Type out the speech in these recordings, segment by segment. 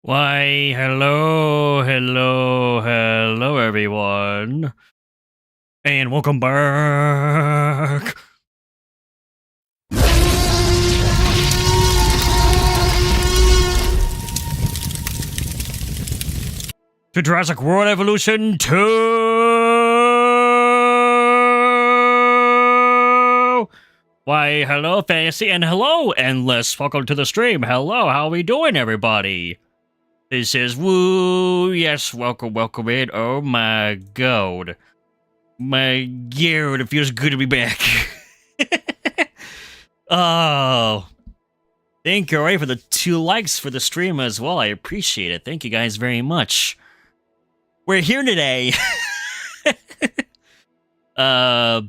Why, hello, everyone, and welcome back to Jurassic World Evolution 2! Why, hello, Fantasy, and hello, Endless. Welcome to the stream. Hello, how are we doing, everybody? This is Woo. Yes, welcome in. Oh my god. My god, it feels good to be back. Oh. Thank you, alright, for the 2 likes for the stream as well. I appreciate it. Thank you guys very much. We're here today. For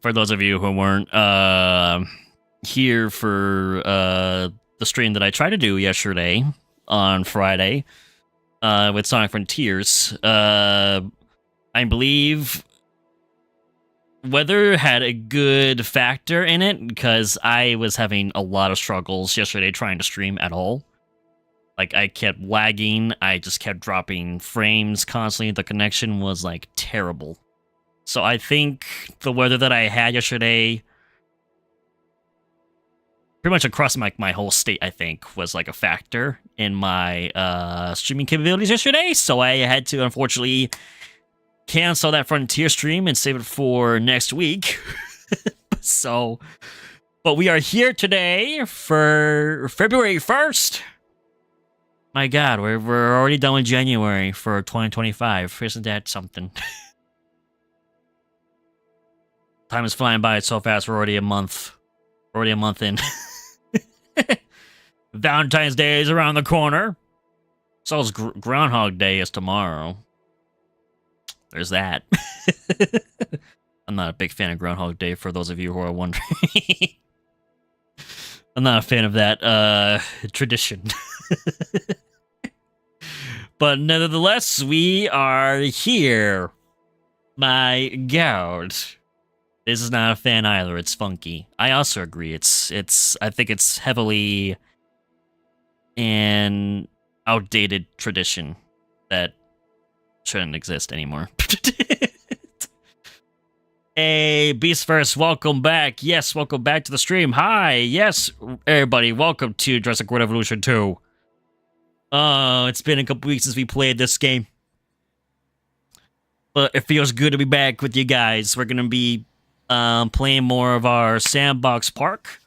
those of you who weren't here for the stream that I tried to do yesterday on Friday with Sonic Frontiers, I believe weather had a good factor in it because I was having a lot of struggles yesterday trying to stream at all. Like, I kept lagging, I just kept dropping frames constantly, the connection was, like, terrible. So I think the weather that I had yesterday, pretty much across my whole state, I think, was, like, a factor in my streaming capabilities yesterday, so I had to, unfortunately, cancel that Frontier stream and save it for next week. So, but we are here today for February 1st. My god, we're already done with January for 2025. Isn't that something? Time is flying by so fast, we're already a month. We're already a month in. Valentine's Day is around the corner. So is Groundhog Day is tomorrow. There's that. I'm not a big fan of Groundhog Day, for those of you who are wondering. I'm not a fan of that tradition. But nevertheless, we are here. My god. This is not a fan either, it's funky. I also agree, I think it's heavily an outdated tradition that shouldn't exist anymore. Hey, Beast First, welcome back. Yes, welcome back to the stream. Hi, yes, everybody, welcome to Jurassic World Evolution 2. Oh, it's been a couple weeks since we played this game. But it feels good to be back with you guys. We're gonna be playing more of our Sandbox park.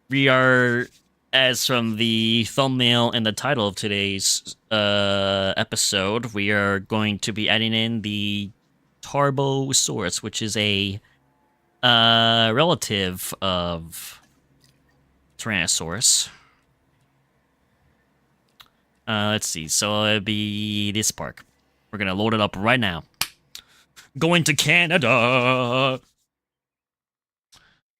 We are, as from the thumbnail and the title of today's episode, we are going to be adding in the Tarbosaurus, which is a relative of Tyrannosaurus. Let's see, so it'll be this park. We're gonna load it up right now. Going to Canada!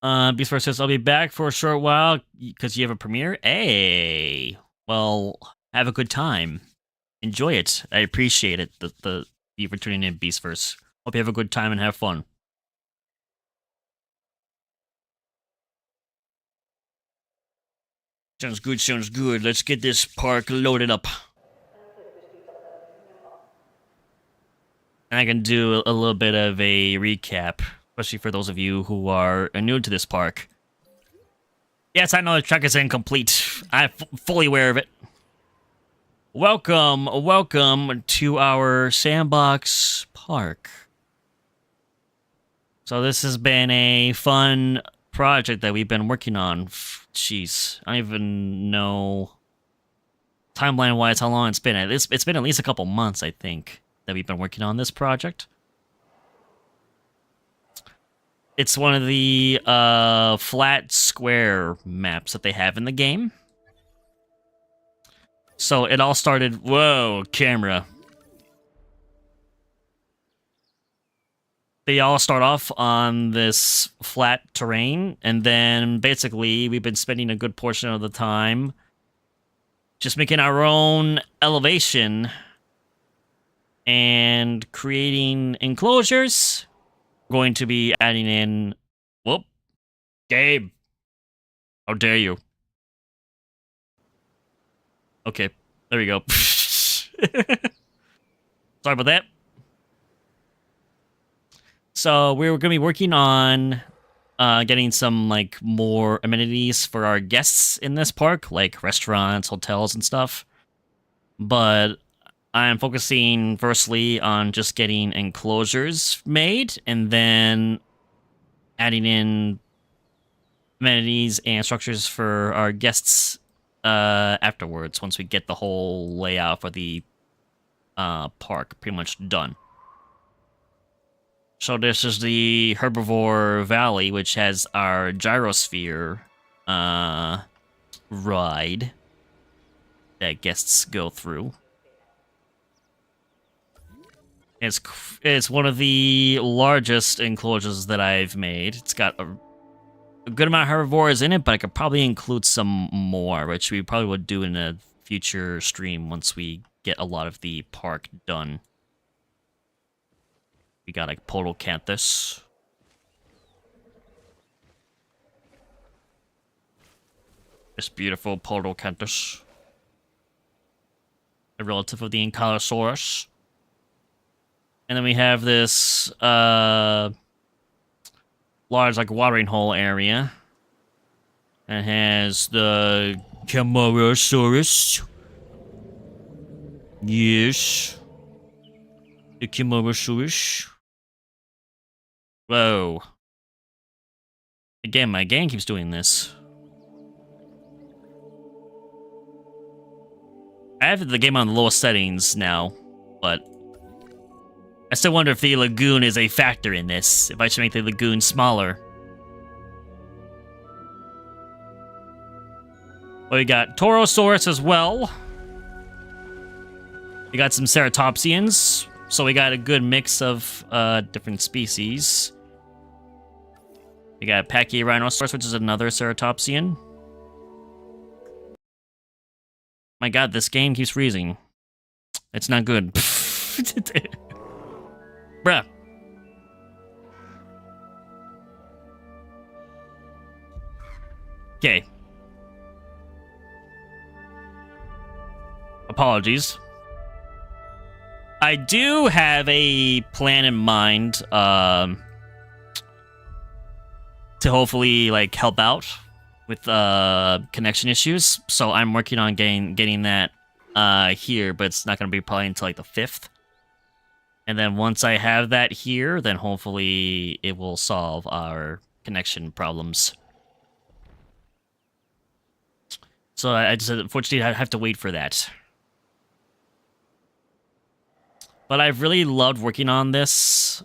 Beast First says, I'll be back for a short while because you have a premiere. Hey, well, have a good time. Enjoy it. I appreciate it. You for tuning in, Beast First. Hope you have a good time and have fun. Sounds good, sounds good. Let's get this park loaded up. And I can do a little bit of a recap, especially for those of you who are new to this park. Yes, I know the track is incomplete. I'm fully aware of it. Welcome to our Sandbox park. So this has been a fun project that we've been working on. Jeez, I don't even know timeline-wise how long it's been. It's been at least a couple months, I think, that we've been working on this project. It's one of the flat square maps that they have in the game. So it all started... Whoa, camera. They all start off on this flat terrain, and then basically we've been spending a good portion of the time just making our own elevation and creating enclosures. Going to be adding in... Whoop. Gabe. How dare you? Okay, there we go. Sorry about that. So we were going to be working on getting some like more amenities for our guests in this park, like restaurants, hotels, and stuff. But I'm focusing firstly on just getting enclosures made, and then adding in amenities and structures for our guests afterwards. Once we get the whole layout for the park pretty much done. So this is the Herbivore Valley, which has our gyrosphere ride that guests go through. It's one of the largest enclosures that I've made. It's got a good amount of herbivores in it, but I could probably include some more, which we probably would do in a future stream once we get a lot of the park done. We got like Podocanthus. This beautiful Podocanthus. A relative of the Enclosure. And then we have this large like watering hole area. It has the Camarasaurus. Yes. The Camarasaurus. Whoa. Again, my game keeps doing this. I have the game on the lowest settings now, but I still wonder if the lagoon is a factor in this. If I should make the lagoon smaller. Well, we got Torosaurus as well. We got some ceratopsians, so we got a good mix of different species. We got Pachyrhinosaurus, which is another ceratopsian. My god, this game keeps freezing. It's not good. Bruh. Okay. Apologies. I do have a plan in mind to hopefully like help out with connection issues. So I'm working on getting that here, but it's not going to be probably until like the 5th. And then once I have that here, then hopefully it will solve our connection problems. So I just unfortunately I have to wait for that. But I've really loved working on this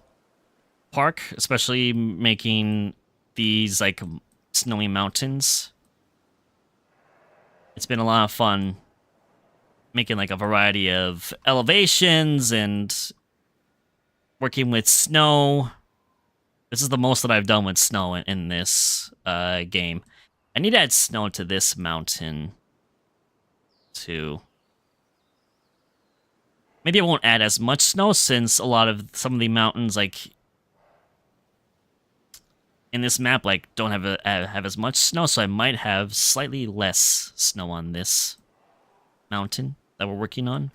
park, especially making these like snowy mountains. It's been a lot of fun making like a variety of elevations and working with snow. This is the most that I've done with snow in this game. I need to add snow to this mountain too. Maybe I won't add as much snow since some of the mountains like in this map like don't have as much snow, so I might have slightly less snow on this mountain that we're working on.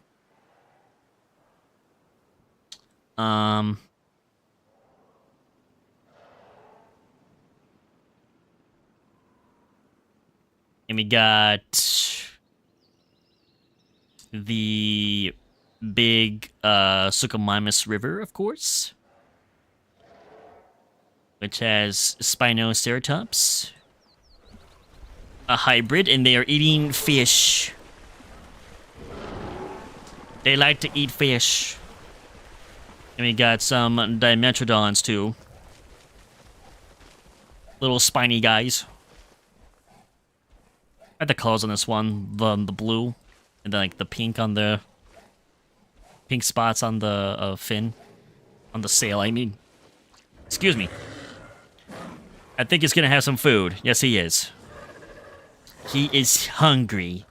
And we got the big Suchomimus River, of course, which has Spinoceratops, a hybrid, and they are eating fish. They like to eat fish. And we got some Dimetrodons too. Little spiny guys. I like the colors on this one, the blue, and then like the pink on the pink spots on the fin, on the sail. I mean, excuse me. I think he's gonna have some food. Yes, he is. He is hungry.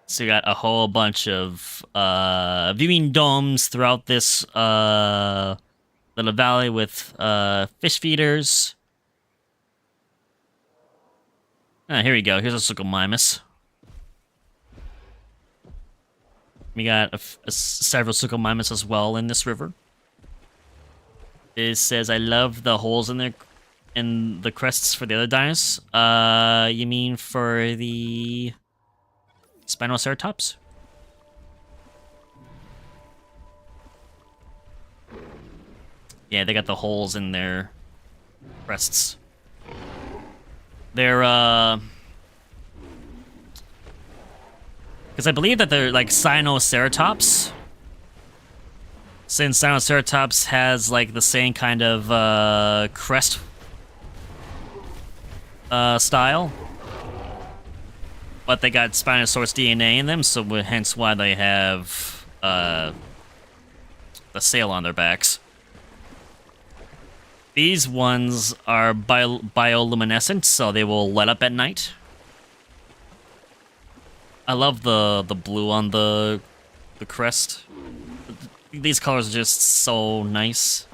So we got a whole bunch of viewing domes throughout this Little valley with fish feeders. Ah, here we go. Here's a Suchomimus. We got several Suchomimus as well in this river. It says, I love the holes in there in the crests for the other dinos. You mean for the Spinoceratops? Yeah, they got the holes in their crests. They're, because I believe that they're, like, Sinoceratops. Since Sinoceratops has, like, the same kind of, crest style. But they got Spinosaurus DNA in them, so hence why they have, the sail on their backs. These ones are bioluminescent, so they will light up at night. I love the blue on the crest. These colors are just so nice.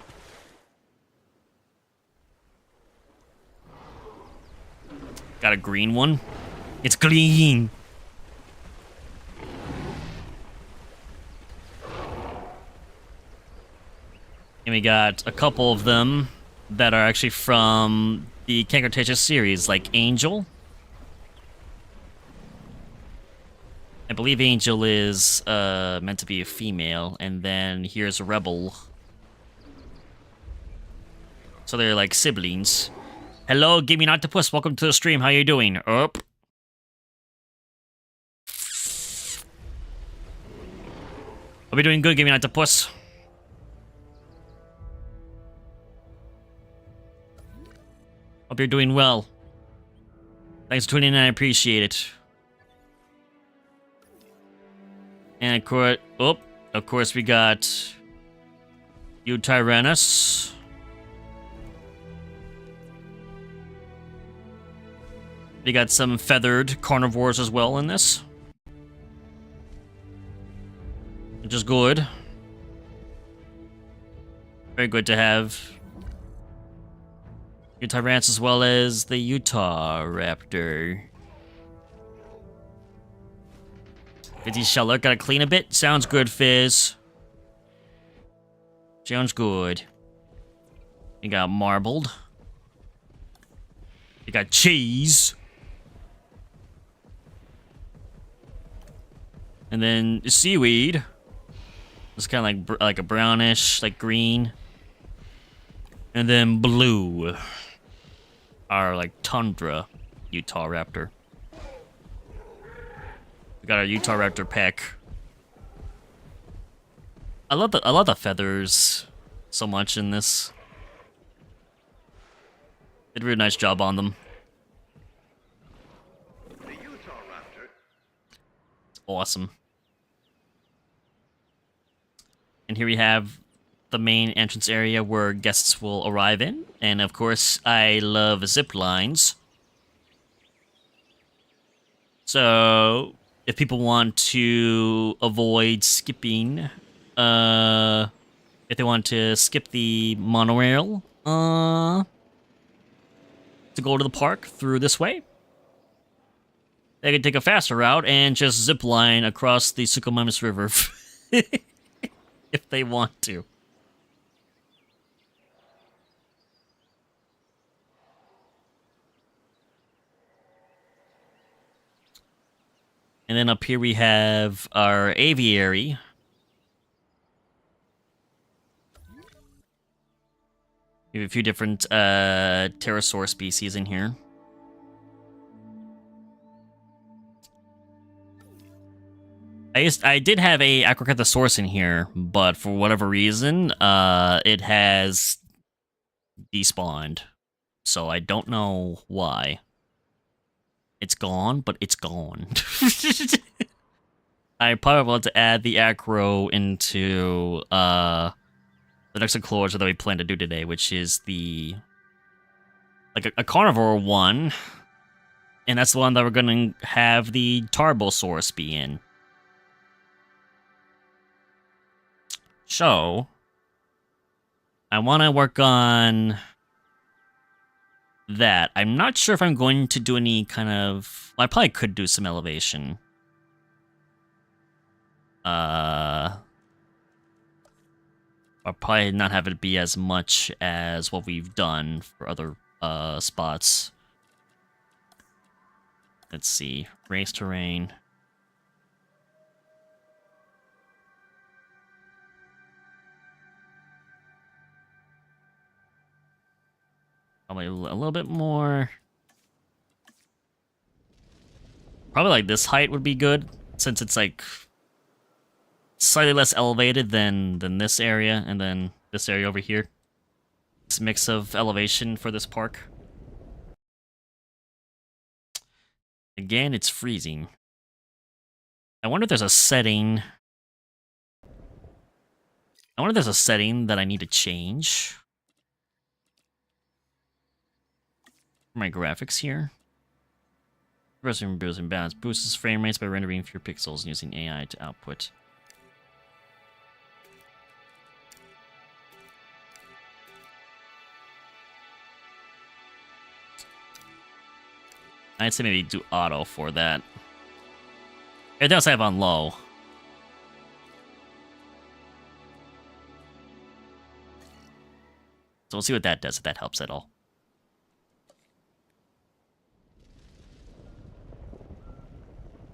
Got a green one. It's green. And we got a couple of them that are actually from the Cretaceous series, like Angel. I believe Angel is meant to be a female, and then here's a Rebel. So they're like siblings. Hello, Gaming Octopus. Welcome to the stream. How you doing? Up. Are we doing good, Gaming Octopus? Hope you're doing well. Thanks for tuning in, I appreciate it. And of course we got Tyrannus. We got some feathered carnivores as well in this, which is good. Very good to have Tyrannus as well as the Oviraptor. Fizzy Sheller, gotta clean a bit. Sounds good, Fizz. Sounds good. You got Marbled. You got Cheese. And then Seaweed. It's kind of like a brownish, like green. And then Blue. Our like Tundra Oviraptor. We got our Oviraptor peck. I love the feathers so much in this. Did a really nice job on them. It's awesome. And here we have the main entrance area where guests will arrive in. And of course, I love zip lines. So if people want to avoid skipping, if they want to skip the monorail, to go to the park through this way, they can take a faster route and just zip line across the Suchomimus River if they want to. And then up here we have our aviary. We have a few different pterosaur species in here. I did have a Acrocanthosaurus in here, but for whatever reason, it has despawned. So I don't know why. It's gone, but it's gone. I probably want to add the acro into the next enclosure that we plan to do today, which is the like a carnivore one, and that's the one that we're going to have the Tarbosaurus be in. So I want to work on that. I'm not sure if I'm going to do any kind of... Well, I probably could do some elevation. I'll probably not have it be as much as what we've done for other spots. Let's see. Race terrain. Probably a little bit more. Probably like this height would be good, since it's like slightly less elevated than this area, and then this area over here. This mix of elevation for this park. Again, it's freezing. I wonder if there's a setting. I wonder if there's a setting that I need to change for my graphics here. Progressing builds and balance boosts frame rates by rendering fewer pixels using AI to output. I'd say maybe do auto for that. It does have on low. So we'll see what that does, if that helps at all.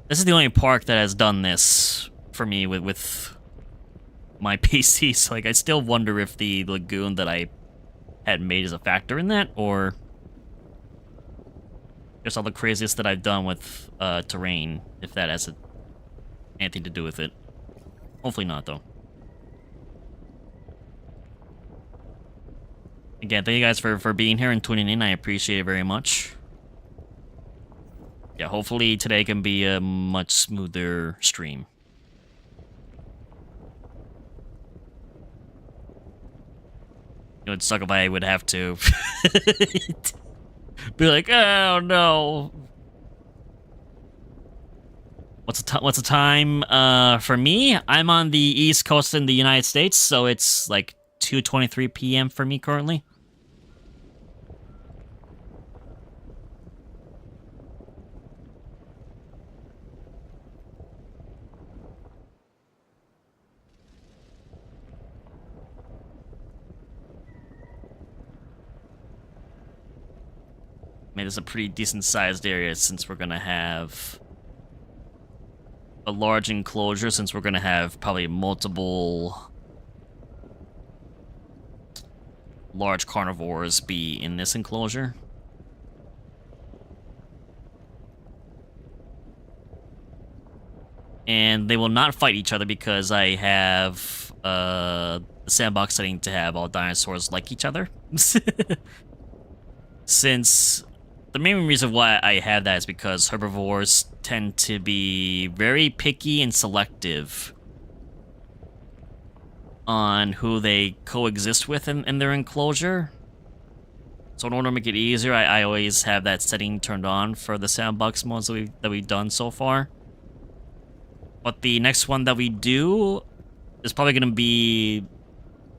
This is the only park that has done this for me with my PC. So like, I still wonder if the lagoon that I had made is a factor in that, or just all the craziest that I've done with terrain, if that has anything to do with it. Hopefully not, though. Again, thank you guys for being here and tuning in. I appreciate it very much. Yeah, hopefully today can be a much smoother stream. It would suck if I would have to be like, oh no. What's the time for me? I'm on the East Coast in the United States, so it's like 2:23 p.m. for me currently. I mean, it's a pretty decent sized area since we're gonna have a large enclosure, since we're gonna have probably multiple large carnivores be in this enclosure. And they will not fight each other because I have the sandbox setting to have all dinosaurs like each other. Since the main reason why I have that is because herbivores tend to be very picky and selective on who they coexist with in their enclosure. So in order to make it easier, I always have that setting turned on for the sandbox modes that we've done so far. But the next one that we do is probably going to be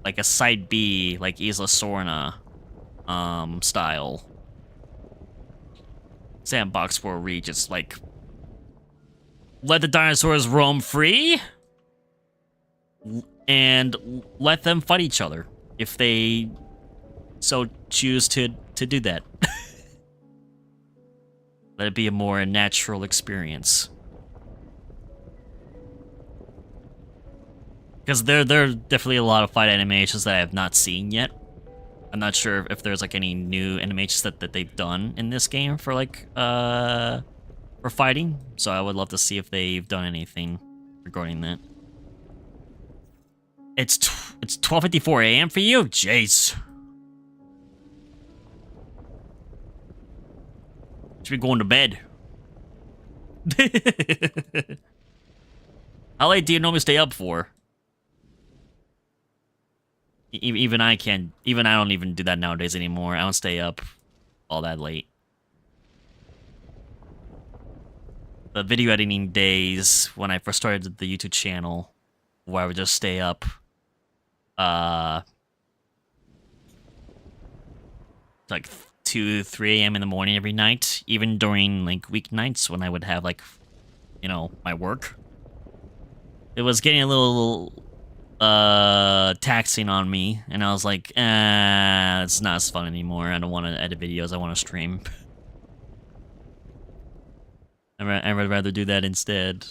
like a Side B, like Isla Sorna style sandbox, where we just like let the dinosaurs roam free and let them fight each other if they so choose to do that. Let it be a more natural experience. Because there are definitely a lot of fight animations that I have not seen yet. I'm not sure if there's like any new animations that they've done in this game for like for fighting. So I would love to see if they've done anything regarding that. It's 12:54 a.m. for you? Jeez. Should be going to bed. How late do you normally stay up for? Even I can't. Even I don't even do that nowadays anymore. I don't stay up all that late. The video editing days when I first started the YouTube channel, where I would just stay up like 2, 3 a.m. in the morning every night, even during like weeknights when I would have like, you know, my work. It was getting a little taxing on me, and I was like, it's not as fun anymore. I don't want to edit videos. I want to stream. I would rather do that instead.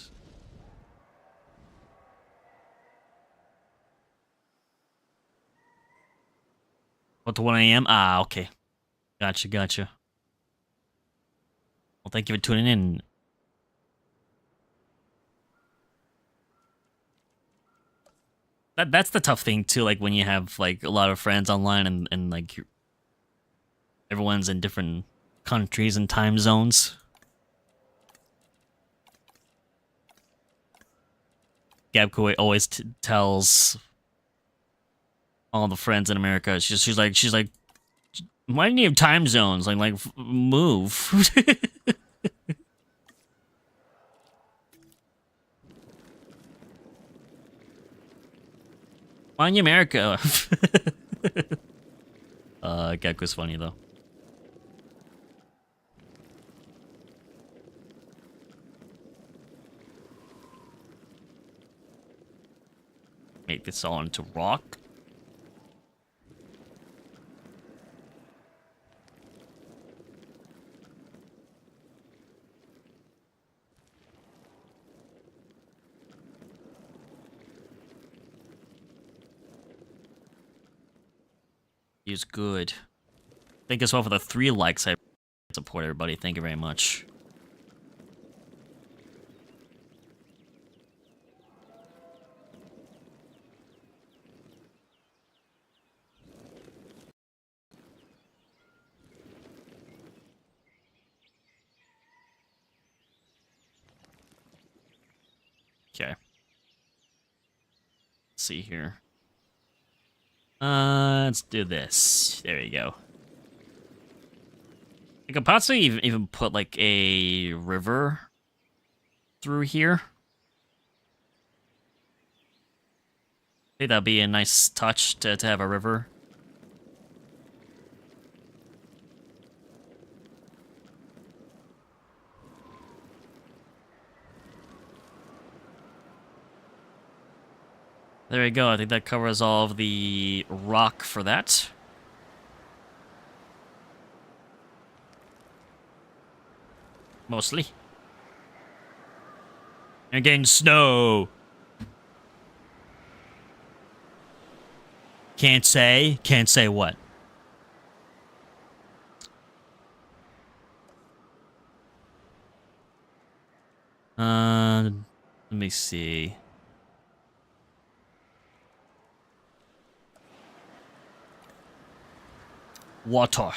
What, to 1 a.m.? Ah, okay. Gotcha, gotcha. Well, thank you for tuning in. That's the tough thing too, like when you have like a lot of friends online and like everyone's in different countries and time zones. Gabko always tells all the friends in America, she's like, why do you have time zones? Like move. Why in America? Gecko's funny though. Make this all into rock. Is good. Thank you as well for the 3 likes. I support everybody. Thank you very much. Okay. Let's see here. Let's do this. There you go. I could possibly even put like a river through here. I think that'd be a nice touch to have a river. There we go. I think that covers all of the rock for that. Mostly. And getting snow. Can't say. Can't say what? Let me see. Water.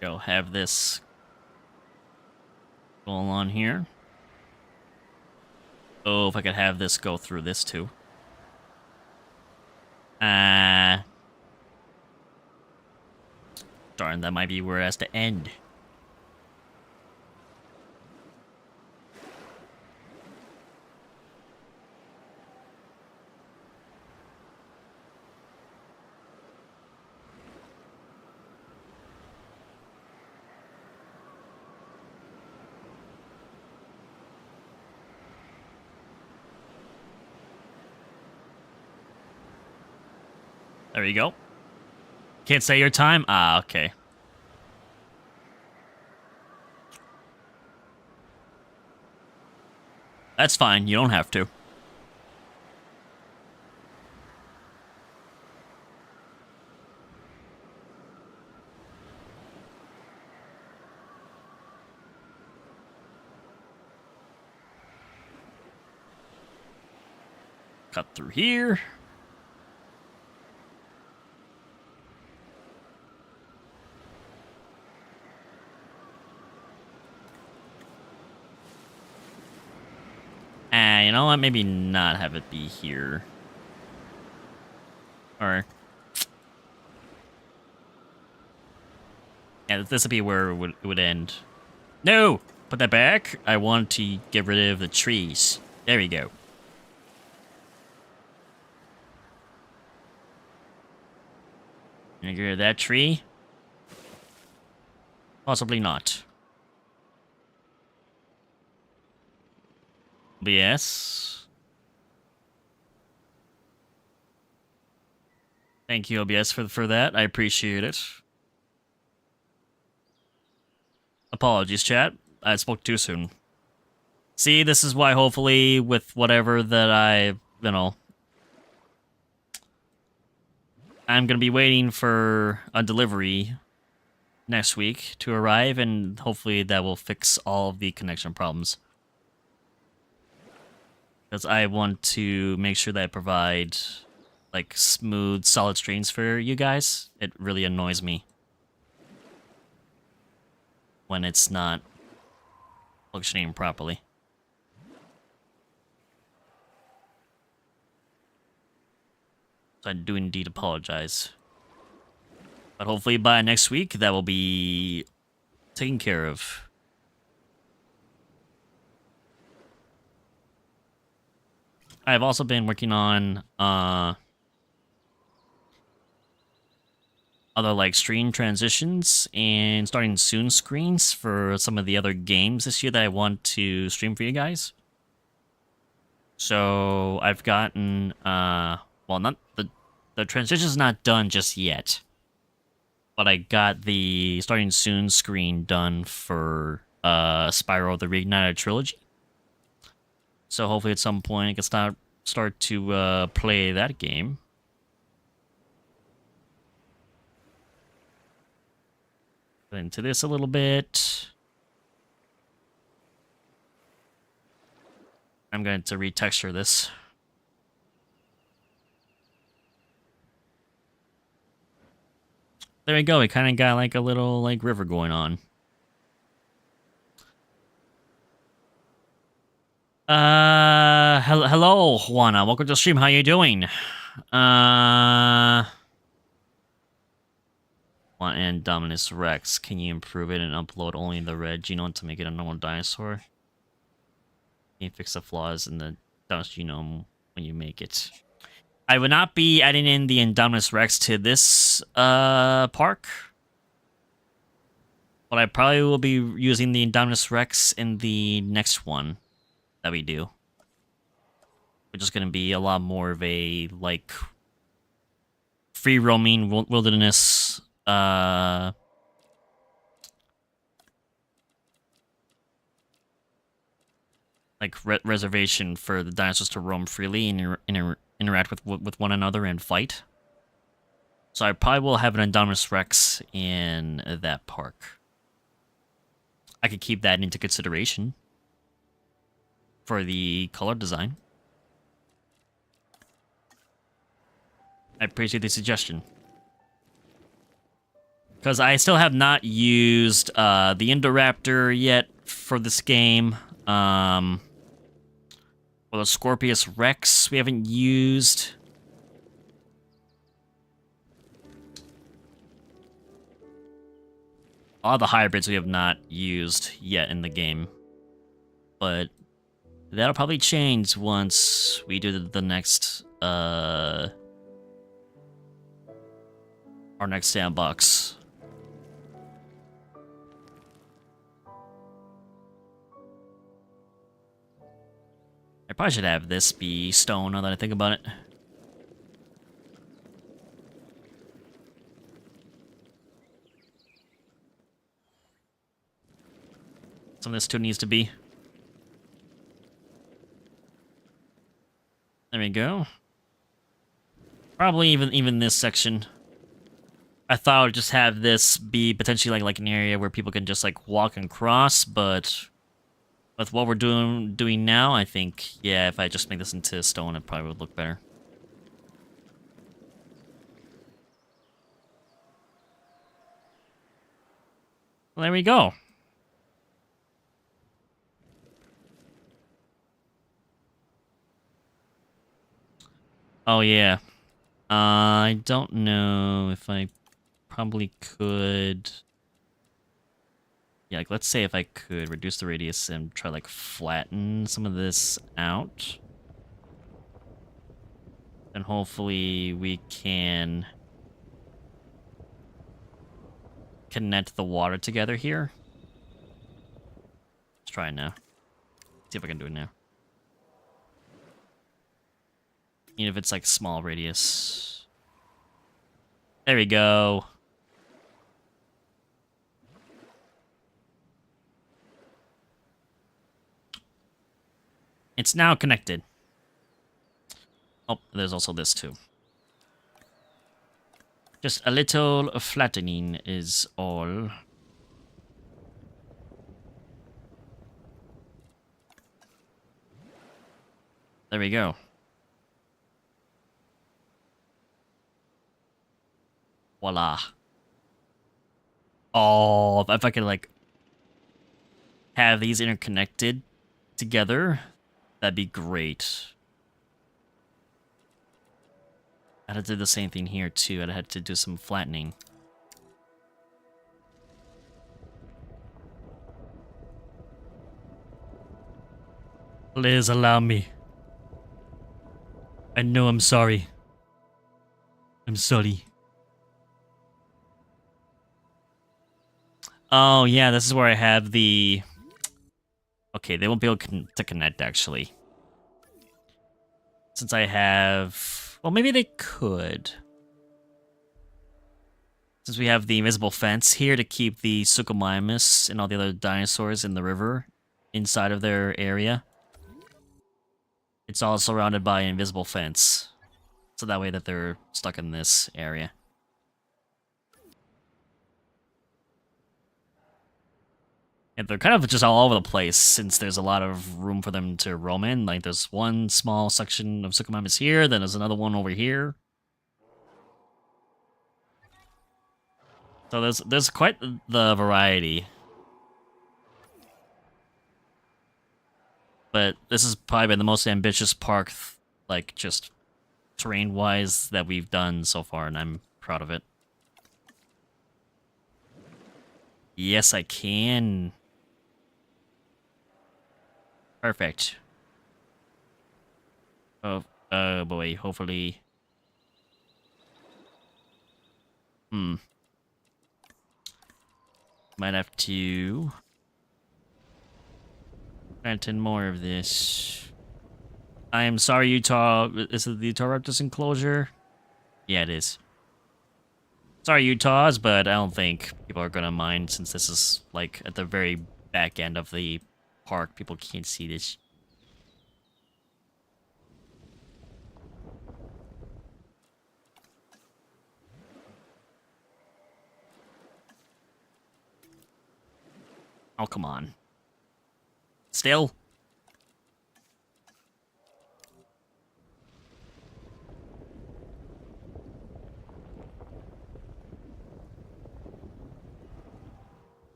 Go have this going on here. Oh, if I could have this go through this too. Darn, that might be where it has to end. There you go. Can't say your time? Ah, okay. That's fine. You don't have to. Cut through here. You know what? Maybe not have it be here. Or yeah, this would be where it would end. No, put that back. I want to get rid of the trees. There we go. Gonna get rid of that tree? Possibly not. But yes. Thank you, OBS, for that. I appreciate it. Apologies, chat. I spoke too soon. See, this is why hopefully with whatever that I'm going to be waiting for a delivery next week to arrive, and hopefully that will fix all of the connection problems. Because I want to make sure that I provide like smooth, solid streams for you guys. It really annoys me when it's not functioning properly. So I do indeed apologize. But hopefully by next week, that will be taken care of. I've also been working on other like stream transitions and starting soon screens for some of the other games this year that I want to stream for you guys. So I've gotten well, not the transition's not done just yet, but I got the starting soon screen done for Spyro the Reignited Trilogy. So hopefully at some point I can start to play that game. Get into this a little bit. I'm going to retexture this. There we go. We kind of got like a little like river going on. Hello, Juana. Welcome to the stream. How you doing? And Dominus Rex. Can you improve it and upload only the red genome to make it a normal dinosaur? Can you fix the flaws in the Dominus genome when you make it? I would not be adding in the Indominus Rex to this park. But I probably will be using the Indominus Rex in the next one that we do. Which is going to be a lot more of a, like, free-roaming wilderness, like, reservation for the dinosaurs to roam freely and interact with one another and fight. So I probably will have an Indominus Rex in that park. I could keep that into consideration for the color design. I appreciate the suggestion. Because I still have not used the Indoraptor yet for this game. Well, the Scorpius Rex we haven't used. All the hybrids we have not used yet in the game. But that'll probably change once we do the next, our next sandbox. I probably should have this be stone now that I think about it. Some of this too needs to be. There we go. Probably even this section. I thought I would just have this be potentially like an area where people can just like walk and cross, but with what we're doing now, I think, yeah, if I just make this into stone, it probably would look better. Well, there we go. Oh, yeah. I don't know if I probably could... Yeah, like, let's say if I could reduce the radius and try, like, flatten some of this out. Then hopefully we can connect the water together here. Let's try it now. See if I can do it now. Even if it's, like, small radius. There we go. It's now connected. Oh, there's also this too. Just a little flattening is all. There we go. Voila. Oh, if I could, like, have these interconnected together, that'd be great. I'd have to do the same thing here, too. I'd have to do some flattening. Please allow me. I know I'm sorry. I'm sorry. Oh, yeah, this is where I have the... Okay, they won't be able to connect, actually. Since I have... Well, maybe they could. Since we have the invisible fence here to keep the Suchomimus and all the other dinosaurs in the river inside of their area. It's all surrounded by an invisible fence. So that way that they're stuck in this area. And they're kind of just all over the place since there's a lot of room for them to roam in. Like, there's one small section of Suchomimus here, then there's another one over here. So there's quite the variety. But this has probably been the most ambitious park, like, just terrain-wise that we've done so far, and I'm proud of it. Yes, I can. Perfect. Oh boy, hopefully... Might have to... Grant in more of this. I am sorry, Utah. Is it the Tarbosaurus enclosure? Yeah, it is. Sorry, Utahs, but I don't think people are gonna mind since this is, like, at the very back end of the park. People can't see this. Oh, come on. Still?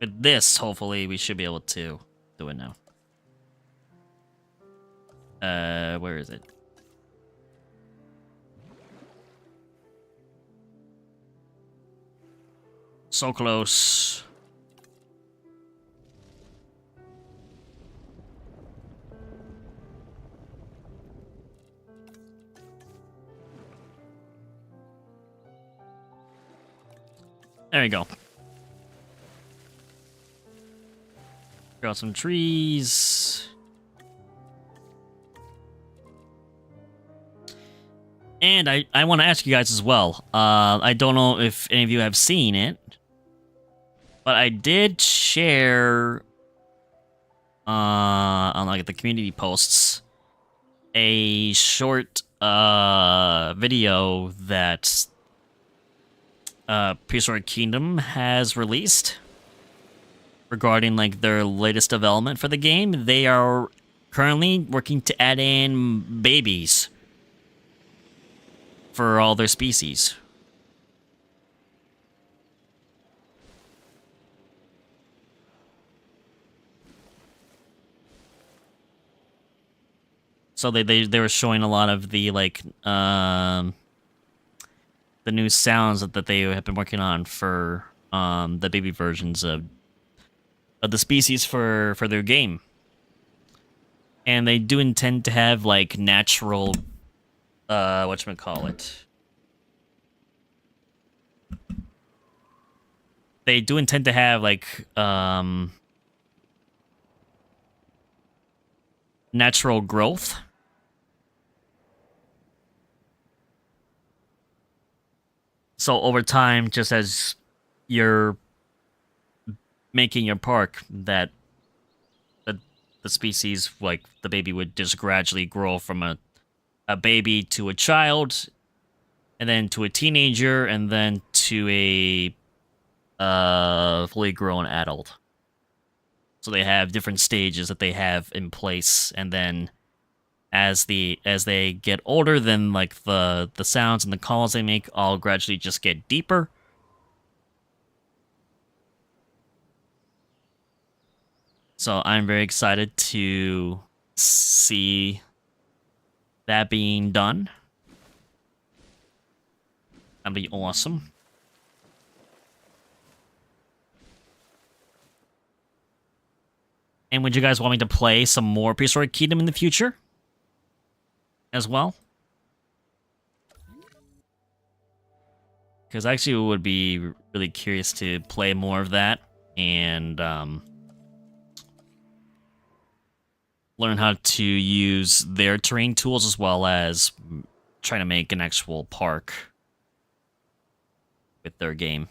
With this, hopefully, we should be able to do it now. Where is it? So close. There we go. Got some trees. And I want to ask you guys as well. I don't know if any of you have seen it, but I did share on, like, the community posts a short video that Prehistoric Kingdom has released regarding, like, their latest development for the game. They are currently working to add in babies for all their species. So they were showing a lot of the like the new sounds that they have been working on for the baby versions of the species for their game. And they do intend to have like natural whatchamacallit. They do intend to have like natural growth. So over time, just as you're making your park, that the species, like the baby, would just gradually grow from a baby to a child, and then to a teenager, and then to a fully grown adult. So they have different stages that they have in place, and then as they get older, then like the sounds and the calls they make all gradually just get deeper. So I'm very excited to see that being done. That'd be awesome. And would you guys want me to play some more Prehistoric Kingdom in the future as well? Because I actually would be really curious to play more of that and learn how to use their terrain tools as well as trying to make an actual park with their game.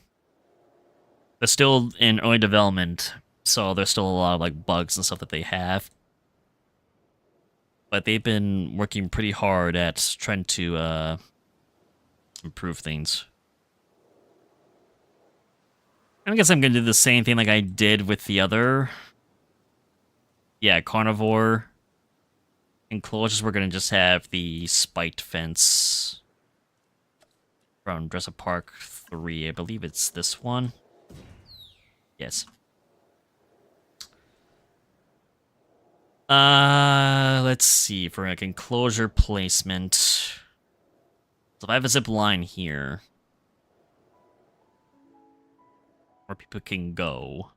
They're still in early development, so there's still a lot of like bugs and stuff that they have. But they've been working pretty hard at trying to improve things. And I guess I'm gonna do the same thing like I did with the other. Yeah, Carnivore Enclosures. We're gonna just have the spiked fence from Jurassic Park 3. I believe it's this one. Yes. Let's see for like enclosure placement. So if I have a zip line here, where people can go,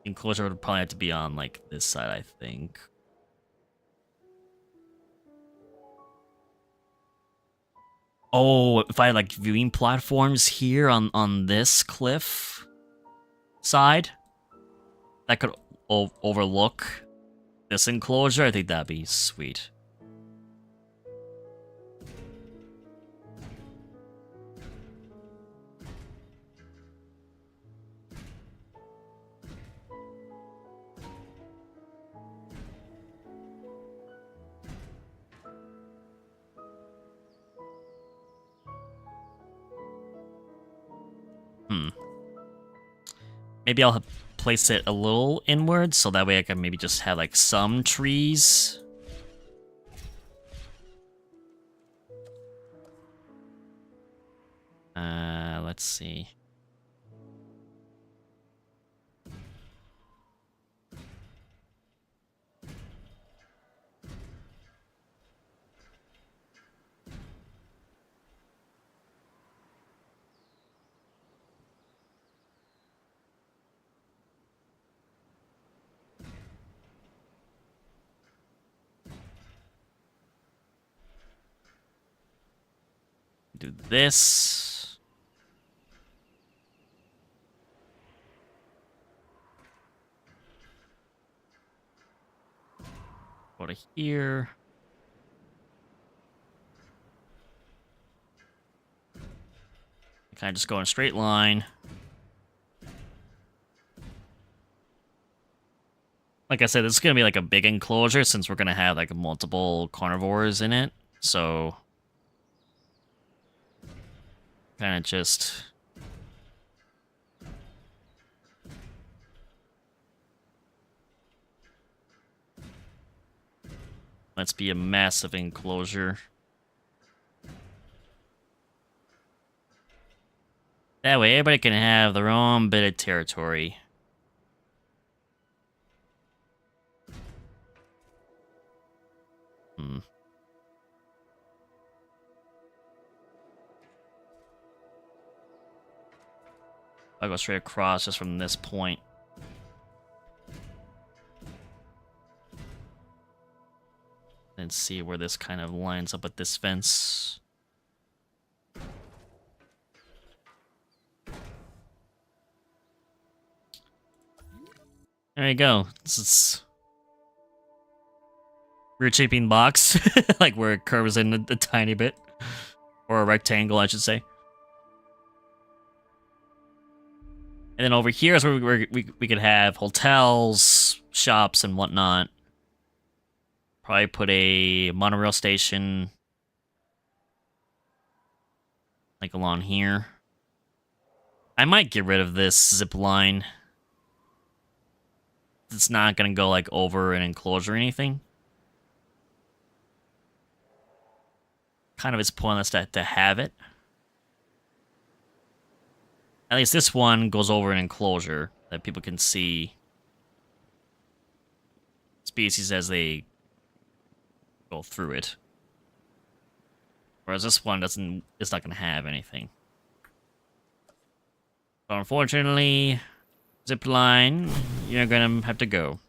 enclosure would probably have to be on like this side, I think. Oh, if I had like viewing platforms here on this cliff side that could overlook this enclosure, I think that'd be sweet. Maybe I'll place it a little inward, so that way I can maybe just have like some trees. Let's see. Do this. Go to here. Can I just go in a straight line? Like I said, this is gonna be like a big enclosure since we're gonna have like multiple carnivores in it. So kind of just let's be a massive enclosure. That way everybody can have their own bit of territory. Hmm. I'll go straight across just from this point. And see where this kind of lines up with this fence. There you go. This is weird shaping box, like where it curves in a tiny bit, or a rectangle, I should say. And then over here is where we could have hotels, shops, and whatnot. Probably put a monorail station, like along here. I might get rid of this zip line. It's not gonna go like over an enclosure or anything. Kind of it's pointless to have it. At least this one goes over an enclosure that people can see species as they go through it. Whereas this one doesn't, it's not gonna have anything. So unfortunately, zip line, you're gonna have to go.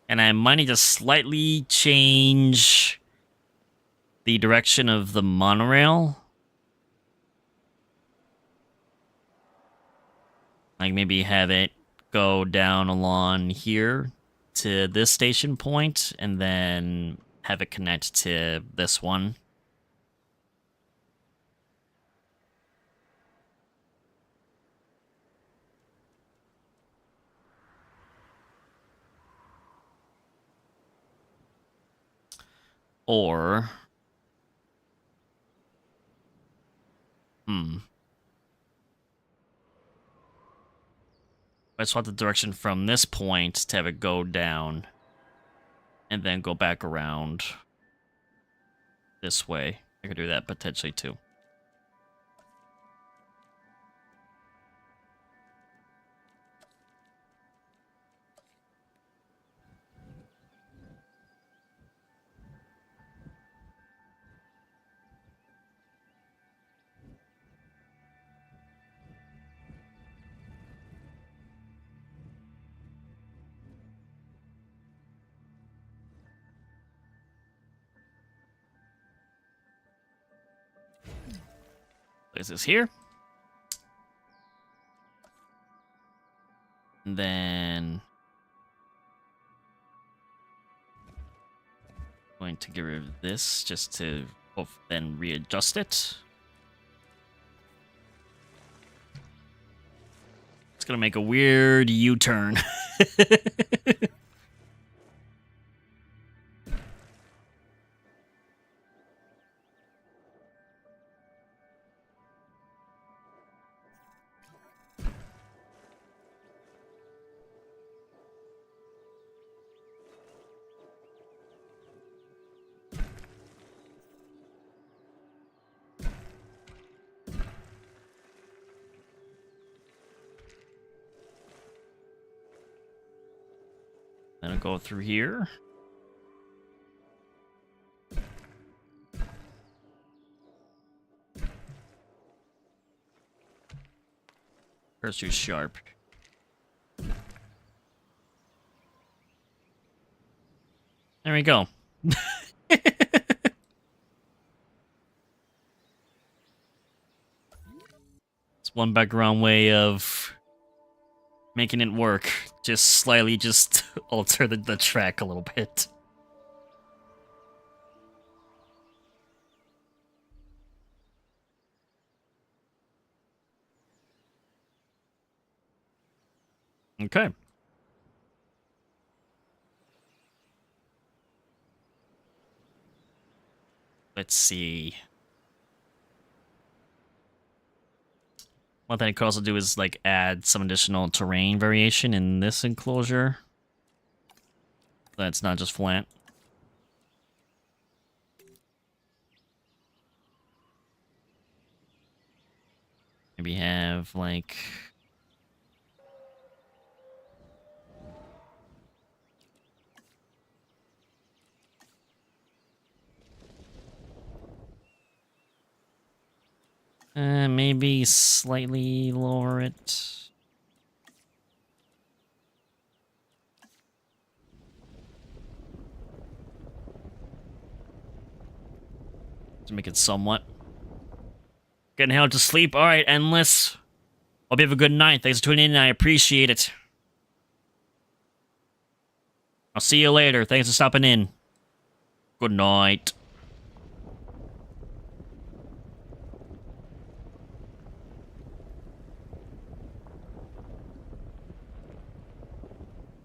And I might need to slightly change the direction of the monorail. Like maybe have it go down along here to this station point and then have it connect to this one. Or, I swap the direction from this point to have it go down and then go back around this way. I could do that potentially too. Place this here. And then going to get rid of this just to then readjust it. It's gonna make a weird U-turn. Then I'll go through here. First, too sharp. There we go. It's one background way of making it work. Just slightly just alter the track a little bit. Okay. Let's see. One thing I could also do is like add some additional terrain variation in this enclosure. That's not just flat. Maybe have like maybe slightly lower it. To make it somewhat. Getting held to sleep. All right, Endless. Hope you have a good night. Thanks for tuning in. I appreciate it. I'll see you later. Thanks for stopping in. Good night.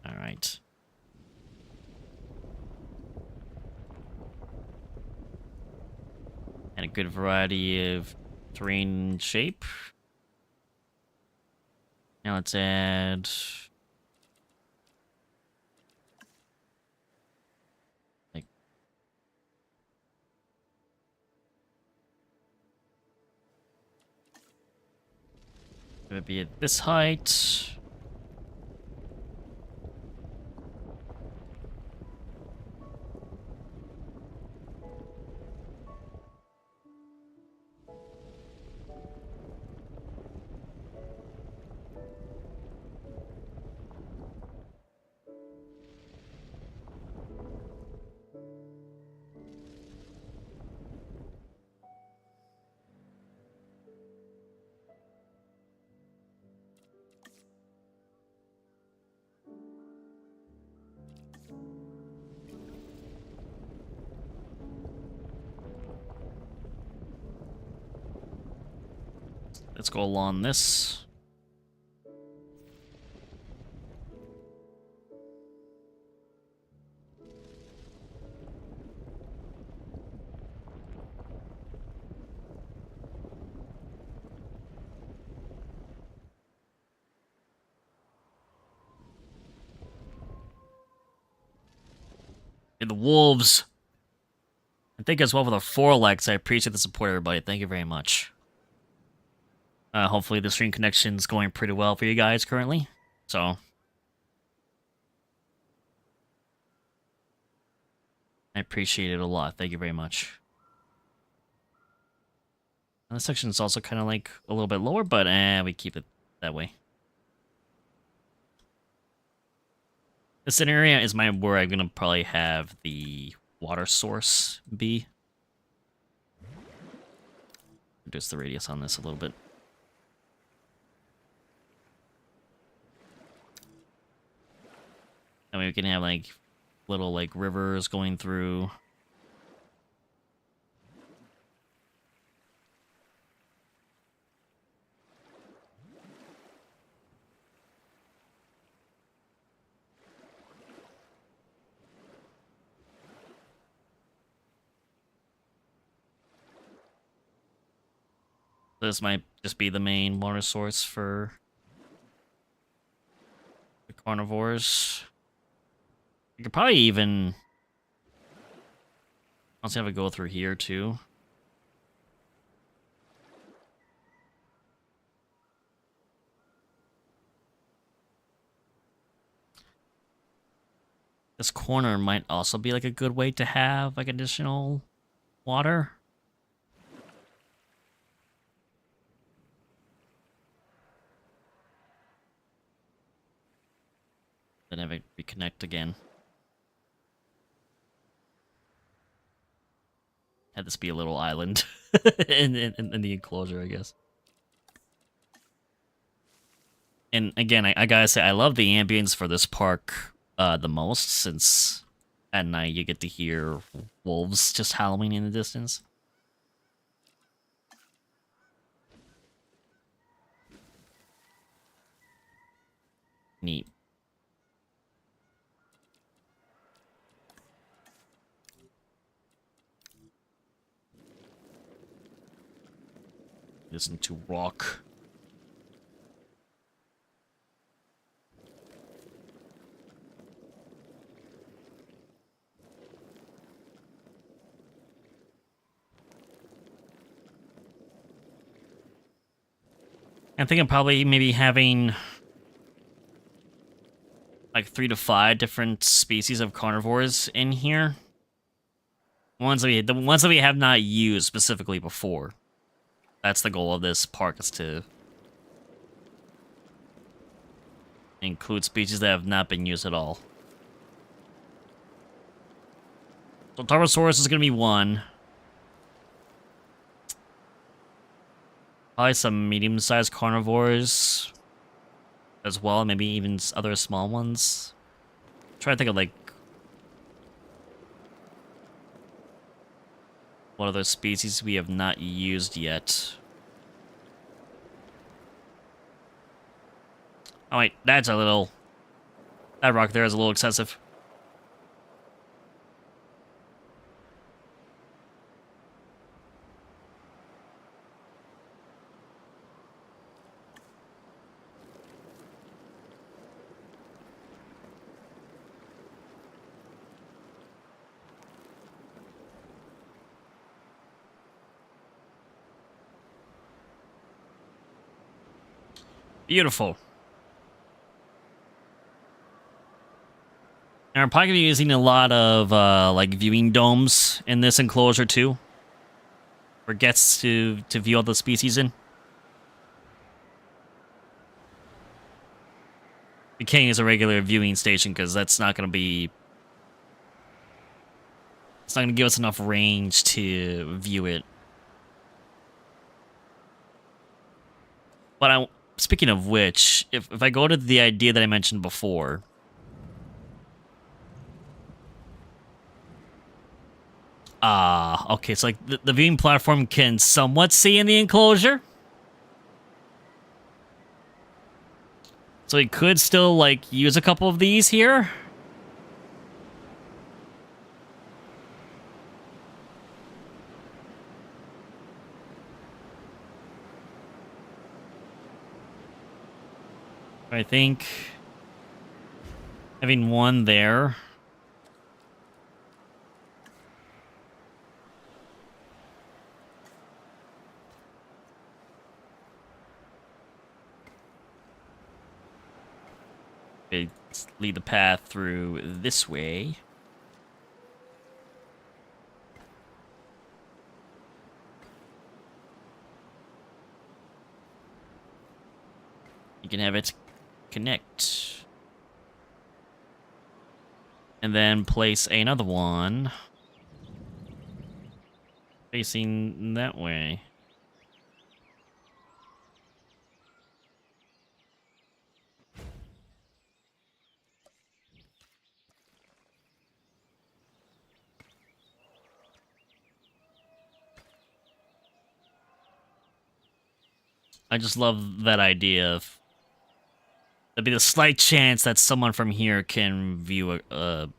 All right. And a good variety of terrain shape. Now let's add like it would be at this height. Let's go along this. And the wolves. I think as well for the 4 legs. I appreciate the support, everybody. Thank you very much. Hopefully the stream connection's going pretty well for you guys currently. So I appreciate it a lot. Thank you very much. And this section is also kind of like a little bit lower, but we keep it that way. This area is where I'm gonna probably have the water source be. Reduce the radius on this a little bit. And we can have like little like rivers going through. This might just be the main water source for the carnivores. You could probably even also have it go through here too. This corner might also be like a good way to have like additional water. Then have it reconnect again. Had this be a little island in the enclosure, I guess. And again, I gotta say, I love the ambience for this park the most, since at night you get to hear wolves just howling in the distance. Neat. Listen to rock. I'm thinking probably maybe having like 3 to 5 different species of carnivores in here. The ones that we have not used specifically before. That's the goal of this park, is to include species that have not been used at all. So Tarbosaurus is going to be one. Probably some medium-sized carnivores as well, maybe even other small ones. Try to think of like what other species we have not used yet. Oh wait, that's a little... That rock there is a little excessive. Beautiful. And we're probably going to be using a lot of like viewing domes in this enclosure too, where it gets to view all the species in. We can't use a regular viewing station because that's not going to be... It's not going to give us enough range to view it. But speaking of which, if I go to the idea that I mentioned before... okay, so like the viewing platform can somewhat see in the enclosure. So we could still like use a couple of these here. I think having one there. Okay, lead the path through this way. You can have it connect. And then place another one facing that way. I just love that idea of... There'd be the slight chance that someone from here can view one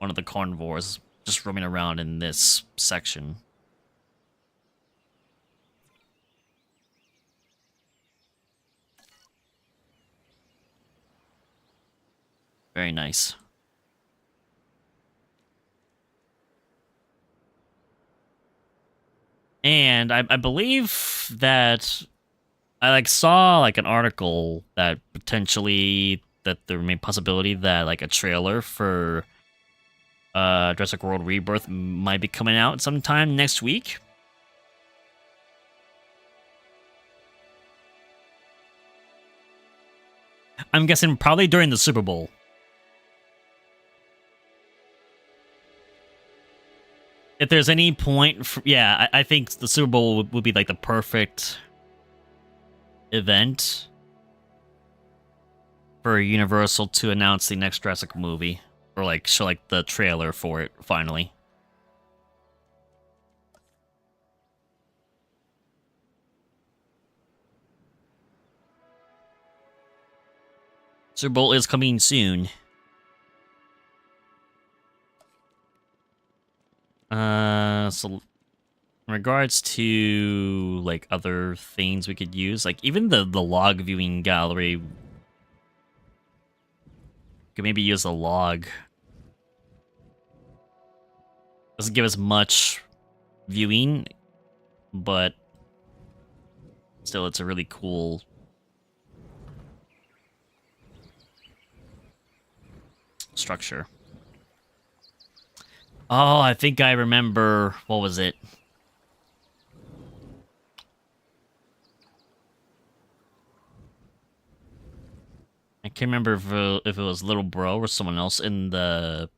of the carnivores just roaming around in this section. Very nice. And I believe that I saw like an article that potentially that there may be possibility that like a trailer for Jurassic World Rebirth might be coming out sometime next week. I'm guessing probably during the Super Bowl. If there's any point, yeah, I think the Super Bowl would be like the perfect event for Universal to announce the next Jurassic movie, or like show like the trailer for it finally. Super Bowl is coming soon. So in regards to like other things we could use, like even the log viewing gallery, could maybe use a log. Doesn't give us much viewing, but Still, it's a really cool structure. Oh, I think I remember. What was it? I can't remember if it was Little Bro or someone else in the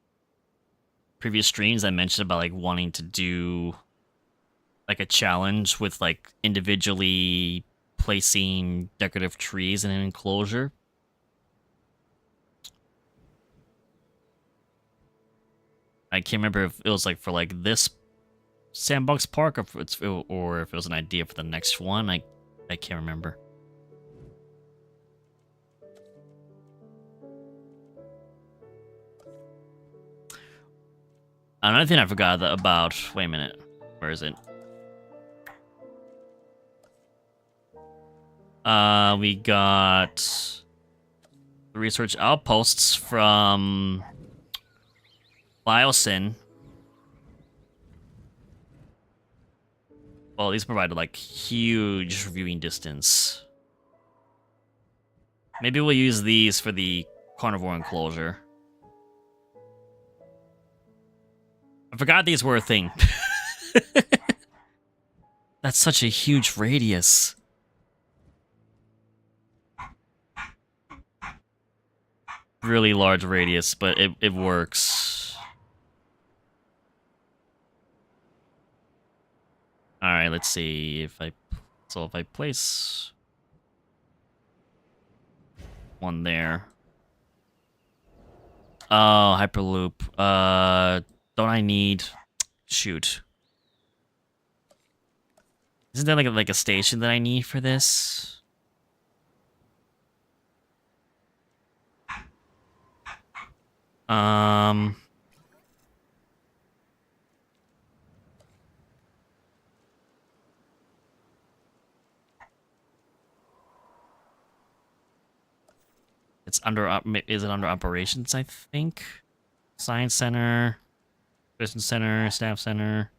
previous streams I mentioned about like wanting to do like a challenge with like individually placing decorative trees in an enclosure. I can't remember if it was like for like this Sandbox Park or if it was an idea for the next one. I can't remember. Another thing I forgot about. Wait a minute. Where is it? We got the research outposts from Biosyn. Well, these provided like huge viewing distance. Maybe we'll use these for the Carnivore enclosure. I forgot these were a thing. That's such a huge radius. Really large radius, but it works. Alright, let's see if I place one there. Oh, Hyperloop. Don't I need... Shoot. Isn't there like a station that I need for this? It's under is it under operations, I think? Science Center, Business Center, Staff Center,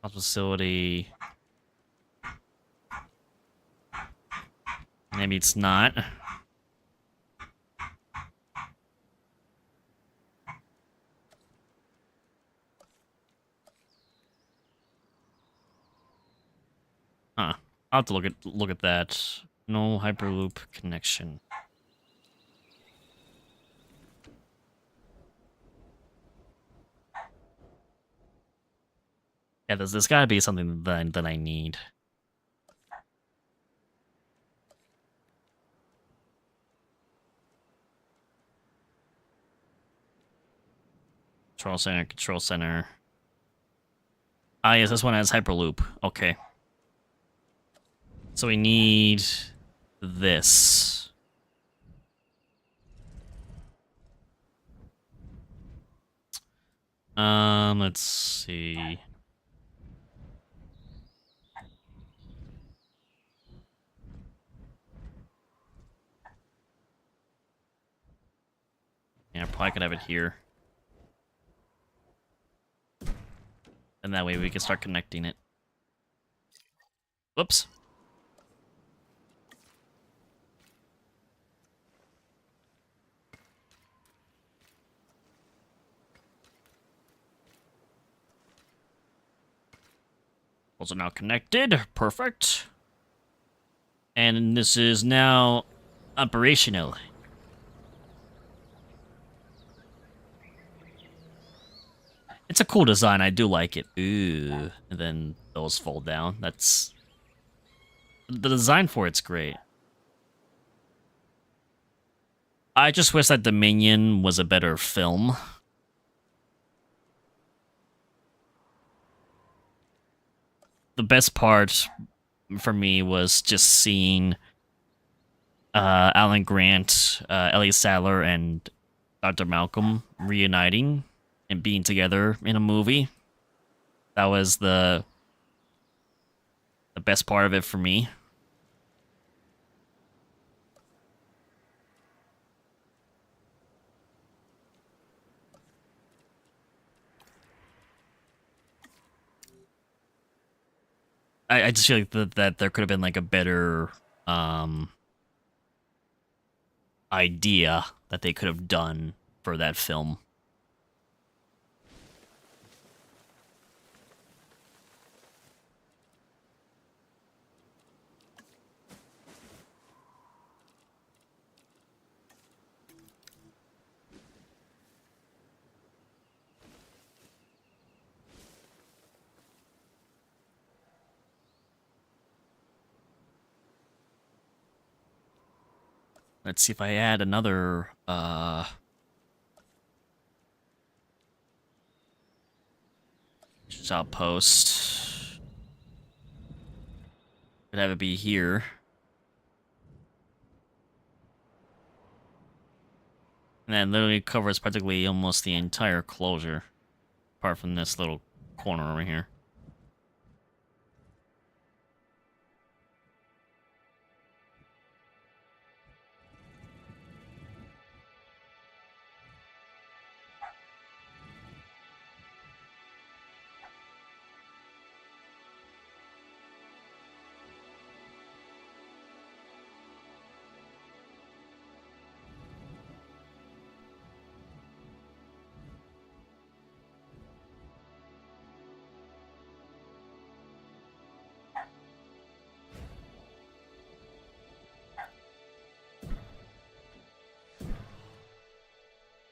Health Facility. Maybe it's not. Huh. I'll have to look at that. No Hyperloop connection. Yeah, there's gotta be something that I need. Control center, control center. Ah, yes, this one has Hyperloop. Okay. So we need this. Let's see. Yeah, probably could have it here. And that way we can start connecting it. Whoops. Those are now connected. Perfect. And this is now operational. It's a cool design. I do like it. Ooh. And then those fold down. That's... The design for it's great. I just wish that Dominion was a better film. The best part for me was just seeing Alan Grant, Elliot Sadler, and Dr. Malcolm reuniting and being together in a movie. That was the best part of it for me. I just feel like that there could have been like a better idea that they could have done for that film. Let's see if I add another outpost. Could have it be here. And that literally covers practically almost the entire closure. Apart from this little corner over here.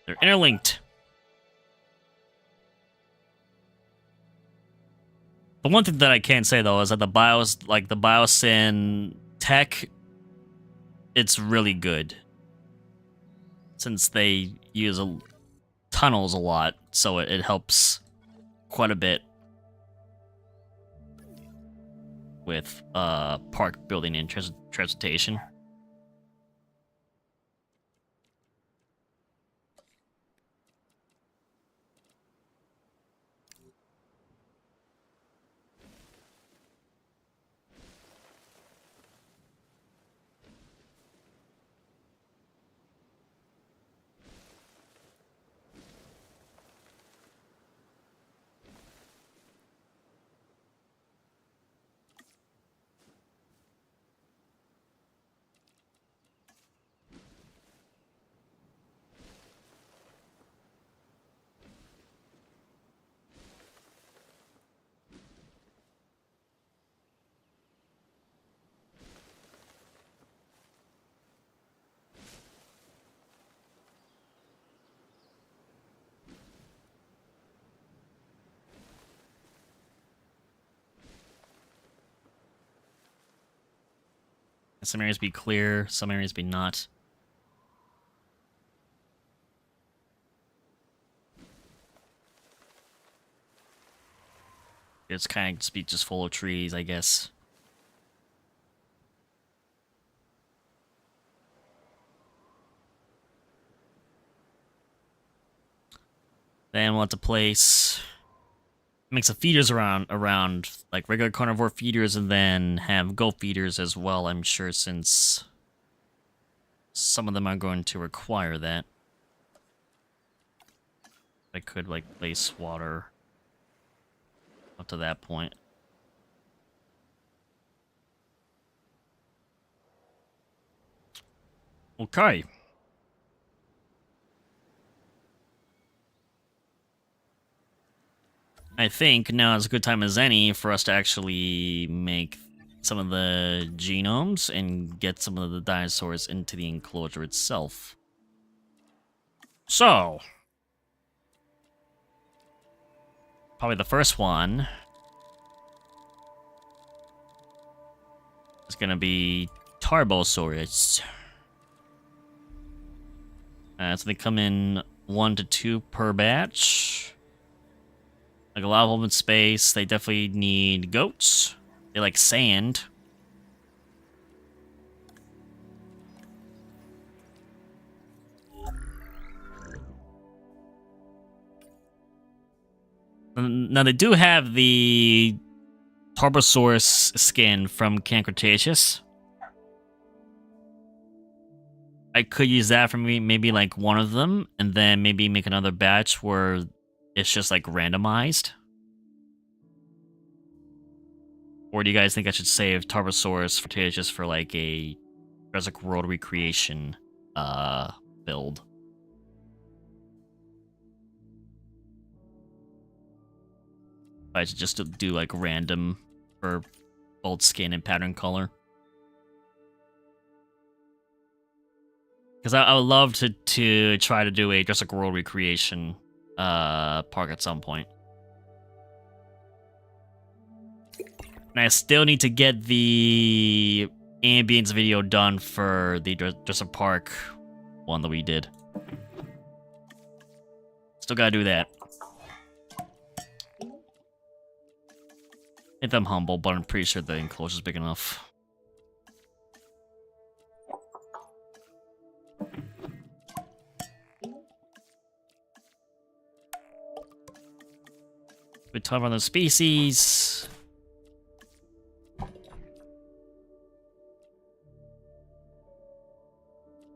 They're interlinked. The one thing that I can say though is that the biosyn tech, it's really good. Since they use tunnels a lot, so it helps quite a bit with park building and transportation. Some areas be clear, some areas be not. It's kind of just full of trees, I guess. Then we'll have to place make some feeders around like regular carnivore feeders, and then have goat feeders as well, I'm sure, since some of them are going to require that. I could like place water up to that point. Okay. I think now is a good time as any for us to actually make some of the genomes and get some of the dinosaurs into the enclosure itself. So, probably the first one is going to be Tarbosaurus. So they come in 1 to 2 per batch. Like a lot of open space. They definitely need goats. They like sand. Now they do have the Tarbosaurus skin from Cretaceous. I could use that for maybe like one of them, and then maybe make another batch where it's just like randomized. Or do you guys think I should save Tarbosaurus for just for like a Jurassic World recreation build? I should just do like random for both skin and pattern color. Because I would love to try to do a Jurassic World recreation park at some point. And I still need to get the ambience video done for the Jurassic Park one that we did. Still gotta do that. I think I'm humble, but I'm pretty sure the enclosure's big enough. We talk about the species.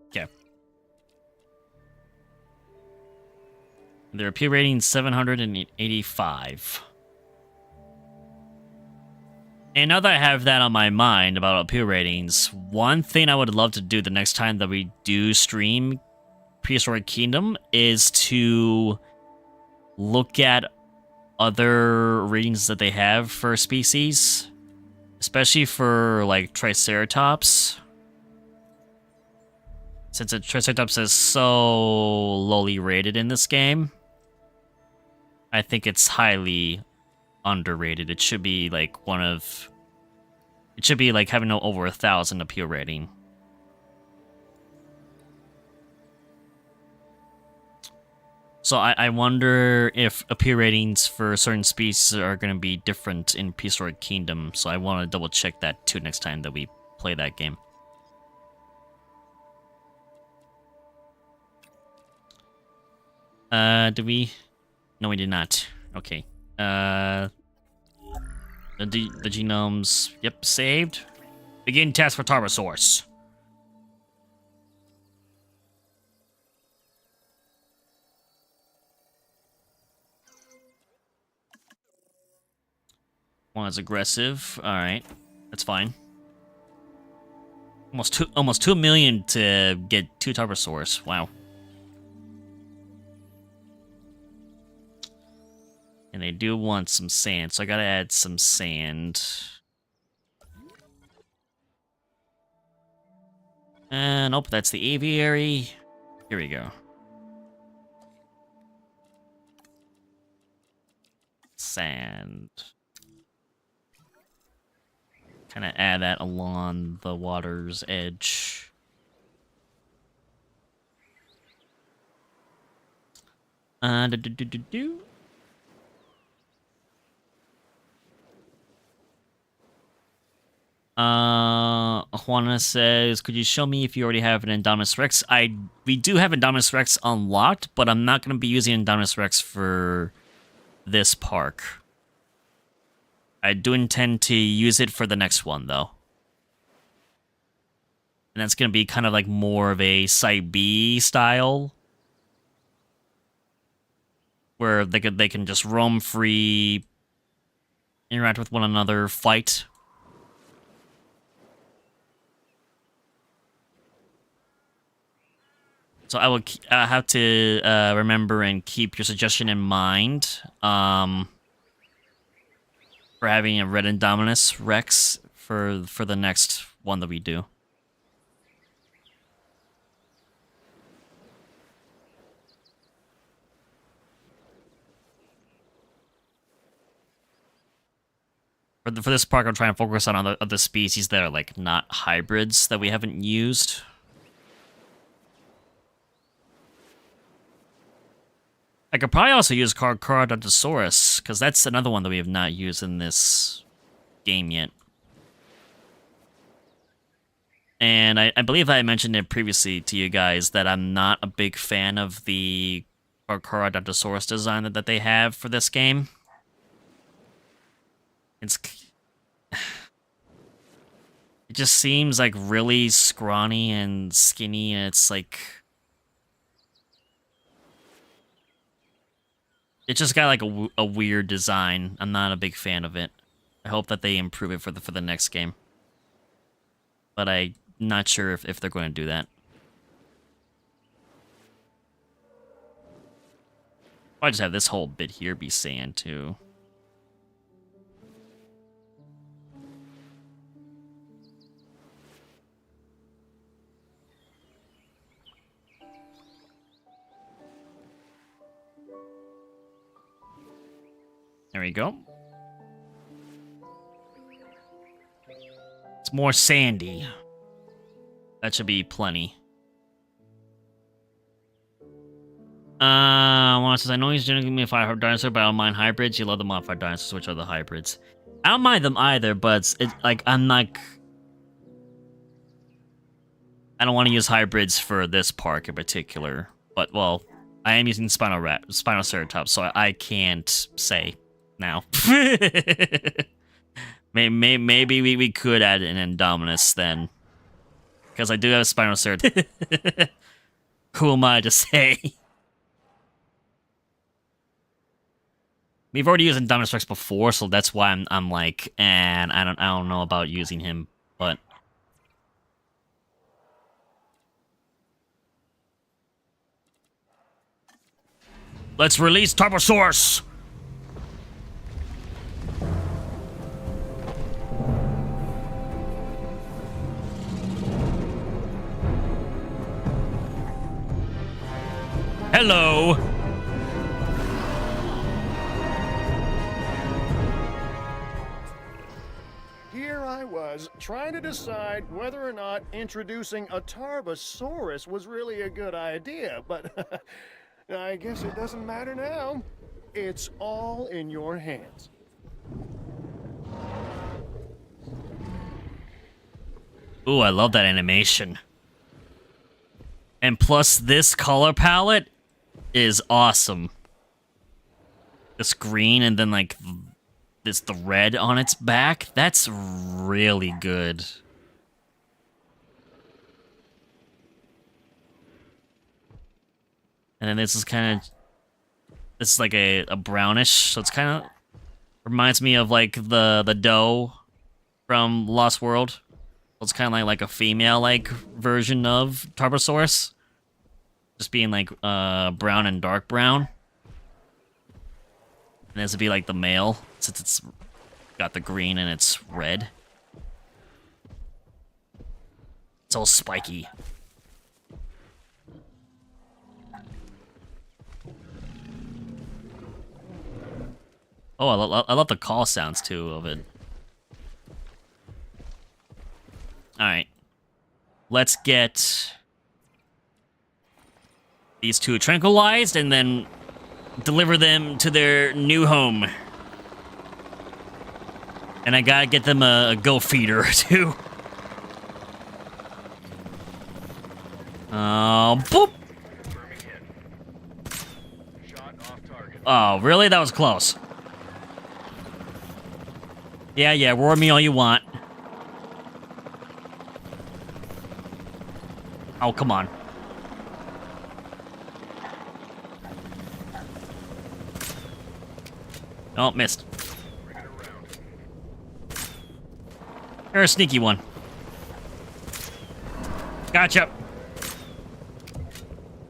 Okay. Their appeal rating 785. And now that I have that on my mind about appeal ratings, one thing I would love to do the next time that we do stream Prehistoric Kingdom is to look at other ratings that they have for species, especially for like Triceratops. Since a Triceratops is so lowly rated in this game, I think it's highly underrated. It should be like it should be like having over 1,000 appeal rating. So I wonder if appeal ratings for certain species are going to be different in Prehistoric Kingdom. So I want to double check that too next time that we play that game. Did we? No, we did not. Okay. The genomes. Yep, saved. Begin test for Tarbosaurus. One is aggressive. All right, that's fine. Almost 2 million to get 2 Tarbosaurus. Wow. And they do want some sand, so I gotta add some sand. And nope, that's the aviary. Here we go. Sand. Kind of add that along the water's edge. Juana says, could you show me if you already have an Indominus Rex? We do have Indominus Rex unlocked, but I'm not going to be using Indominus Rex for this park. I do intend to use it for the next one, though. And that's going to be kind of like more of a Site B style, where they can just roam free, interact with one another, fight. So I will have to remember and keep your suggestion in mind for having a red Indominus Rex for the next one that we do. For this park, I'm trying to focus on other species that are like not hybrids that we haven't used. I could probably also use Carnivore, because that's another one that we have not used in this game yet. And I believe I mentioned it previously to you guys that I'm not a big fan of the Carnivore design that they have for this game. It just seems like really scrawny and skinny, and it's like... It just got like a weird design. I'm not a big fan of it. I hope that they improve it for the next game. But I'm not sure if they're going to do that. I just have this whole bit here be sand too. There we go. It's more sandy. That should be plenty. Juan says, I know he's gonna me 5 dinosaur, but I don't mind hybrids. You love the modified dinosaurs, which are the hybrids. I don't mind them either, but it's like I'm not. I don't want to use hybrids for this park in particular. But well, I am using Spinoceratops, so I can't say now. Maybe we could add an Indominus then, because I do have a Spinoceratops. Who am I to say? We've already used Indominus Rex before, so that's why I'm like, and I don't know about using him, but let's release Tarbosaurus! Hello! Here I was, trying to decide whether or not introducing a Tarbosaurus was really a good idea, but I guess it doesn't matter now. It's all in your hands. Ooh, I love that animation. And plus, this color palette is awesome. This green and then, like, the red on its back. That's really good. And then this is kind of... This is like a brownish, so it's kind of... Reminds me of, like, the doe from Lost World. It's kind of like a female-like version of Tarbosaurus. Just being, like, brown and dark brown. And this would be, like, the male, since it's got the green and it's red. It's all spiky. Oh, I love the call sounds, too, of it. Alright. Let's get these two tranquilized and then deliver them to their new home. And I gotta get them a go feeder, too. Boop! Oh, really? That was close. Yeah, roar me all you want. Oh, come on. Oh, missed. You're a sneaky one. Gotcha.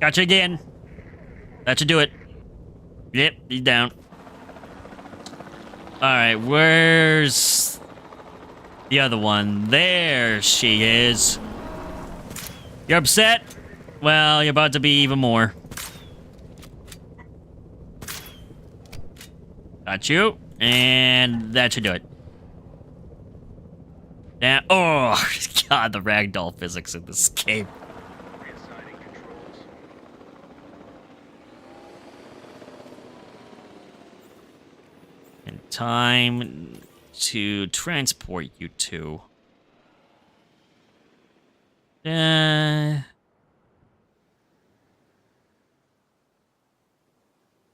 Gotcha again. That should do it. Yep, he's down. Alright, where's the other one? There she is. You're upset? Well, you're about to be even more. Got you. And that should do it. Yeah. Oh, God, the ragdoll physics in this game. And time to transport you two.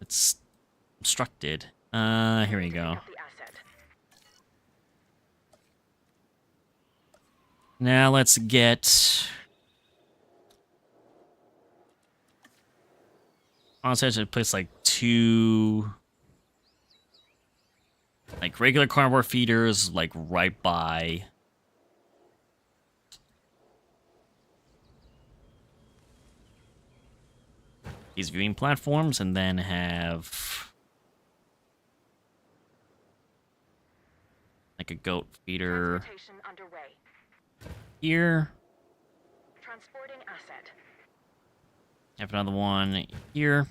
It's obstructed. Here we go. Now let's get... Honestly, I should place like 2... like regular carnivore feeders, like right by these viewing platforms, and then have like a goat feeder here. Transporting asset. Have another one here.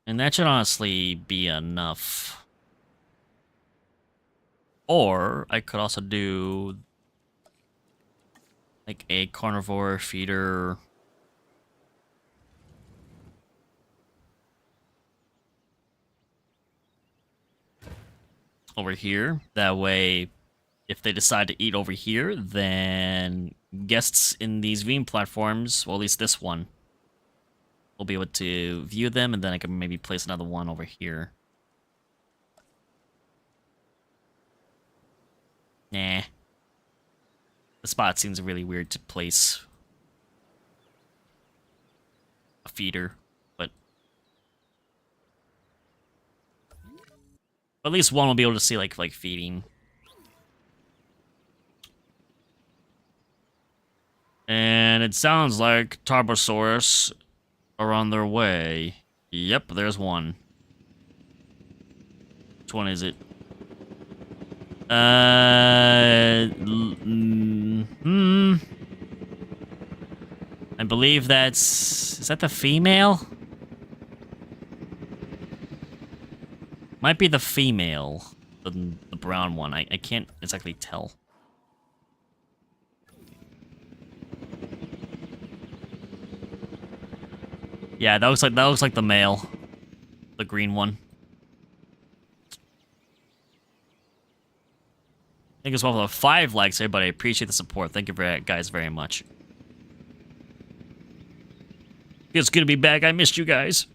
And that should honestly be enough. Or I could also do like a carnivore feeder over here. That way, if they decide to eat over here, then guests in these viewing platforms, well, at least this one, will be able to view them, and then I can maybe place another one over here. Nah. The spot seems really weird to place a feeder, but at least one will be able to see like feeding. And it sounds like Tarbosaurus are on their way. Yep, there's one. Which one is it? I believe that's... Is that the female? Might be the female. The brown one. I can't exactly tell. Yeah, that looks like the male. The green one. Thank you as well for the 5 likes, everybody. I appreciate the support. Thank you guys very much. It's good to be back. I missed you guys.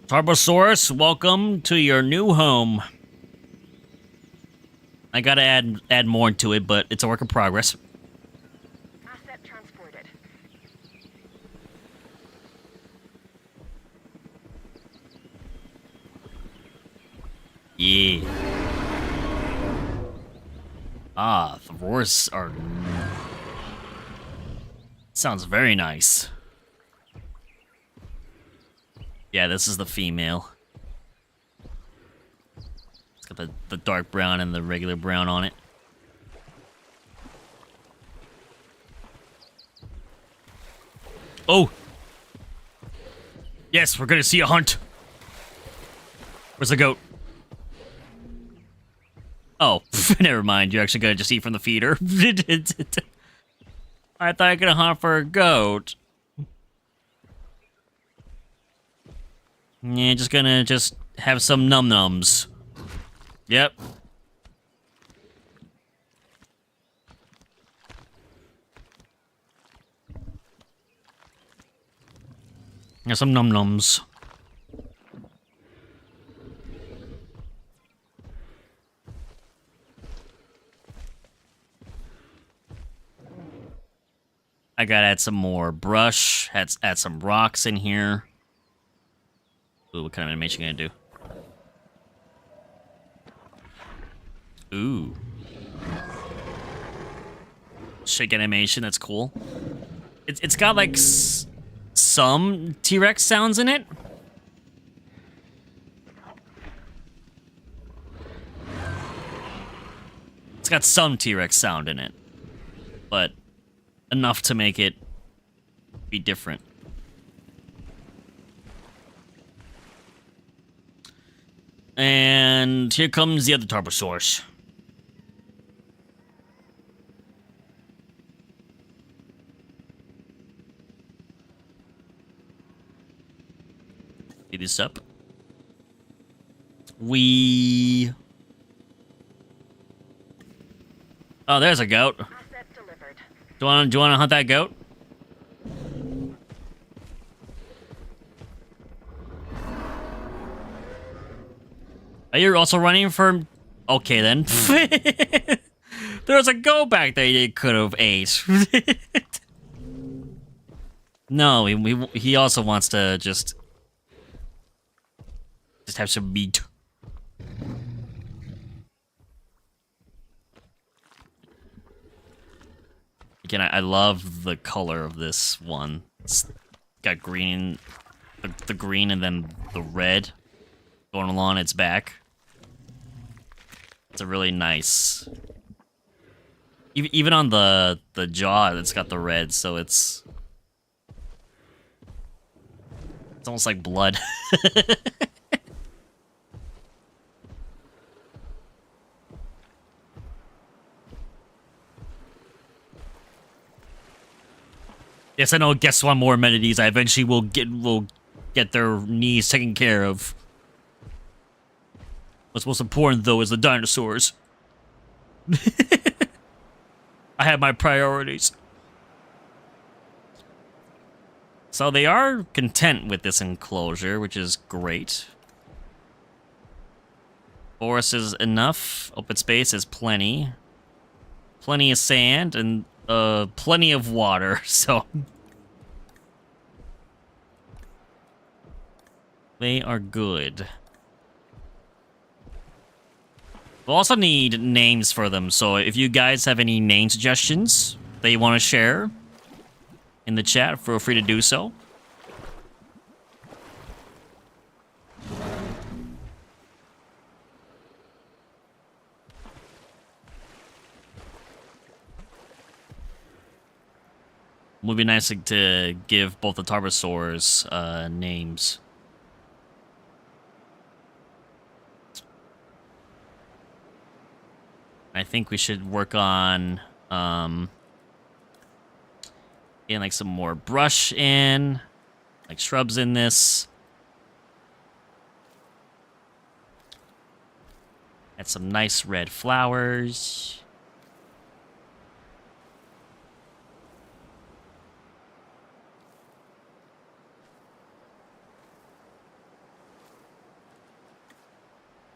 Tarbosaurus, welcome to your new home. I gotta add more to it, but it's a work in progress. Asset transported. Yeah. Ah, the roars are... Sounds very nice. Yeah, this is the female. It's got the dark brown and the regular brown on it. Oh! Yes, we're gonna see a hunt. Where's the goat? Oh, never mind. You're actually gonna just eat from the feeder. I thought I could hunt for a goat. Yeah, just gonna have some num-nums. Yep. Got some num-nums. I gotta add some more brush. Add some rocks in here. Ooh, what kind of animation am I gonna do? Ooh. Shake animation, that's cool. It's got like some T-Rex sounds in it. It's got some T-Rex sound in it, but enough to make it be different. And here comes the other Tarbosaurus. Get this up. Oh, there's a goat. Asset delivered. Do you wanna hunt that goat? Are you also running for... Okay, then. There's a go back that he could have ate. No, he also wants to just have some meat. Again, I love the color of this one. It's got green, the green and then the red going along its back. It's a really nice. Even on the jaw, it's got the red, so it's almost like blood. Yes, I know. Guess one more amenities. I eventually will get their needs taken care of. What's most important though is the dinosaurs. I have my priorities. So they are content with this enclosure, which is great. Forest is enough. Open space is plenty. Plenty of sand and plenty of water, so they are good. We'll also need names for them, so if you guys have any name suggestions that you want to share in the chat, feel free to do so. It would be nice to give both the Tarbosaurs names. I think we should work on getting like some more brush in, like shrubs in this. Add some nice red flowers.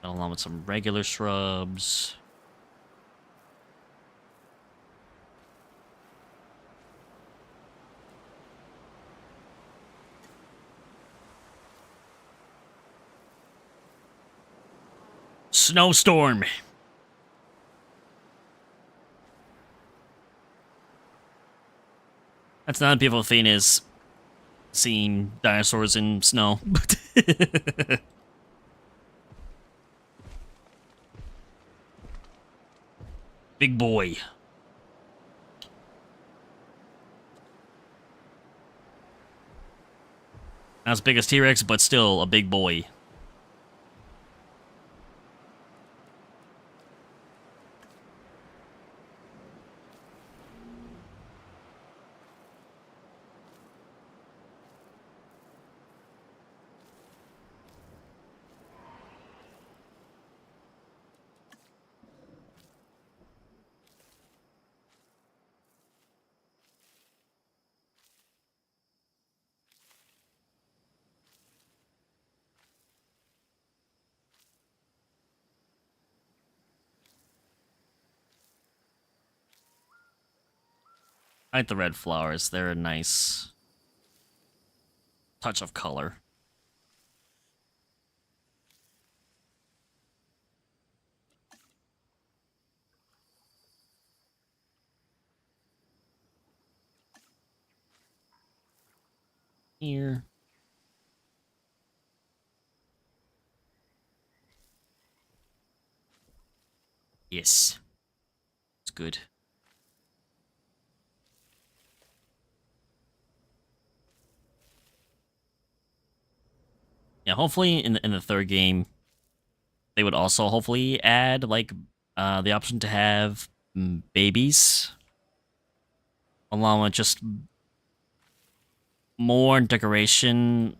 Along with some regular shrubs. Snowstorm. That's not a beautiful thing, is seeing dinosaurs in snow. Big boy. Not as big as T-Rex, but still a big boy. I like the red flowers. They're a nice touch of color. Here. Yes. It's good. Yeah, hopefully in the third game, they would also hopefully add like the option to have babies, along with just more decoration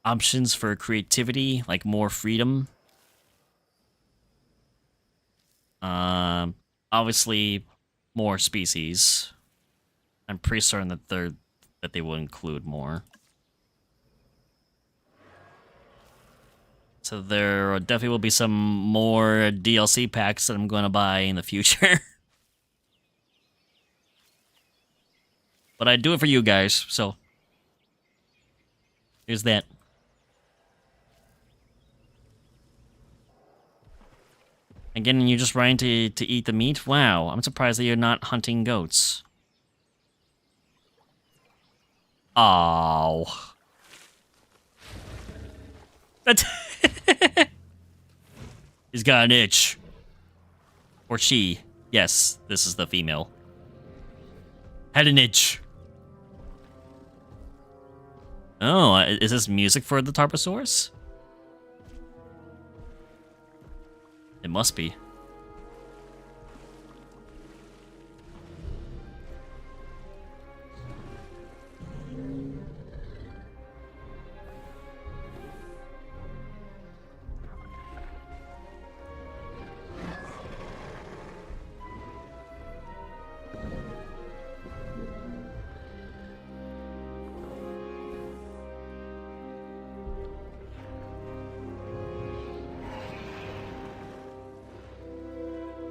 options for creativity, like more freedom. Obviously, more species. I'm pretty certain that they will include more. So there definitely will be some more DLC packs that I'm going to buy in the future. But I do it for you guys, so here's that. Again, you're just trying to eat the meat? Wow, I'm surprised that you're not hunting goats. Oh. That's He's got an itch. Or she. Yes, this is the female. Had an itch. Oh, is this music for the Tarbosaurus? It must be.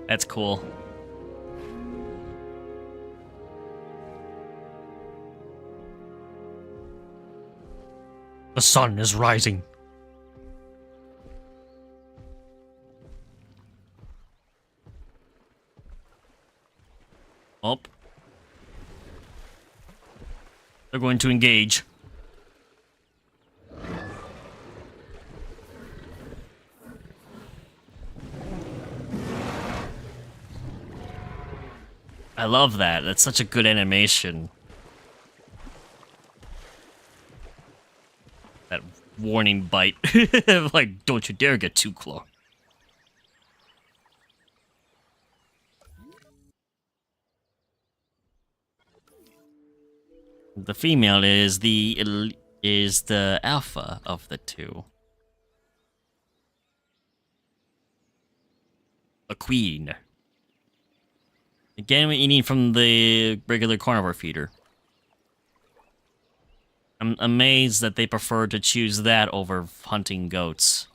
That's cool. The sun is rising. Oh. They're going to engage. I love that. That's such a good animation. That warning bite. Like, don't you dare get too close. The female is the alpha of the two. A queen. Again, we're eating from the regular carnivore feeder. I'm amazed that they prefer to choose that over hunting goats.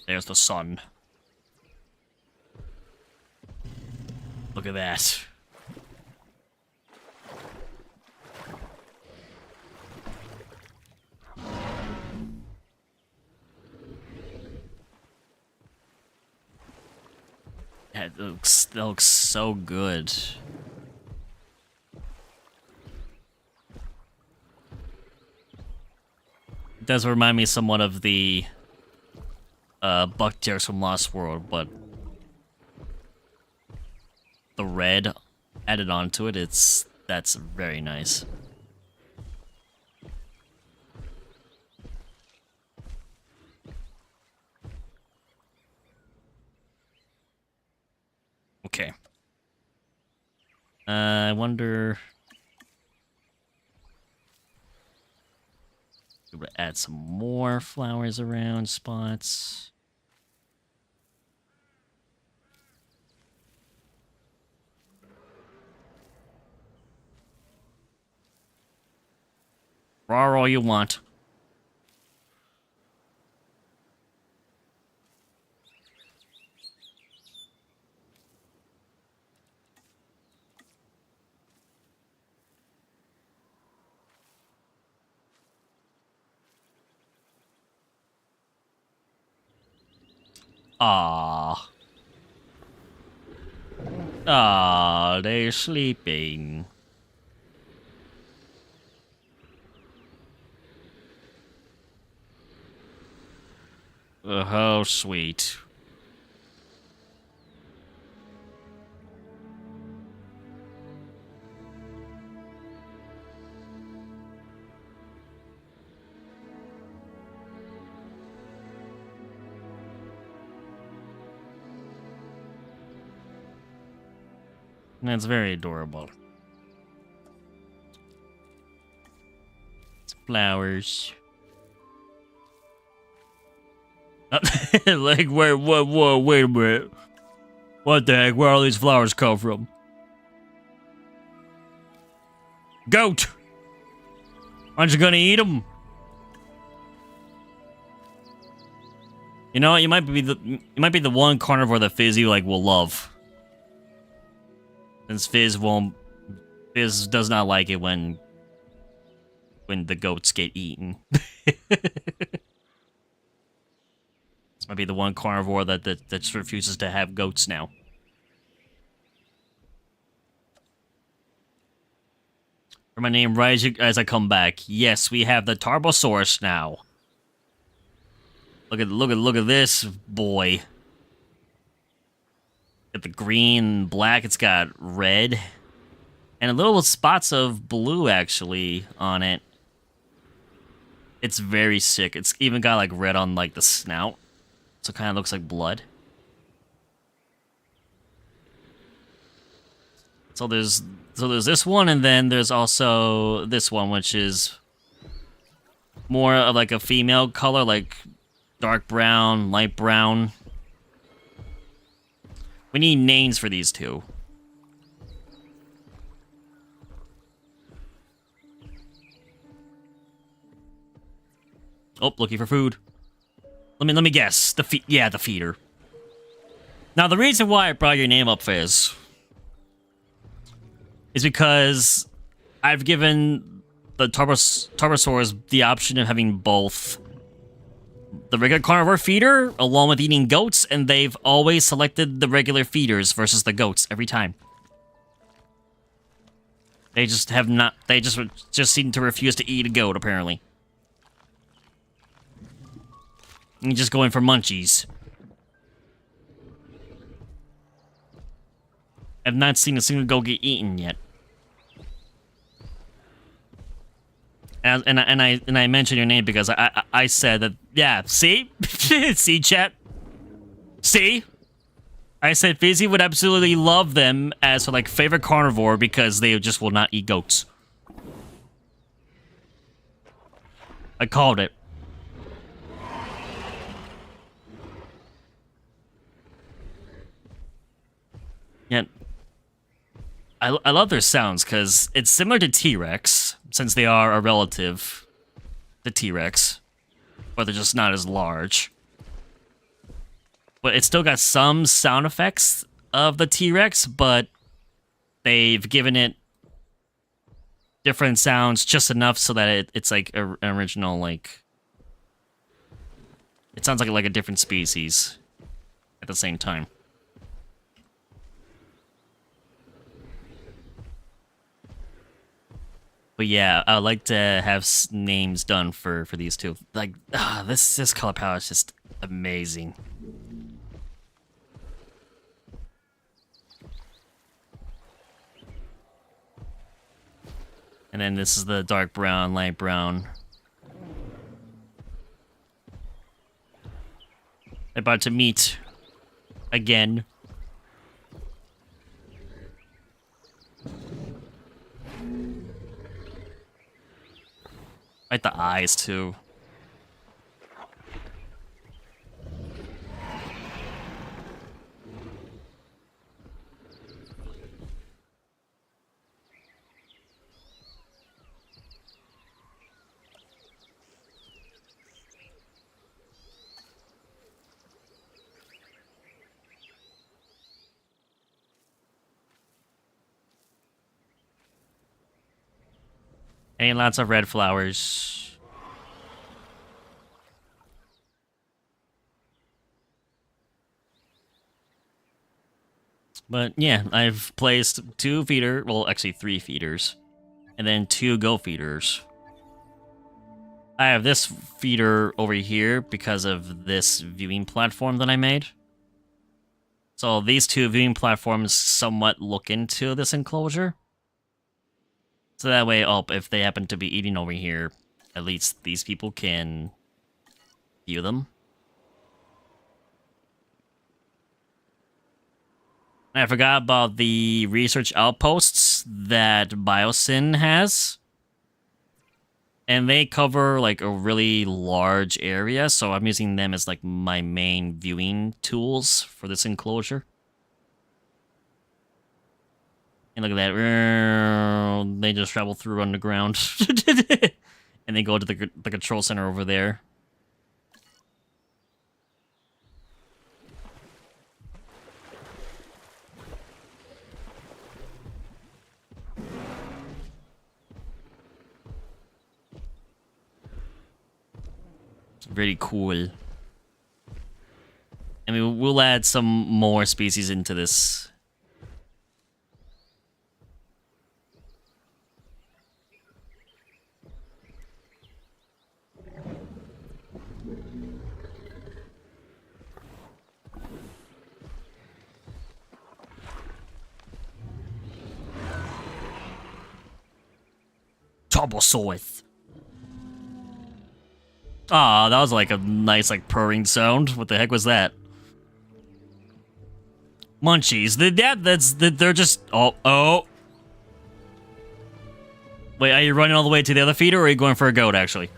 There's the sun. Look at that. That looks so good. It does remind me somewhat of the bucktails from Lost World, but the red added onto it, that's very nice. Okay. I wonder... We'll add some more flowers around spots. Roar all you want. Ah. Ah, they're sleeping. How sweet. That's very adorable. It's flowers. Like, wait a minute. What the heck? Where all these flowers come from? Goat! Aren't you gonna eat them? You know, you might be the one carnivore that Fizzy like will love. Since Fizz does not like it when the goats get eaten. This might be the one carnivore that just refuses to have goats now. For my name right as I come back. Yes, we have the Tarbosaurus now. Look at this boy. Got the green, black. It's got red, and a little spots of blue actually on it. It's very sick. It's even got like red on like the snout, so it kind of looks like blood. So there's this one, and then there's also this one, which is more of like a female color, like dark brown, light brown. We need names for these two. Oh, looking for food. Let me guess. The feeder. Now, the reason why I brought your name up, Fizz, is because I've given the Tarbosaurus the option of having both the regular carnivore feeder along with eating goats, and they've always selected the regular feeders versus the goats every time. They just have not. They just seem to refuse to eat a goat, apparently. And just going for munchies. I've not seen a single goat get eaten yet. And I mentioned your name because I said that, yeah, see? See, chat? See? I said Fizzy would absolutely love them as her, like, favorite carnivore because they just will not eat goats. I called it. Yeah. I love their sounds because it's similar to T-Rex, since they are a relative to T-Rex, but they're just not as large. But it's still got some sound effects of the T-Rex, but they've given it different sounds just enough so that it's like an original, like... It sounds like a different species at the same time. But yeah, I'd like to have names done for these two. Like, this color palette is just amazing. And then this is the dark brown, light brown. About to meet again. Like the eyes, too. And lots of red flowers. But yeah, I've placed 2 feeder, well actually 3 feeders, and then 2 goat feeders. I have this feeder over here because of this viewing platform that I made. So these 2 viewing platforms somewhat look into this enclosure. So that way, if they happen to be eating over here, at least these people can view them. And I forgot about the research outposts that Biosyn has. And they cover, like, a really large area, so I'm using them as, like, my main viewing tools for this enclosure. And look at that. They just travel through underground. And they go to the control center over there. Very cool. I mean, we'll add some more species into this. Tarbosaurus. Ah, that was like a nice, like, purring sound. What the heck was that? Munchies. They're just... Oh. Wait, are you running all the way to the other feeder, or are you going for a goat, actually?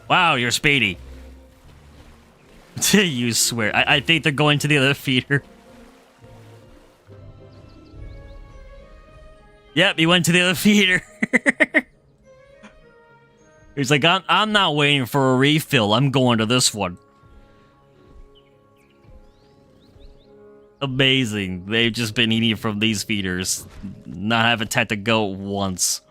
Wow, you're speedy. You swear. I think they're going to the other feeder. Yep, he went to the other feeder. He's like, I'm not waiting for a refill. I'm going to this one. Amazing. They've just been eating from these feeders. Not having attacked a goat once.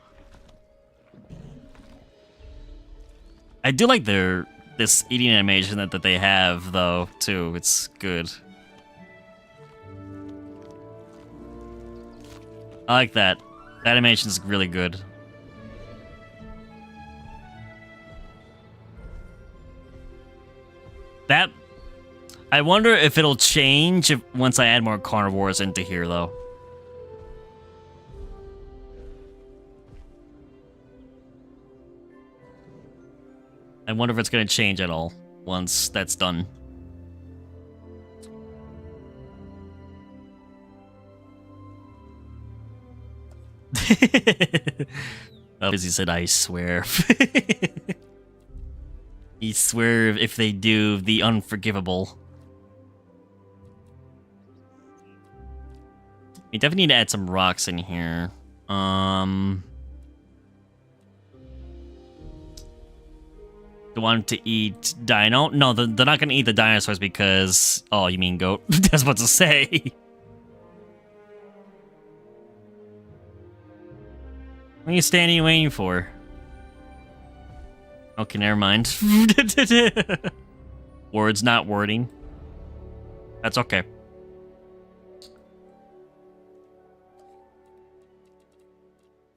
I do like this eating animation that they have, though, too. It's good. I like that. The animation's really good. That... I wonder if it'll change once I add more carnivores into here, though. I wonder if it's going to change at all once that's done. Because he said, I swear. He swear if they do the unforgivable. We definitely need to add some rocks in here. Do want to eat dino? No, they're not going to eat the dinosaurs because... Oh, you mean goat? I was about to say. What are you standing waiting for? Okay, never mind. Words not wording. That's okay.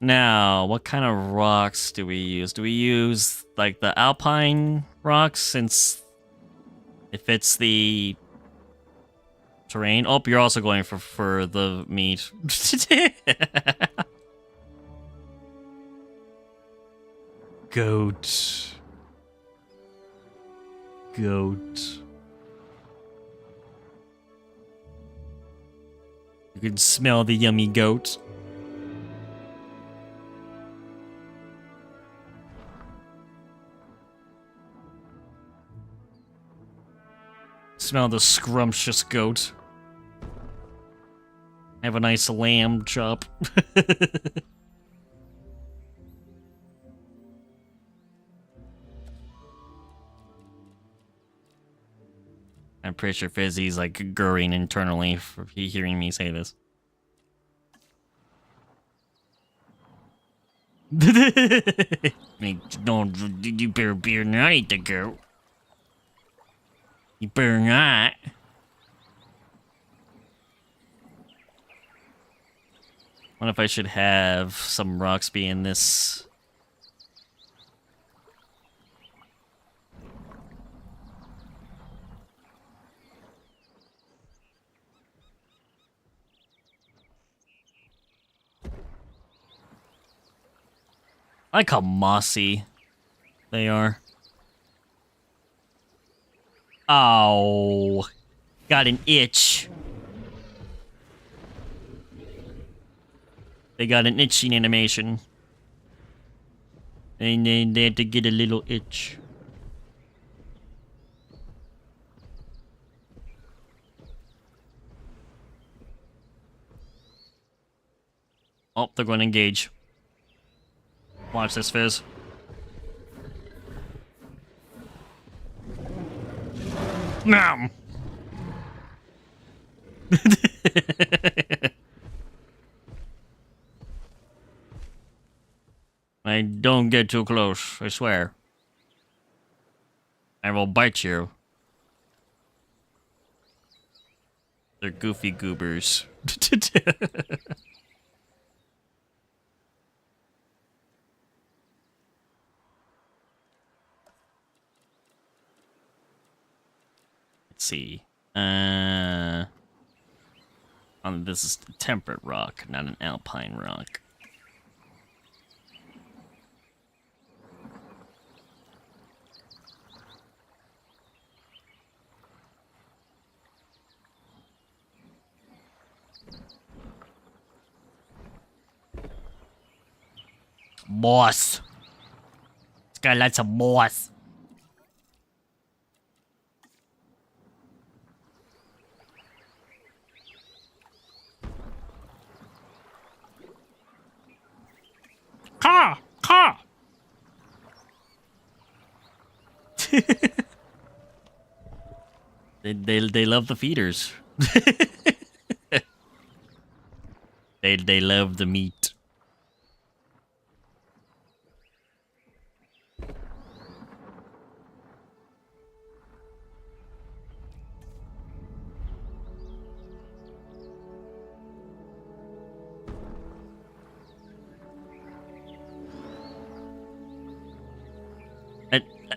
Now, what kind of rocks do we use? Do we use, like, the alpine rocks, since it fits the terrain? Oh, you're also going for the meat. Goat. Goat. You can smell the yummy goat. Smell the scrumptious goat. Have a nice lamb chop. I'm pretty sure Fizzy's like gurring internally for hearing me say this. You better not eat the goat. You better not. What if I should have some rocks be in this? I like how mossy they are. Oh, got an itch. They got an itching animation. And then they had to get a little itch. Oh, they're going to engage. Watch this, Fizz. Nom! I don't get too close, I swear. I will bite you. They're goofy goobers. Let's see. This is temperate rock, not an alpine rock. Moss. This guy likes some moss. Caw! Caw! They love the feeders. They love the meat.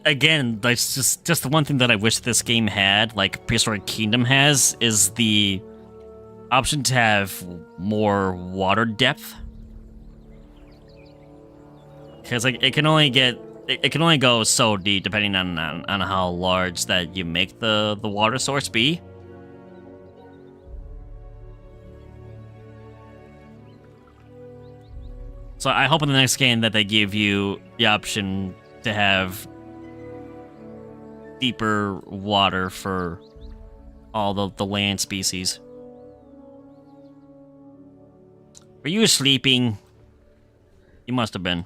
Again, that's just the one thing that I wish this game had, like Prehistoric Kingdom has, is the option to have more water depth. Because like it can only go so deep depending on how large that you make the water source be. So I hope in the next game that they give you the option to have deeper water for all the land species. Were you sleeping? You must have been.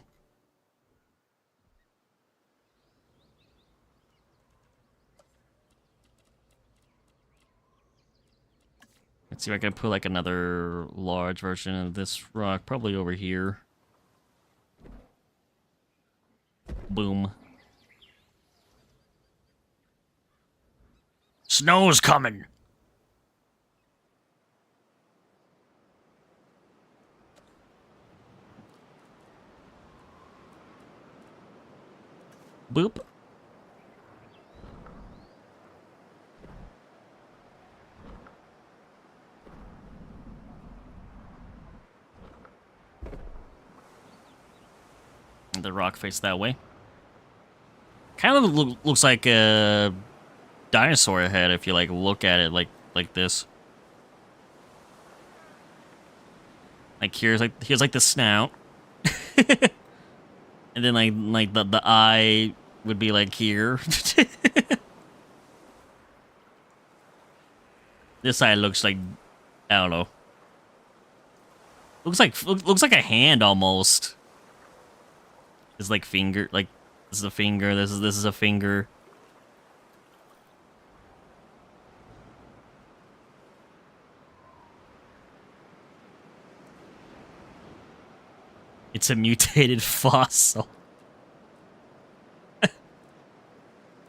Let's see if I can put like another large version of this rock, probably over here. Boom. Snow's coming. Boop. The rock face that way. Kind of looks like a dinosaur head if you like look at it like this. Like here's like the snout. And then like the eye would be like here. This side looks like, I don't know. Looks like a hand almost. It's like finger, like this is a finger, this is a finger. It's a mutated fossil.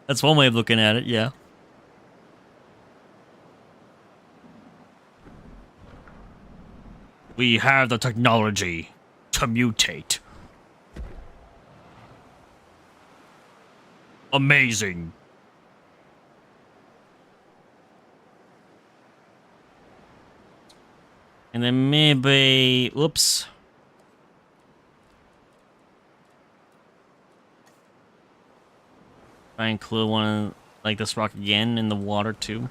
That's one way of looking at it, yeah. We have the technology to mutate. Amazing. And then maybe, whoops. Try and include one like this rock again in the water too.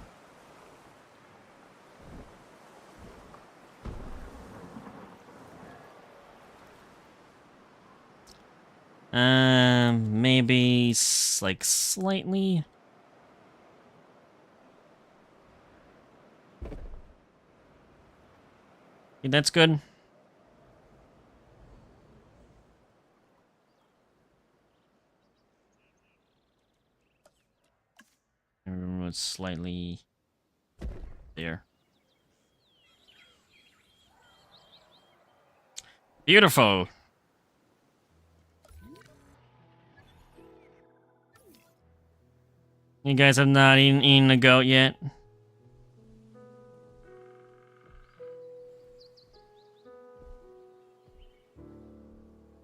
Maybe like slightly. Okay, that's good. Remember it's slightly there. Beautiful. You guys have not eaten a goat yet?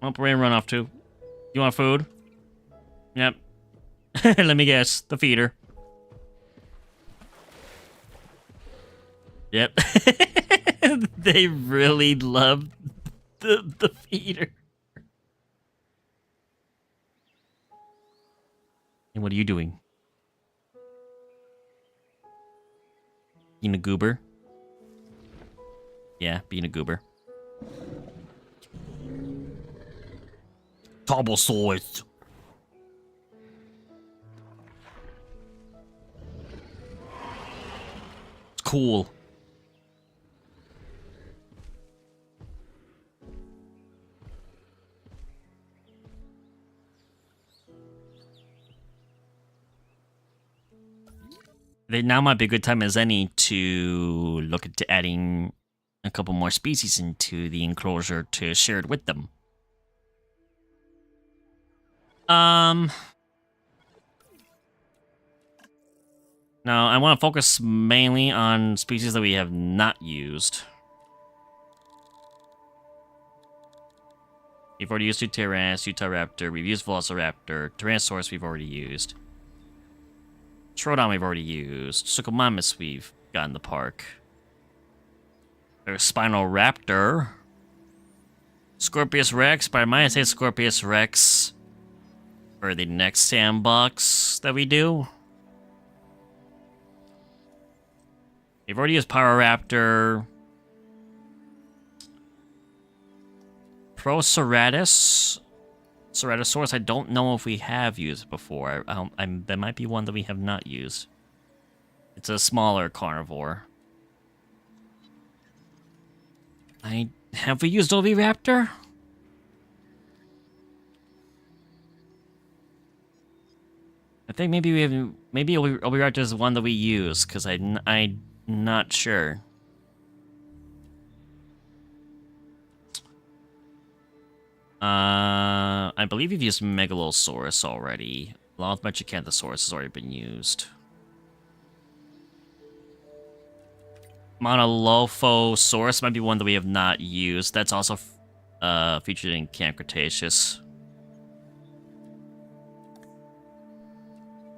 Oh, we're gonna run off too. You want food? Yep. Let me guess. The feeder. Yep. They really love the feeder. And what are you doing? Being a goober? Yeah, being a goober. Tarbosaurus. It's cool. Now might be a good time as any to look into adding a couple more species into the enclosure to share it with them. Now, I want to focus mainly on species that we have not used. We've already used Utahraptor, we've used Velociraptor, Tyrannosaurus we've already used. Troodon we've already used. Suchomimus we've got in the park. There's Spinoraptor. Scorpius Rex, but I might say Scorpius Rex for the next sandbox that we do. We've already used Pyroraptor. Proceratosaurus, I don't know if we have used before. That might be one that we have not used. It's a smaller carnivore. Have we used Oviraptor? I think maybe we have. Maybe Oviraptor is one that we use because I'm not sure. I believe we've used Megalosaurus already. Monolophosaurus has already been used. Monolophosaurus might be one that we have not used. That's also featured in Camp Cretaceous.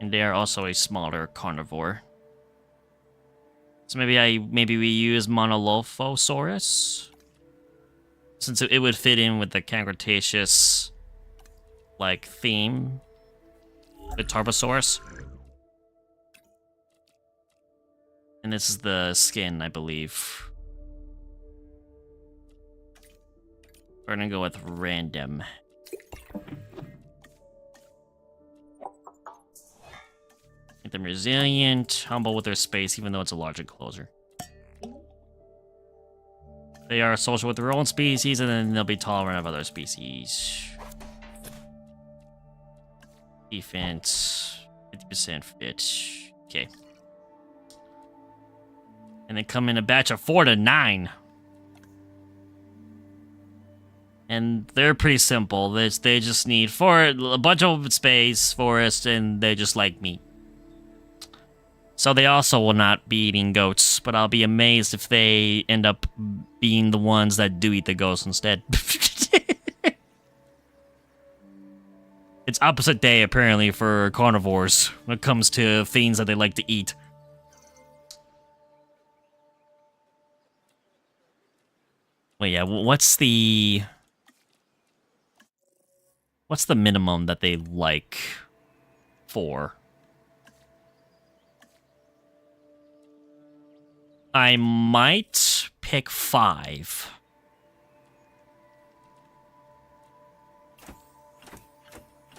And they are also a smaller carnivore. So maybe we use Monolophosaurus? Since it would fit in with the Camp Cretaceous like theme with Tarbosaurus. And this is the skin, I believe. We're gonna go with random. Make them resilient, humble with their space, even though it's a large enclosure. They are social with their own species, and then they'll be tolerant of other species. Defense, 50% fit. Okay. And they come in a batch of 4 to 9. And they're pretty simple. They just need a bunch of open space, forest, and they just like meat. So they also will not be eating goats, but I'll be amazed if they end up being the ones that do eat the goats instead. It's opposite day, apparently, for carnivores when it comes to things that they like to eat. Well, yeah, what's the minimum that they like for? I might pick 5.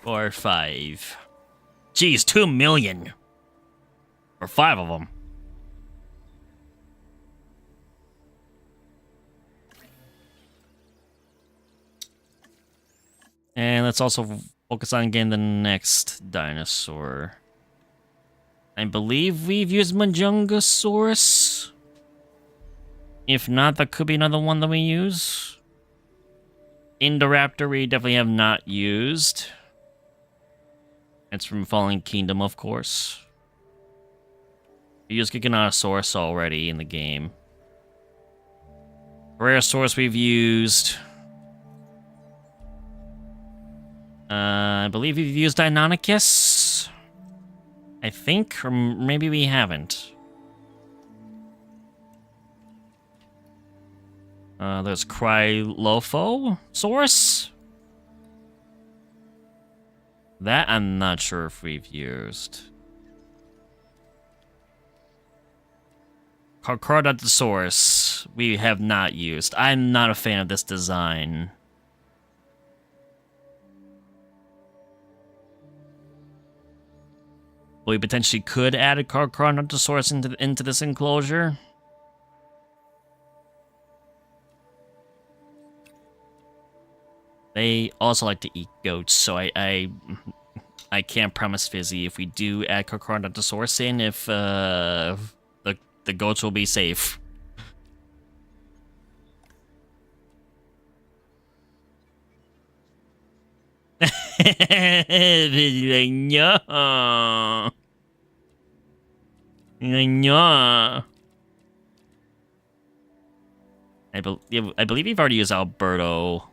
Or 5. Geez, 2 million. For 5 of them. And let's also focus on getting the next dinosaur. I believe we've used Majungasaurus. If not, that could be another one that we use. Indoraptor we definitely have not used. It's from Fallen Kingdom, of course. We used Giganotosaurus already in the game. Proceratosaurus we've used. I believe we've used Deinonychus. I think, or maybe we haven't. There's Coelophysis. That I'm not sure if we've used. Carnivore we have not used. I'm not a fan of this design. We potentially could add a Carnivore into this enclosure. They also like to eat goats, so I can't promise Fizzy if we do add Carnivore in if the goats will be safe. No. No. I believe we've already used Alberto.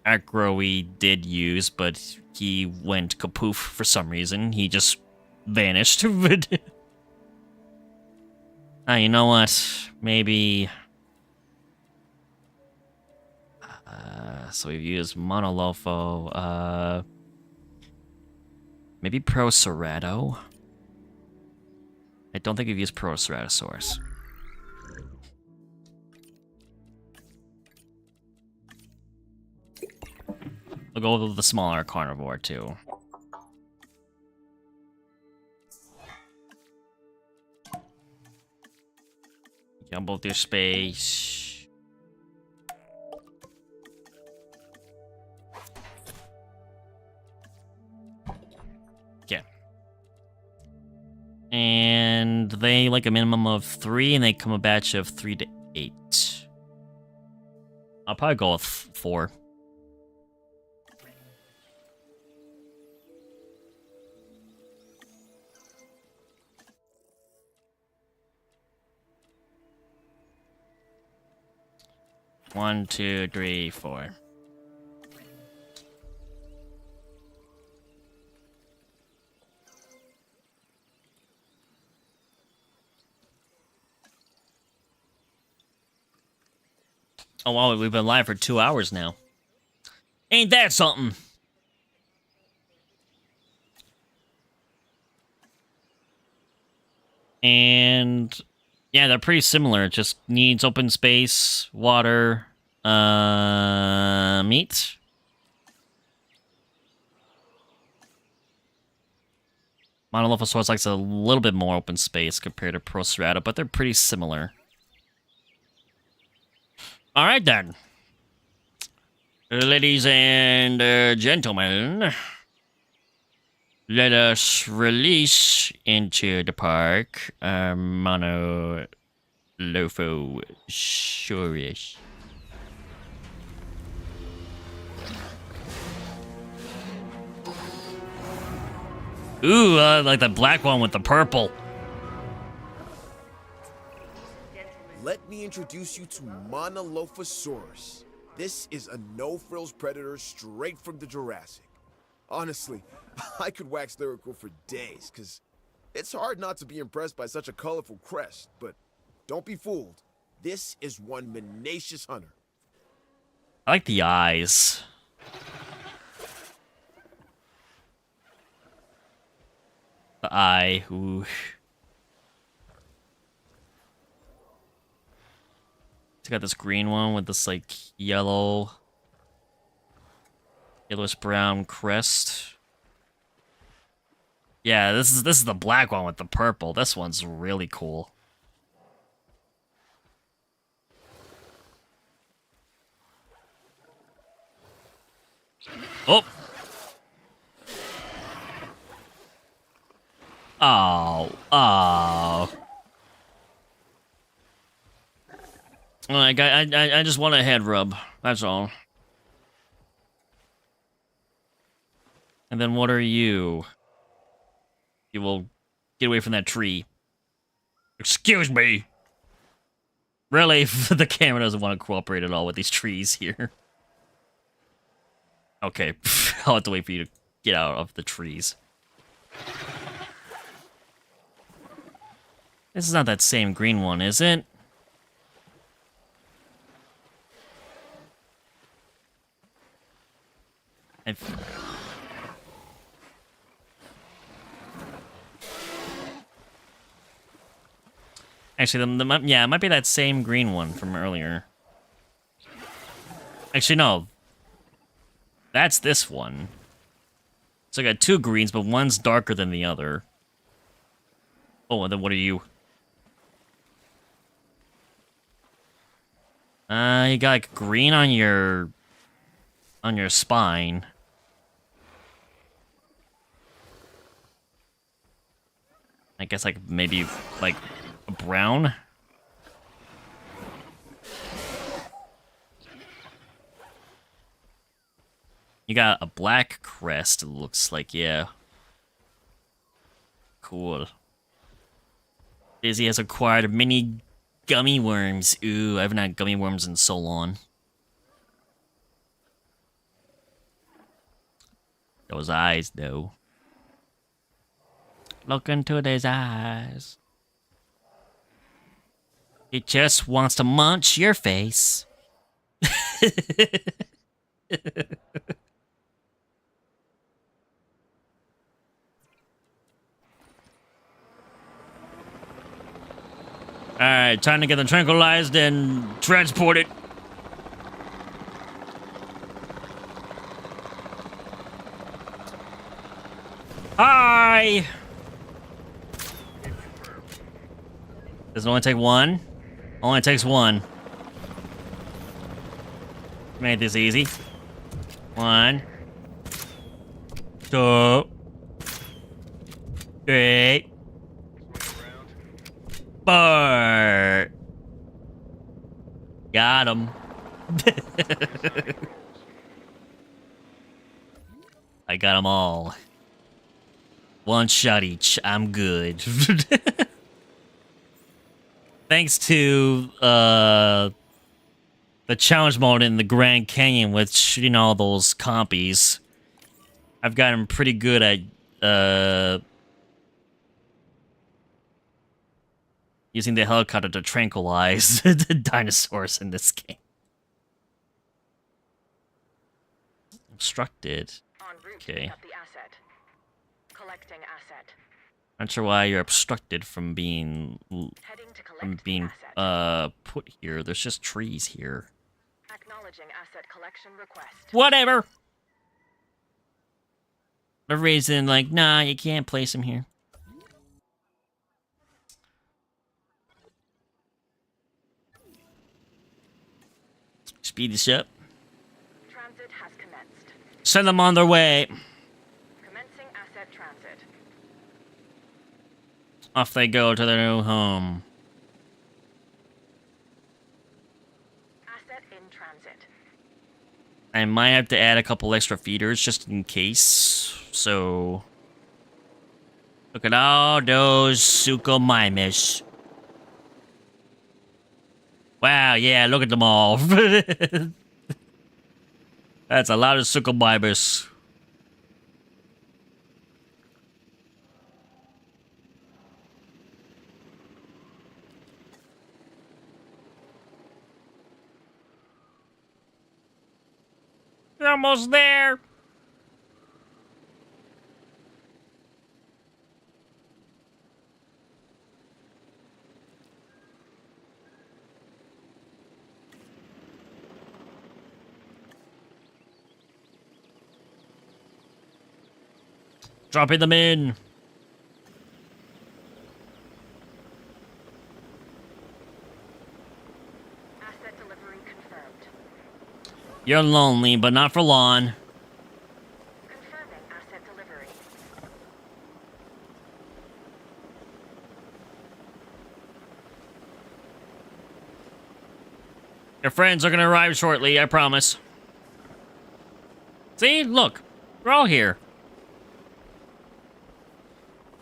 Acro we did use, but he went kapoof for some reason. He just vanished. You know what? Maybe... so we've used Monolopho. Maybe Procerato? I don't think we've used Proceratosaurus. We'll go with the smaller carnivore, too. Got both their space. Okay. And they like a minimum of 3, and they come a batch of 3 to 8. I'll probably go with 4. One, 2, 3, 4. Oh wow, we've been live for 2 hours now. Ain't that something? And yeah, they're pretty similar. It just needs open space, water, meat. Monolophosaurus likes a little bit more open space compared to Proceratosaurus, but they're pretty similar. All right, then. Ladies and gentlemen, let us release into the park Monolophosaurus. Ooh, like the black one with the purple. Let me introduce you to Monolophosaurus. This is a no-frills predator straight from the Jurassic. Honestly, I could wax lyrical for days, because it's hard not to be impressed by such a colorful crest, but don't be fooled. This is one menacious hunter. I like the eyes. The eye, ooh. It's got this green one with this, like, yellowish brown crest. Yeah, this is the black one with the purple. This one's really cool. Oh! Oh, oh. I just want a head rub. That's all. And then what are you? You will get away from that tree. Excuse me. Really, the camera doesn't want to cooperate at all with these trees here. Okay, I'll have to wait for you to get out of the trees. This is not that same green one, is it? Actually, yeah, it might be that same green one from earlier. Actually, no. That's this one. So I got two greens, but one's darker than the other. Oh, and then what are you? You got like green on your spine. I guess like maybe like a brown. You got a black crest, it looks like, yeah. Cool. Dizzy has acquired many gummy worms. Ooh, I haven't had gummy worms in so long. Those eyes, though. Look into those eyes. It just wants to munch your face. Alright, time to get them tranquilized and transported. Hi! Does it only take one? Only takes one. Made this easy. 1, 2, 3, 4. Got him. I got them all. One shot each. I'm good. Thanks to the challenge mode in the Grand Canyon with shooting all those compies, I've gotten pretty good at using the helicopter to tranquilize the dinosaurs in this game. Obstructed. Okay. Not sure why you're obstructed from being put here. There's just trees here. Acknowledging asset collection request. Whatever. For some reason, like, nah, you can't place them here. Speed this up. Transit has commenced. Send them on their way. Commencing asset transit. Off they go to their new home. Asset in transit. I might have to add a couple extra feeders just in case. So look at all those Suchomimus. Wow, yeah, look at them all. That's a lot of Suchomimus. You're almost there. Dropping them in. Asset delivery confirmed. You're lonely, but not for long. Confirming asset delivery. Your friends are gonna arrive shortly, I promise. See? Look. We're all here.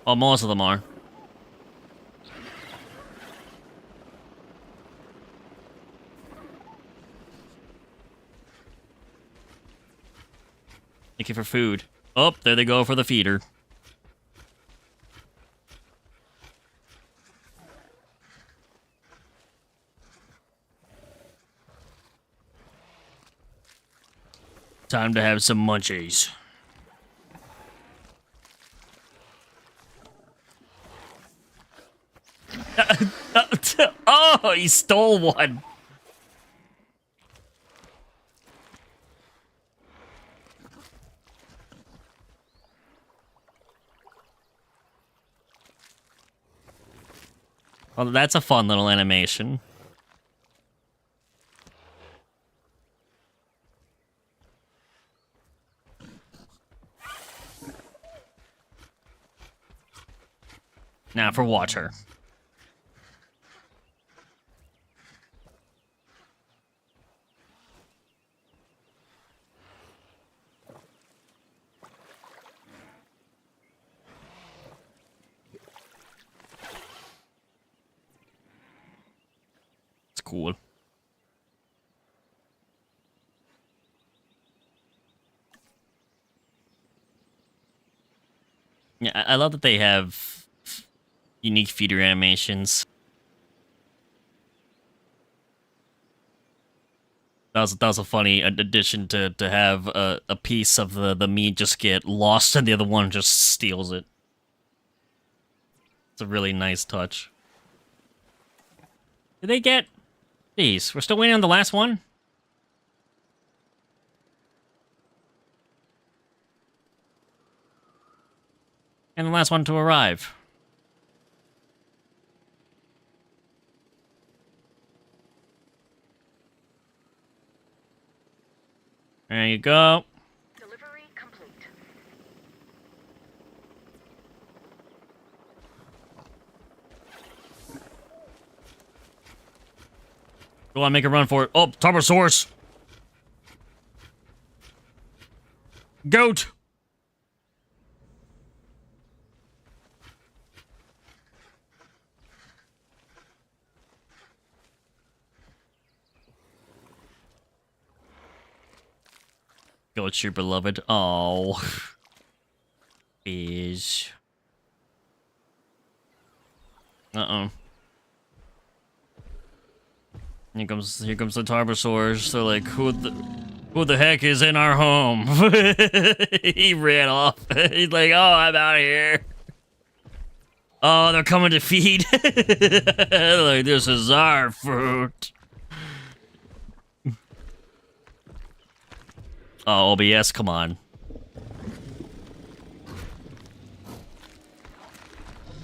Well, most of them are. looking for food. Oh, there they go for the feeder. Time to have some munchies. Oh, he stole one. Well, that's a fun little animation. Now for water. It's cool. Yeah, I love that they have unique feeder animations. That was a funny addition to have a piece of the meat just get lost and the other one just steals it. It's a really nice touch. Did they get these? We're still waiting on the last one? And the last one to arrive. There you go. Delivery complete. Go on, make a run for it. Oh, Tarbosaurus! Goat! Goat's your beloved. Oh. Is. Uh-oh. Here comes the Tarbosaurus. They're like, who the heck is in our home? He ran off. He's like, oh, I'm out of here. Oh, they're coming to feed. Like, this is our food. Oh, OBS, come on.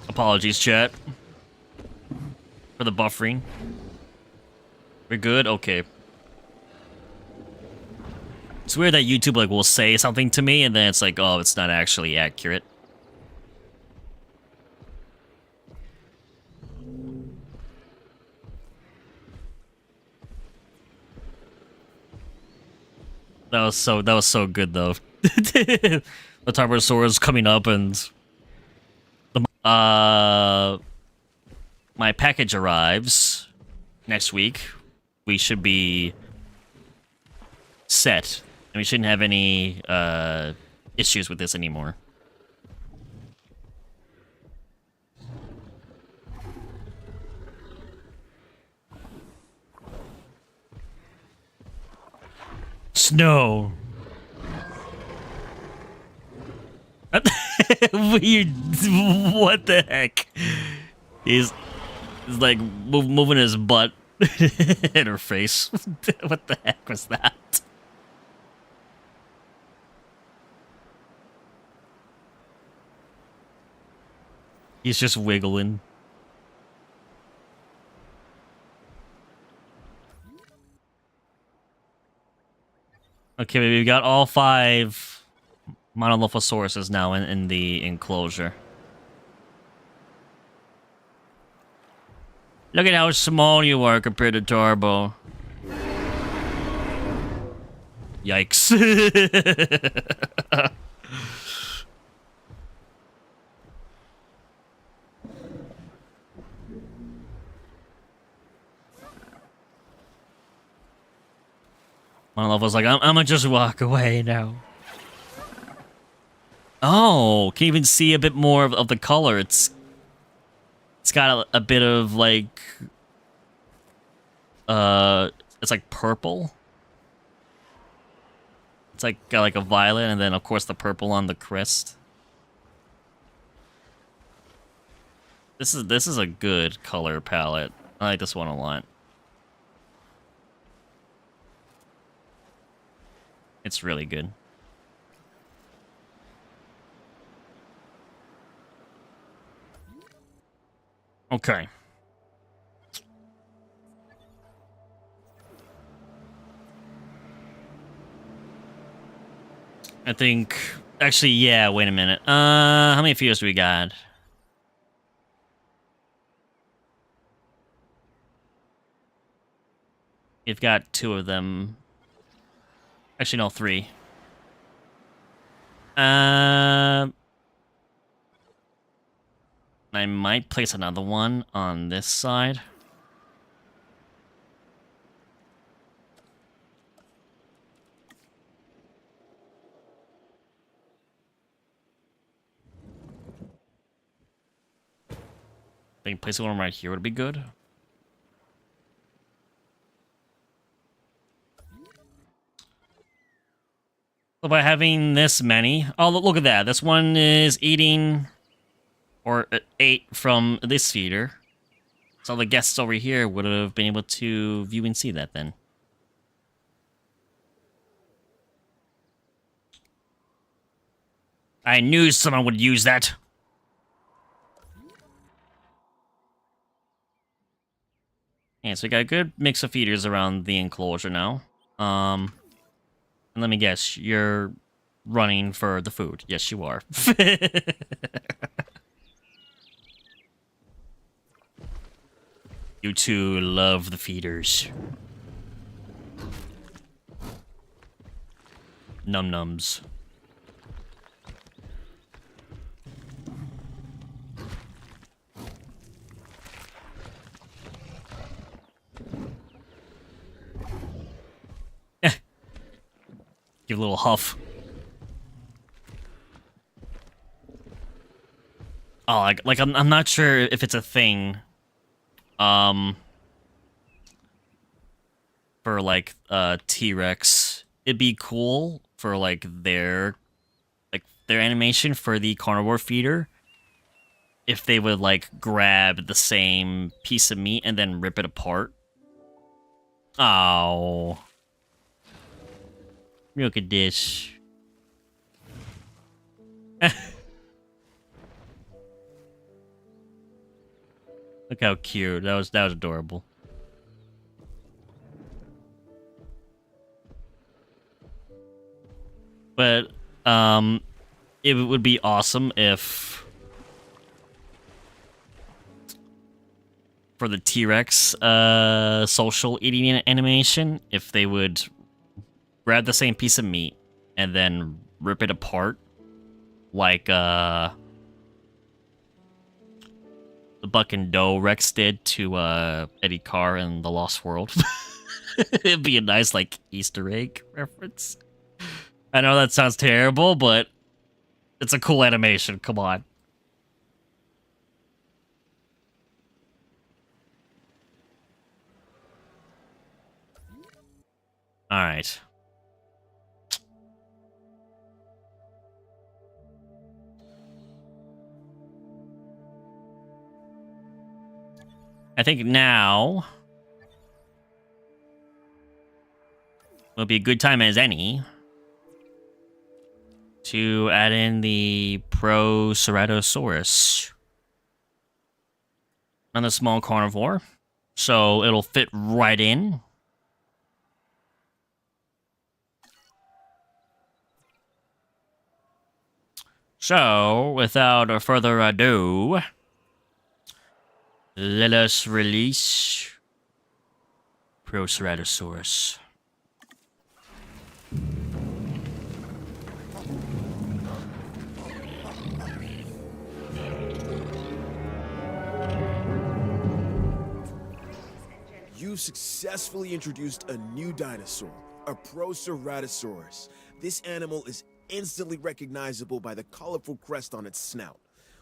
Apologies, chat. For the buffering. We're good? Okay. It's weird that YouTube, like, will say something to me, and then it's like, oh, it's not actually accurate. That was so good though. The Tarbosaurus coming up and my package arrives next week. We should be set, and we shouldn't have any issues with this anymore. Snow. Weird. What the heck? He's like moving his butt in her face. What the heck was that? He's just wiggling. Okay, we got all 5 Monolophosauruses now in the enclosure. Look at how small you are compared to Tarbo. Yikes. Monoloph was like, I'm gonna just walk away now. Oh, can even see a bit more of the color. It's got a bit of like it's like purple. It's like got like a violet, and then of course the purple on the crest. This is a good color palette. I like this one a lot. It's really good. Okay. I think actually, yeah, wait a minute. How many feeders do we got? You've got 2 of them. Actually, no, 3. I might place another one on this side. I think placing one right here would be good. So by having this many... Oh, look at that. This one is eating... or ate from this feeder. So the guests over here would have been able to view and see that then. I knew someone would use that. Yeah, so we got a good mix of feeders around the enclosure now. And let me guess, you're running for the food. Yes, you are. You two love the feeders. Num-nums. Give a little huff. Oh, like I'm not sure if it's a thing. For like T-Rex, it'd be cool for like their animation for the carnivore feeder if they would like grab the same piece of meat and then rip it apart. Oh. Look at this. Look how cute. That was adorable. But it would be awesome if for the T-Rex social eating animation, if they would grab the same piece of meat and then rip it apart like the Buck and Doe Rex did to Eddie Carr in The Lost World. It'd be a nice like Easter egg reference. I know that sounds terrible, but it's a cool animation. Come on. All right. I think now will be a good time as any to add in the Proceratosaurus. Another small carnivore, so it'll fit right in. So, without further ado, let us release Proceratosaurus. You successfully introduced a new dinosaur, a Proceratosaurus. This animal is instantly recognizable by the colorful crest on its snout.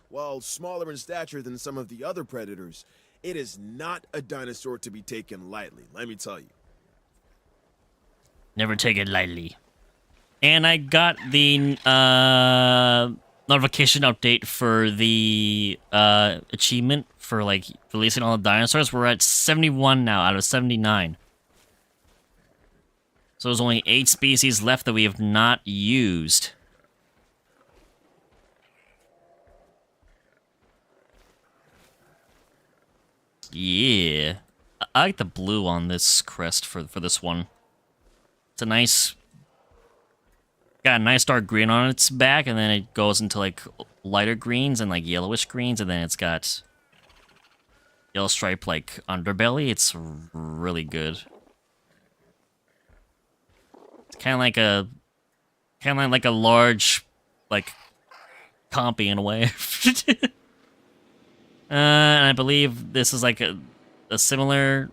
While smaller in stature than some of the other predators, it is not a dinosaur to be taken lightly, let me tell you. Never take it lightly. And I got the notification update for the achievement for like releasing all the dinosaurs. We're at 71 now out of 79. So there's only 8 species left that we have not used. Yeah. I like the blue on this crest for this one. It's a nice... Got a nice dark green on its back, and then it goes into like lighter greens and like yellowish greens, and then it's got yellow stripe like underbelly. It's really good. It's kind of like a large like compy in a way. And I believe this is like a similar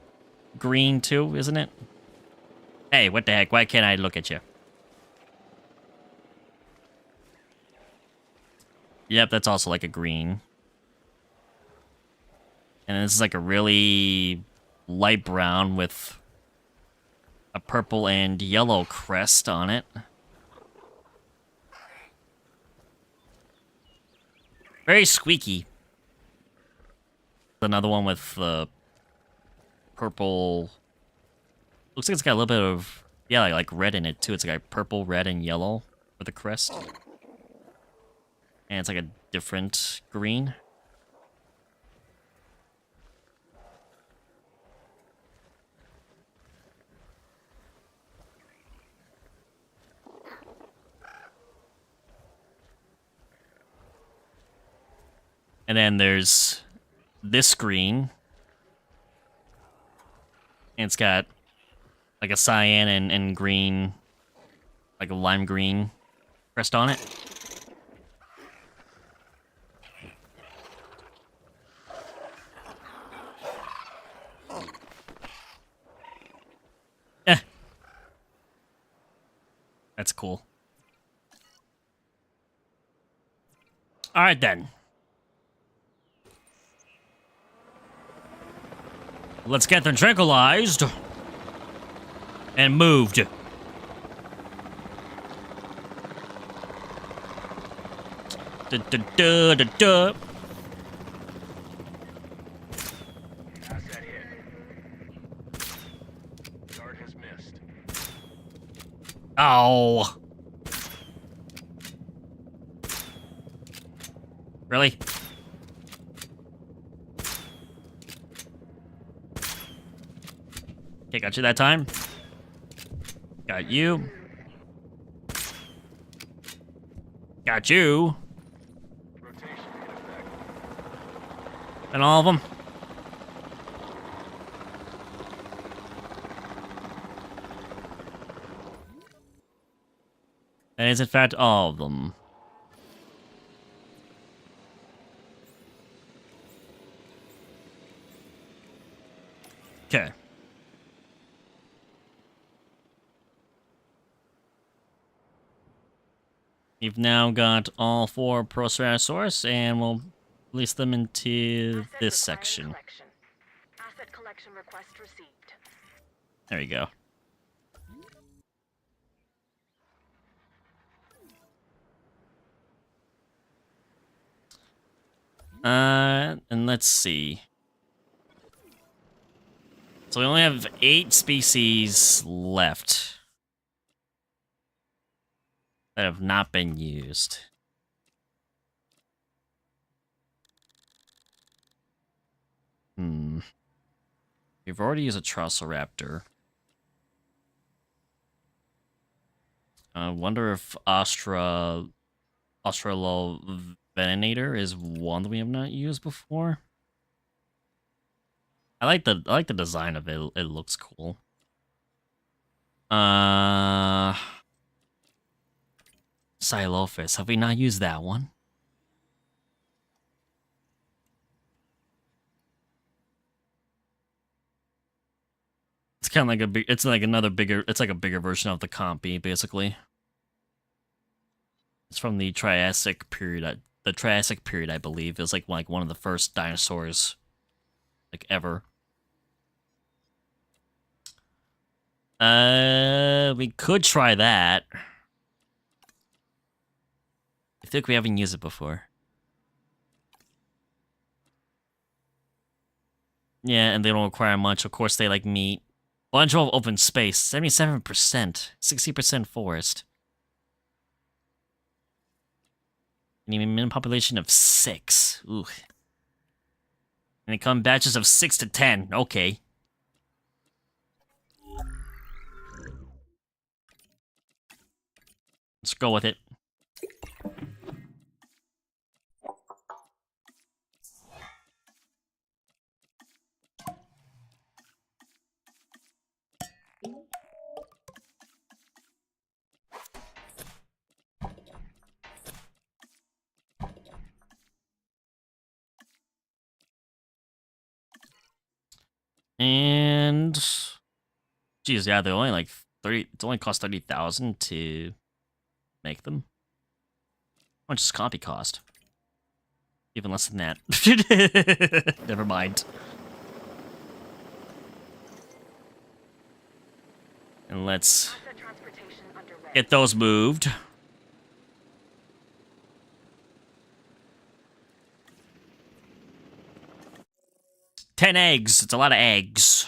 green too, isn't it? Hey, what the heck? Why can't I look at you? Yep, that's also like a green. And this is like a really light brown with a purple and yellow crest on it. Very squeaky. Another one with purple. Looks like it's got a little bit of, yeah, like red in it too. It's like purple, red, and yellow for the crest. And it's like a different green. And then there's this green. And it's got like a cyan and green, like a lime green crest on it. That's cool. All right, then. Let's get them tranquilized and moved. Da, da, da, da, da. Asset hit. Guard has missed. Oh. Really? Okay, got you that time. Got you. Got you. Rotation in effect. And all of them. That is in fact all of them. Okay. We've now got all 4 Proceratosaurus, and we'll release them into this section. Asset collection request received. There you go. And let's see. So we only have 8 species left that have not been used. We've already used a Proceratosaurus. I wonder if Australovenator is one that we have not used before. I like the design of it. It looks cool. Coelophysis. Have we not used that one? It's kind of like a big. It's like another bigger. It's like a bigger version of the compy, basically. It's from the Triassic period. The Triassic period, I believe. It was like one of the first dinosaurs, like ever. We could try that. I think we haven't used it before. Yeah, and they don't require much. Of course, they like meat. Bunch of open space, 77%, 60% forest. And even minimum population of 6. Ooh. And they come in batches of 6 to 10. Okay. Let's go with it. And geez, yeah, they're only like 30. It's only cost 30,000 to make them. How much does copy cost? Even less than that. Never mind. And let's get those moved. $10 eggs. It's a lot of eggs.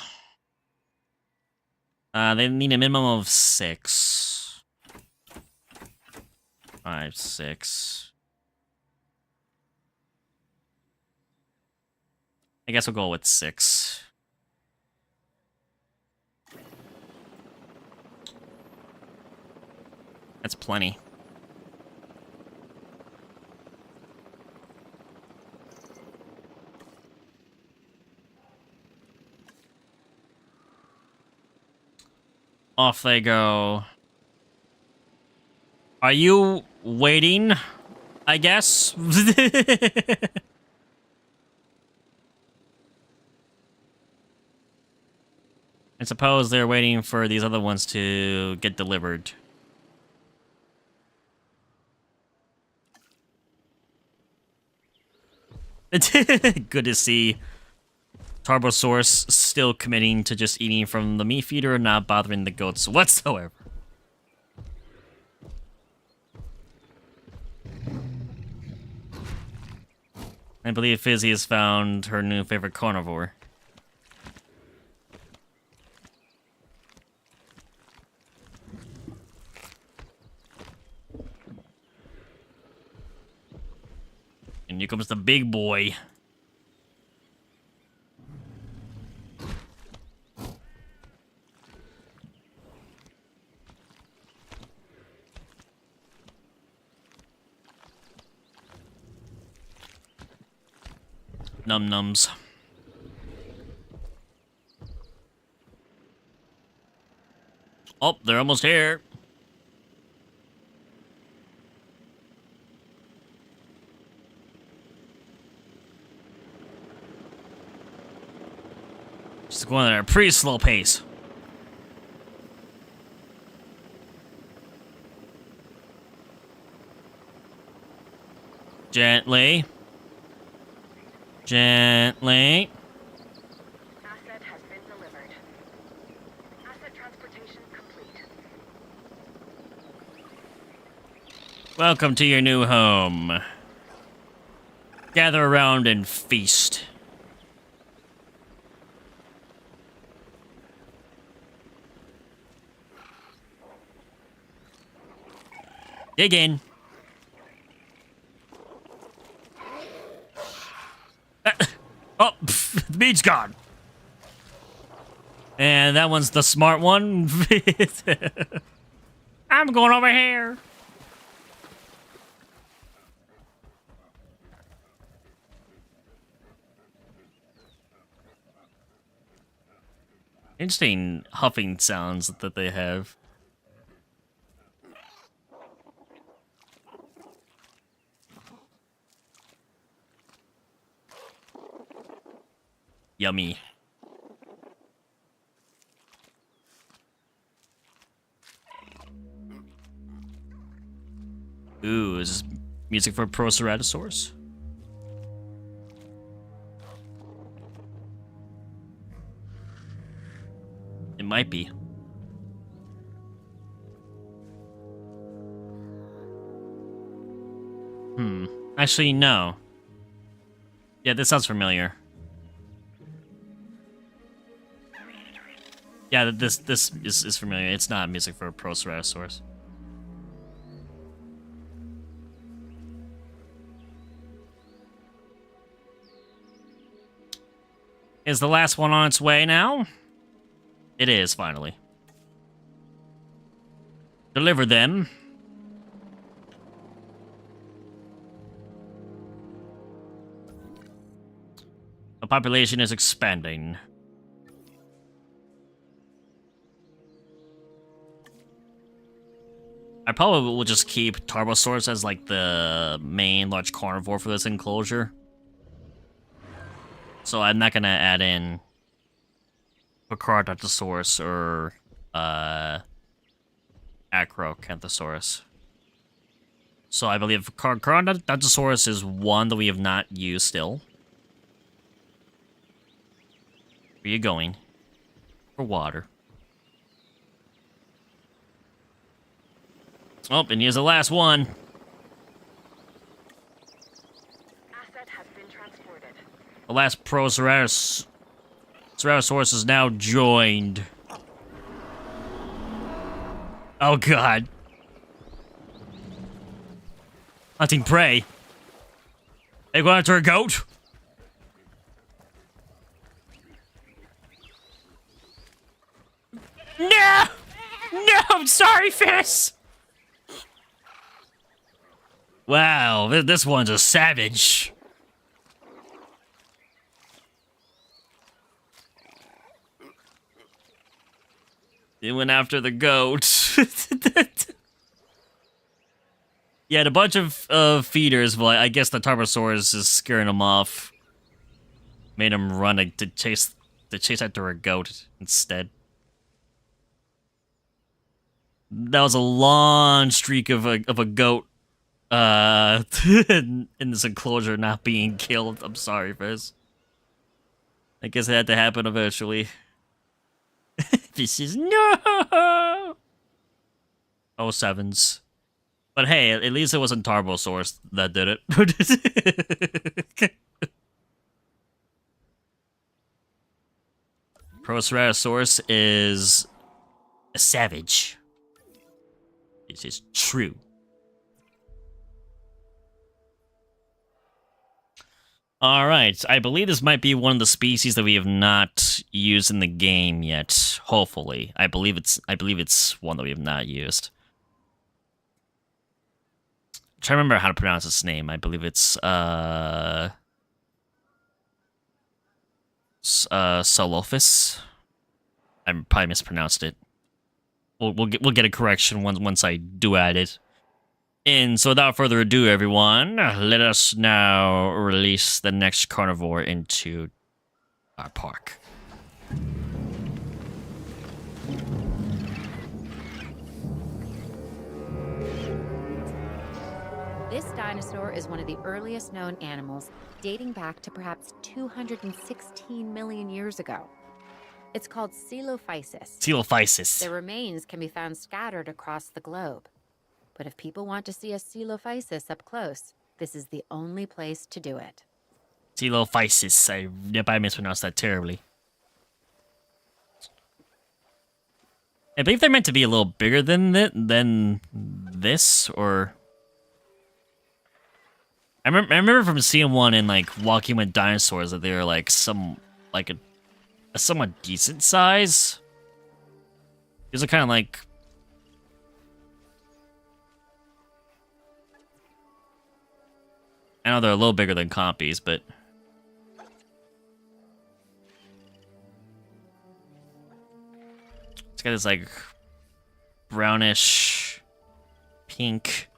They need a minimum of 6. 5, 6. I guess we'll go with 6. That's plenty. Off they go. Are you waiting? I guess. I suppose they're waiting for these other ones to get delivered. Good to see Tarbosaurus still committing to just eating from the meat feeder and not bothering the goats whatsoever. I believe Fizzy has found her new favorite carnivore. And here comes the big boy. Num-nums. Oh, they're almost here. Just going at a pretty slow pace. Gently. Gently. Asset has been delivered. Asset transportation complete. Welcome to your new home. Gather around and feast. Dig in. Oh, the meat's gone. And that one's the smart one. I'm going over here. Interesting huffing sounds that they have. Yummy. Ooh, Music for Proceratosaurus. It might be. Actually, no. Yeah, this sounds familiar. Yeah, this is familiar. It's not music for Proceratosaurus. Is the last one on its way now? It is, finally. Deliver them. The population is expanding. I probably will just keep Tarbosaurus as like the main large carnivore for this enclosure. So I'm not gonna add in Proceratosaurus or Acrocanthosaurus. So I believe Carnivore is one that we have not used still. Where are you going? For water. Oh, and here's the last one. Asset has been transported. The last Proceratosaurus is now joined. Oh god. Hunting prey. They going after a goat? No! No, I'm sorry, Fizz! Wow, this one's a savage. They went after the goat. Yeah, a bunch of feeders. Well, I guess the Tarbosaurus is scaring them off. Made them run to chase after a goat instead. That was a long streak of a goat in this enclosure not being killed. I'm sorry, Fizz. I guess it had to happen eventually. This is no. Oh, sevens. But hey, at least it wasn't Tarbosaurus that did it. Proceratosaurus is a savage. This is true. All right, I believe this might be one of the species that we have not used in the game yet. Hopefully, I believe it's one that we have not used. I'm trying to remember how to pronounce its name. I believe it's Coelophysis. I probably mispronounced it. We'll get a correction once I do add it. And so without further ado, everyone, let us now release the next carnivore into our park. This dinosaur is one of the earliest known animals, dating back to perhaps 216 million years ago. It's called Coelophysis. Coelophysis. Their remains can be found scattered across the globe. But if people want to see a Coelophysis up close, this is the only place to do it. Coelophysis. I mispronounced that terribly. I believe they're meant to be a little bigger than this, or... I remember from seeing one in, like, Walking with Dinosaurs that they were, like, a somewhat decent size. These are kind of like... I know they're a little bigger than compies, but... It's got this, like, brownish, pink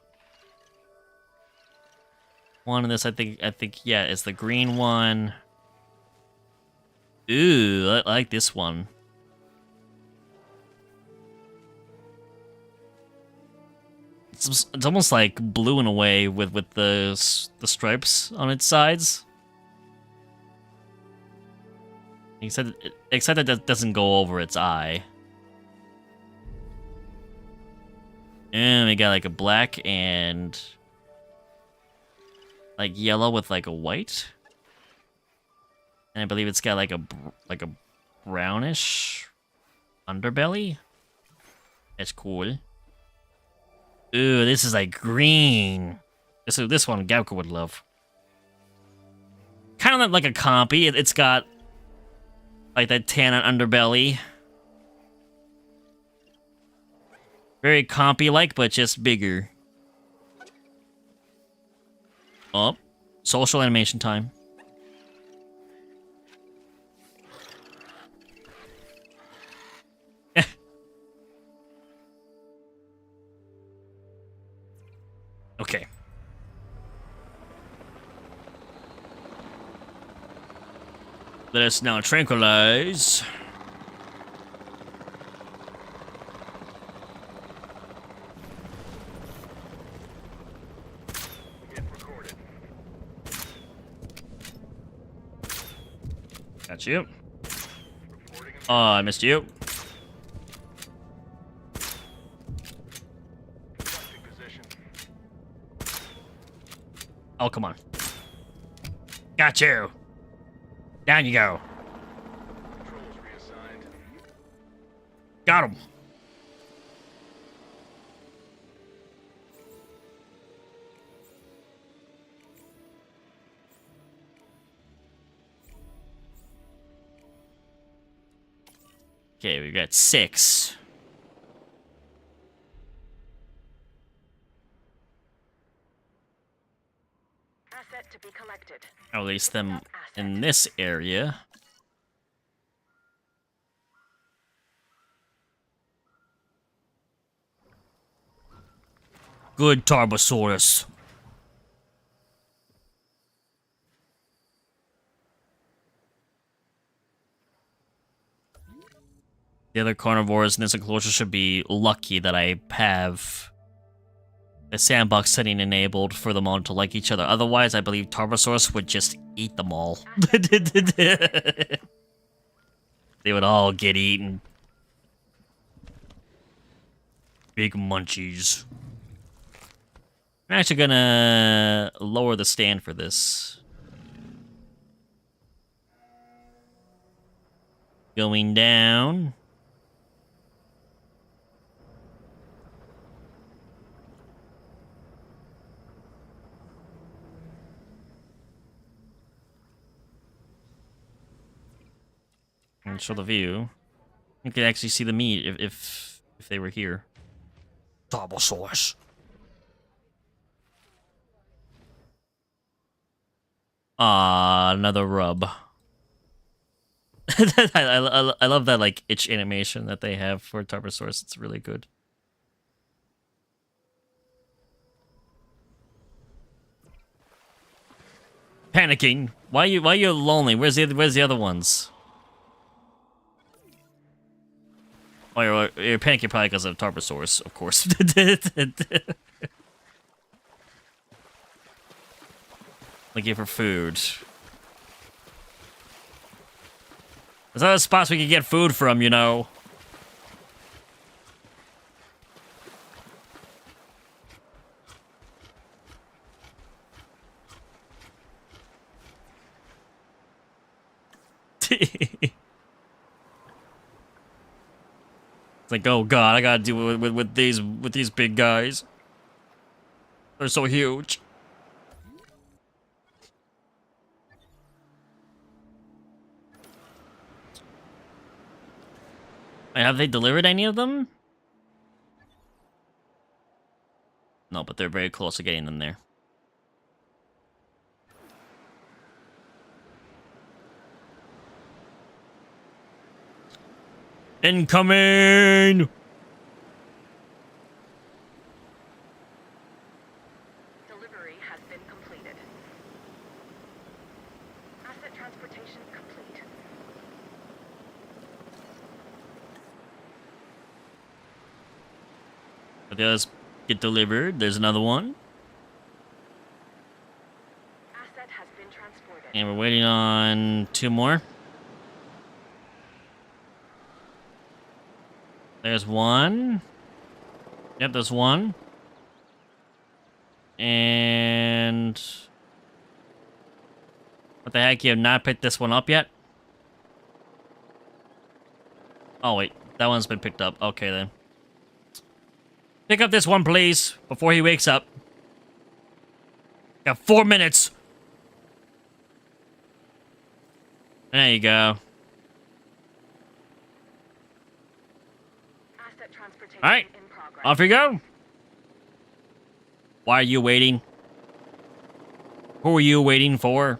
one of this. I think, yeah, it's the green one. Ooh, I like this one. It's almost like blue in a way with the stripes on its sides. Except that doesn't go over its eye. And we got like a black and like yellow with like a white. And I believe it's got like a brownish underbelly. That's cool. Ooh, this is like green. This one Gauka would love. Kind of like a compy. It's got like that tan underbelly. Very compy-like, but just bigger. Oh, social animation time. Okay. Let us now tranquilize. Got you. Oh, I missed you. Oh, come on. Got you. Down you go. Got him. Okay, we've got 6. Asset to be collected. I'll release them in this area. Good Tarbosaurus. The other carnivores in this enclosure should be lucky that I have the sandbox setting enabled for them all to like each other. Otherwise, I believe Tarbosaurus would just eat them all. They would all get eaten. Big munchies. I'm actually gonna lower the stand for this. Going down. And show the view. You could actually see the meat if they were here. Tarbosaurus. Ah, another rub. I love that like itch animation that they have for Tarbosaurus. It's really good. Panicking. Why are you lonely? Where's the other ones? Oh, you're panicking probably because of Tarbosaurus, of course. Looking for food. There's other spots we can get food from, you know. It's like, oh god, I gotta deal with these big guys. They're so huge. Have they delivered any of them? No, but they're very close to getting them there. Incoming! Delivery has been completed. Asset transportation complete. But the others get delivered. There's another one. Asset has been transported. And we're waiting on 2 more. There's 1. Yep, there's 1. And... what the heck? You have not picked this one up yet? Oh, wait. That one's been picked up. Okay, then. Pick up this one, please, before he wakes up. Got 4 minutes. There you go. Asset transportation All right. in progress. Off you go. Why are you waiting? Who are you waiting for?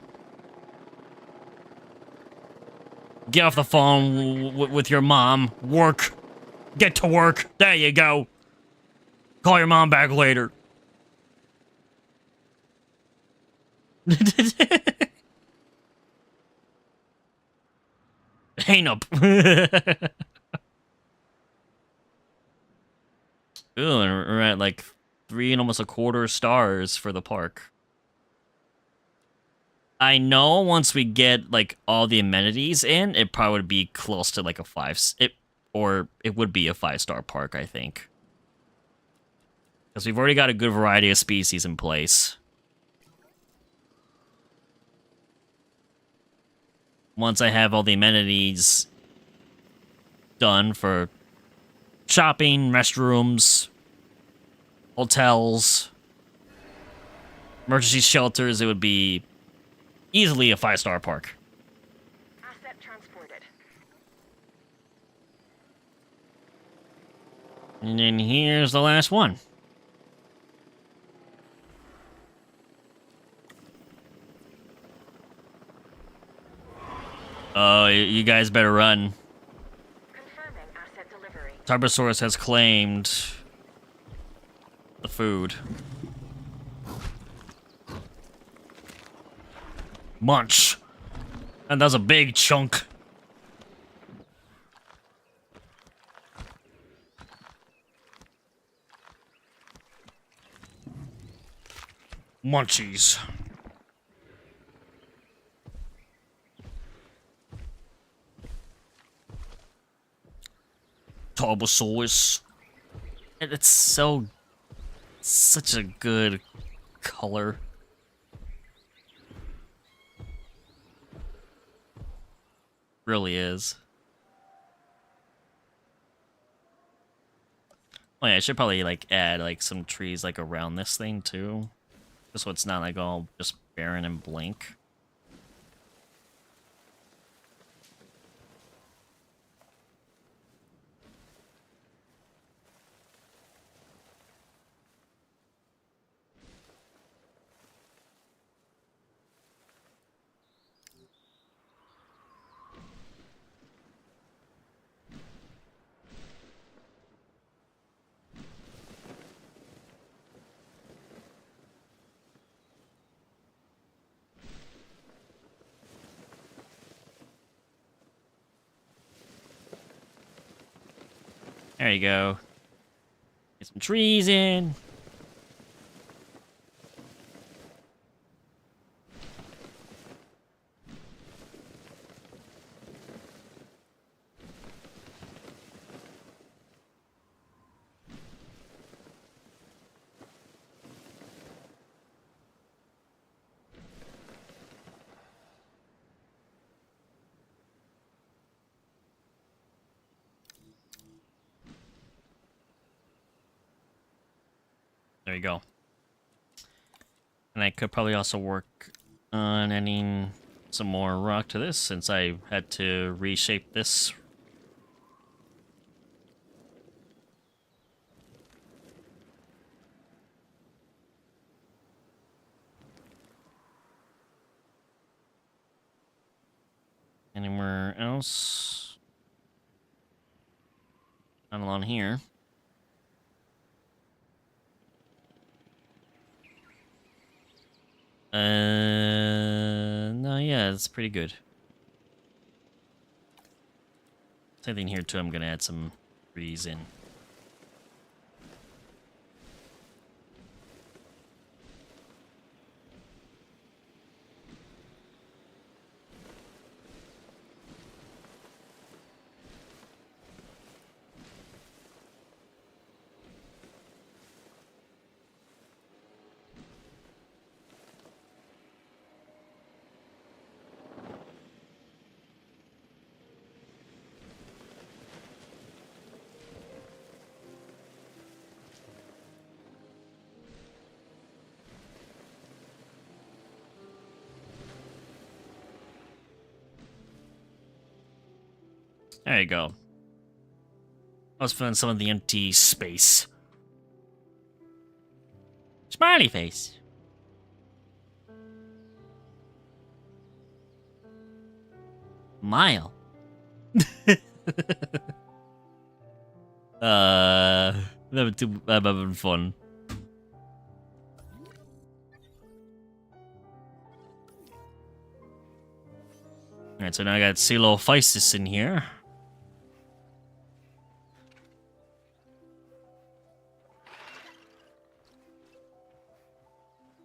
Get off the phone with your mom. Work. Get to work. There you go. Call your mom back later. Hang up. Ooh, and we're at like 3 and almost a quarter stars for the park. I know once we get like all the amenities in, it probably would be close to like a 5. It would be a 5-star park, I think, because we've already got a good variety of species in place. Once I have all the amenities done for shopping, restrooms, hotels, emergency shelters, it would be easily a 5-star park. Asset transported. And then here's the last one. Oh, you guys better run. Confirming asset delivery. Tarbosaurus has claimed the food. Munch. And that's a big chunk. Munchies. Tarbosaurus. And it's such a good color. Really is. Oh yeah, I should probably like add like some trees like around this thing too, just so it's not like all just barren and blank. There you go. Get some trees in. There you go. And I could probably also work on adding some more rock to this, since I had to reshape this. Anywhere else? Not along here. No, yeah, it's pretty good. Same thing here too. I'm gonna add some trees in. There you go. I was filling some of the empty space. Smiley face. Mile. I'm having fun. Alright, so now I got Coelophysis in here.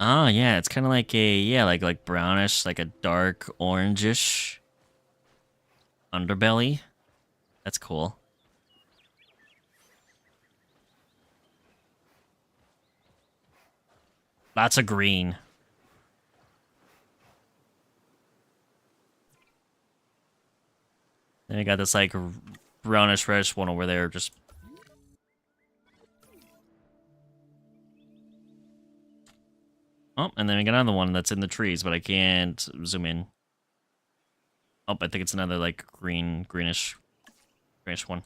Oh yeah, it's kind of like a like brownish, like a dark orangish underbelly. That's cool. Lots of green. Then I got this like brownish reddish one over there, just. Oh, and then we got another one that's in the trees, but I can't zoom in. Oh, I think it's another like greenish one.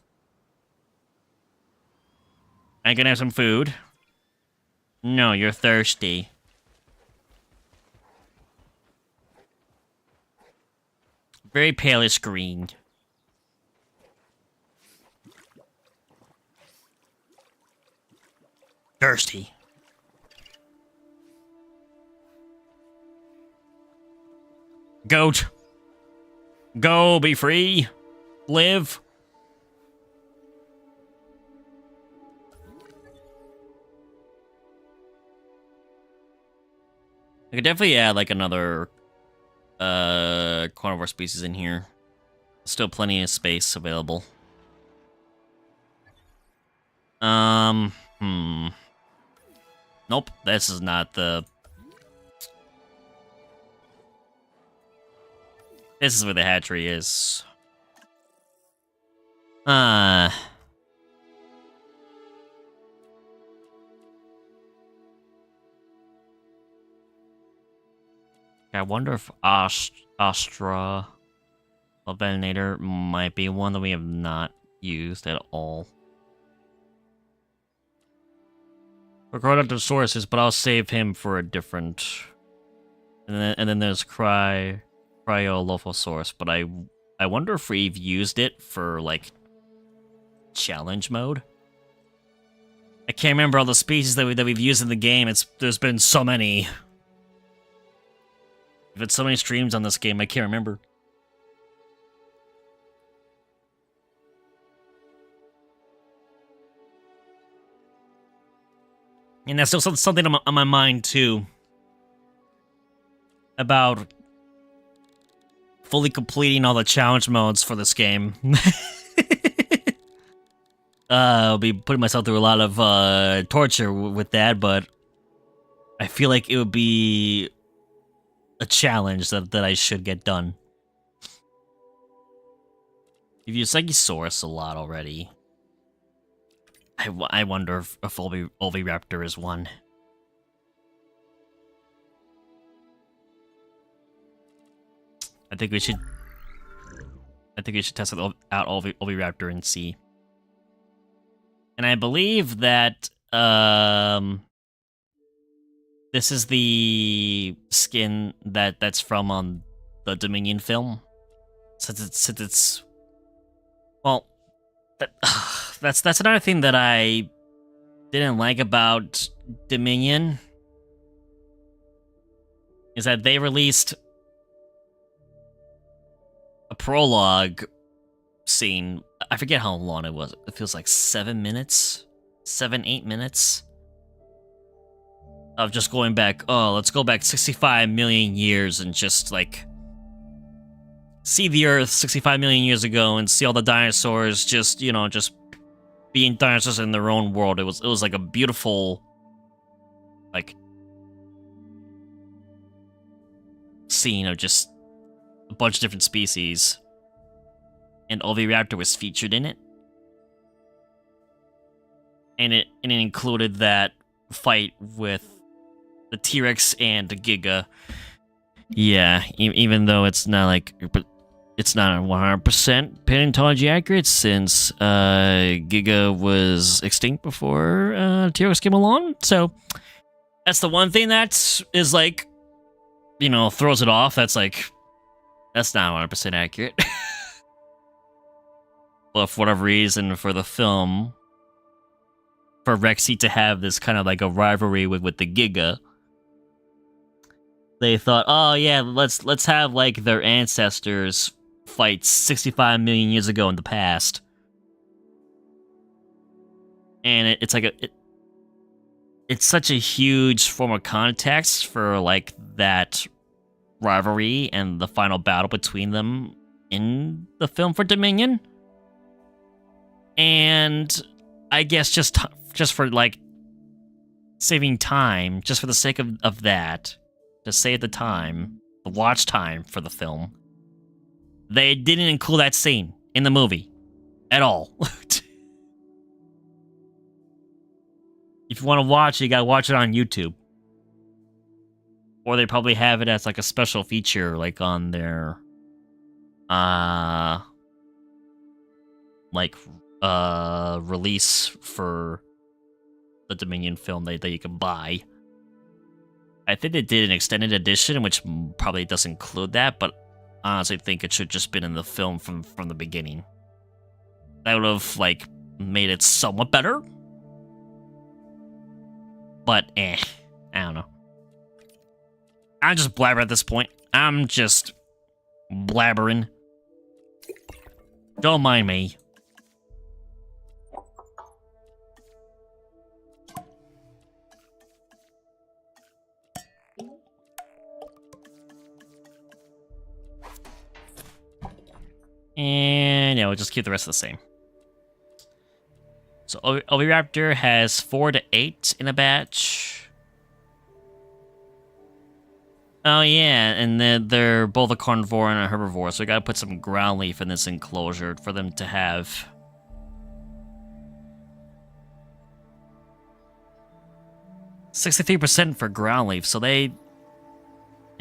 I can have some food. No, you're thirsty. Very palish green. Thirsty. Goat. Go, be free. Live. I could definitely add like another carnivore species in here. Still plenty of space available. Nope, this is not the... This is where the hatchery is. I wonder if Astra Venator might be one that we have not used at all. Proceratosaurus, but I'll save him for a different. And then there's Coelophysis, but I wonder if we've used it for like challenge mode. I can't remember all the species that we've used in the game. There's been so many. I've had so many streams on this game, I can't remember. And that's still something on my mind, too. About fully completing all the challenge modes for this game. I'll be putting myself through a lot of torture with that, but I feel like it would be a challenge that I should get done. You've used Psychosaurus a lot already. I wonder if Oviraptor is one. I think we should test out Oviraptor and see. And I believe that this is the skin that's from the Dominion film. Since it's well, that's another thing that I didn't like about Dominion is that they released a prologue scene. I forget how long it was. It feels like 7 minutes, 8 minutes of just going back. Oh, let's go back 65 million years and just like see the Earth 65 million years ago and see all the dinosaurs just being dinosaurs in their own world. It was like a beautiful like scene of just a bunch of different species. And Oviraptor was featured in it. And it included that fight with the T-Rex and the Giga. Yeah, even though it's not like... But it's not 100% paleontology accurate since Giga was extinct before T-Rex came along. So that's the one thing that is like, you know, throws it off. That's like, that's not 100% accurate. But for whatever reason, for the film, for Rexy to have this kind of like a rivalry with the Giga, they thought, oh yeah, let's have like their ancestors fight 65 million years ago in the past, and it's like it's such a huge form of context for like that rivalry and the final battle between them in the film for Dominion. And I guess just for like saving time, just for the sake of that, to save the time, the watch time for the film, they didn't include that scene in the movie at all. If you want to watch it, you gotta watch it on YouTube. Or they probably have it as like a special feature, like on their release for the Dominion film that you can buy. I think they did an extended edition, which probably doesn't include that, but I honestly think it should just been in the film from the beginning. That would have like made it somewhat better. But I don't know. I'm just blabbering at this point. I'm just blabbering. Don't mind me. And yeah, we'll just keep the rest of the same. So Oviraptor has 4 to 8 in a batch. Oh yeah, and they're both a carnivore and a herbivore, so we gotta put some ground leaf in this enclosure for them to have. %63% for ground leaf, so they,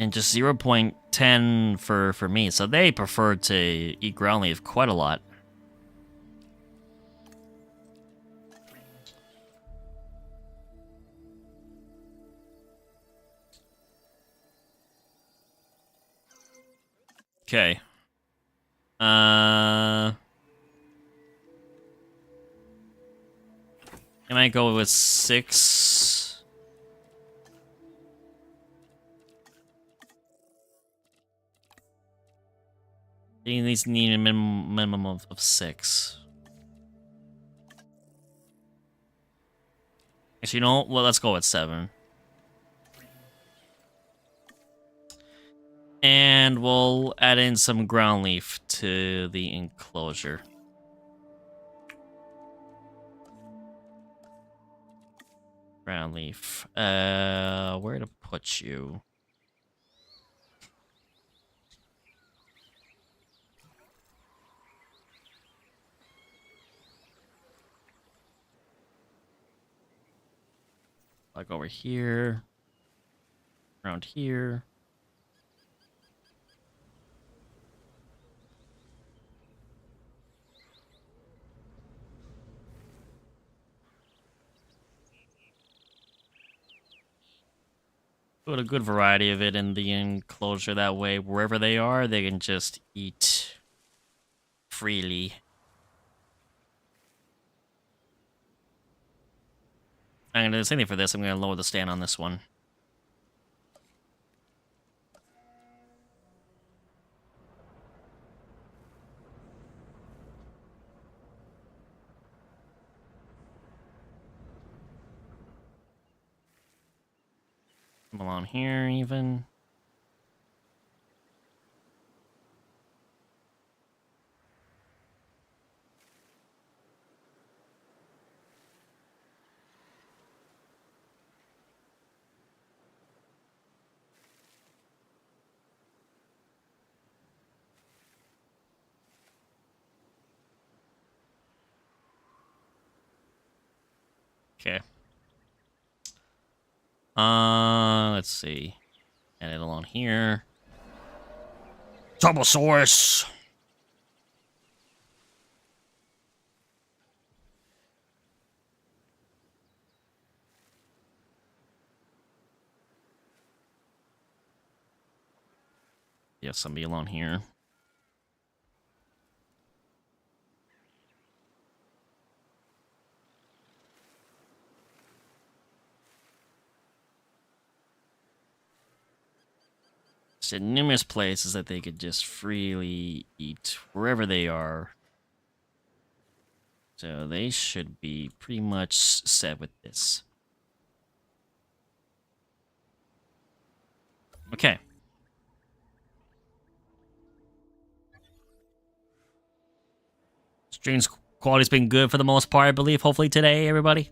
and just 0.10 for me, so they prefer to eat ground leaf quite a lot. Okay. I might go with 6. These need a minimum of 6. Actually, you know, well, let's go with 7. And we'll add in some ground leaf to the enclosure. Ground leaf. Where to put you? Like over here. Around here. Put a good variety of it in the enclosure. That way, wherever they are, they can just eat freely. I'm going to do the same thing for this. I'm going to lower the stand on this one. Come along here, even. Okay. Let's see. Add it along here. Tarbosaurus! got somebody along here. So numerous places that they could just freely eat wherever they are. So they should be pretty much set with this. Okay. Stream's quality's been good for the most part, I believe. Hopefully today, everybody.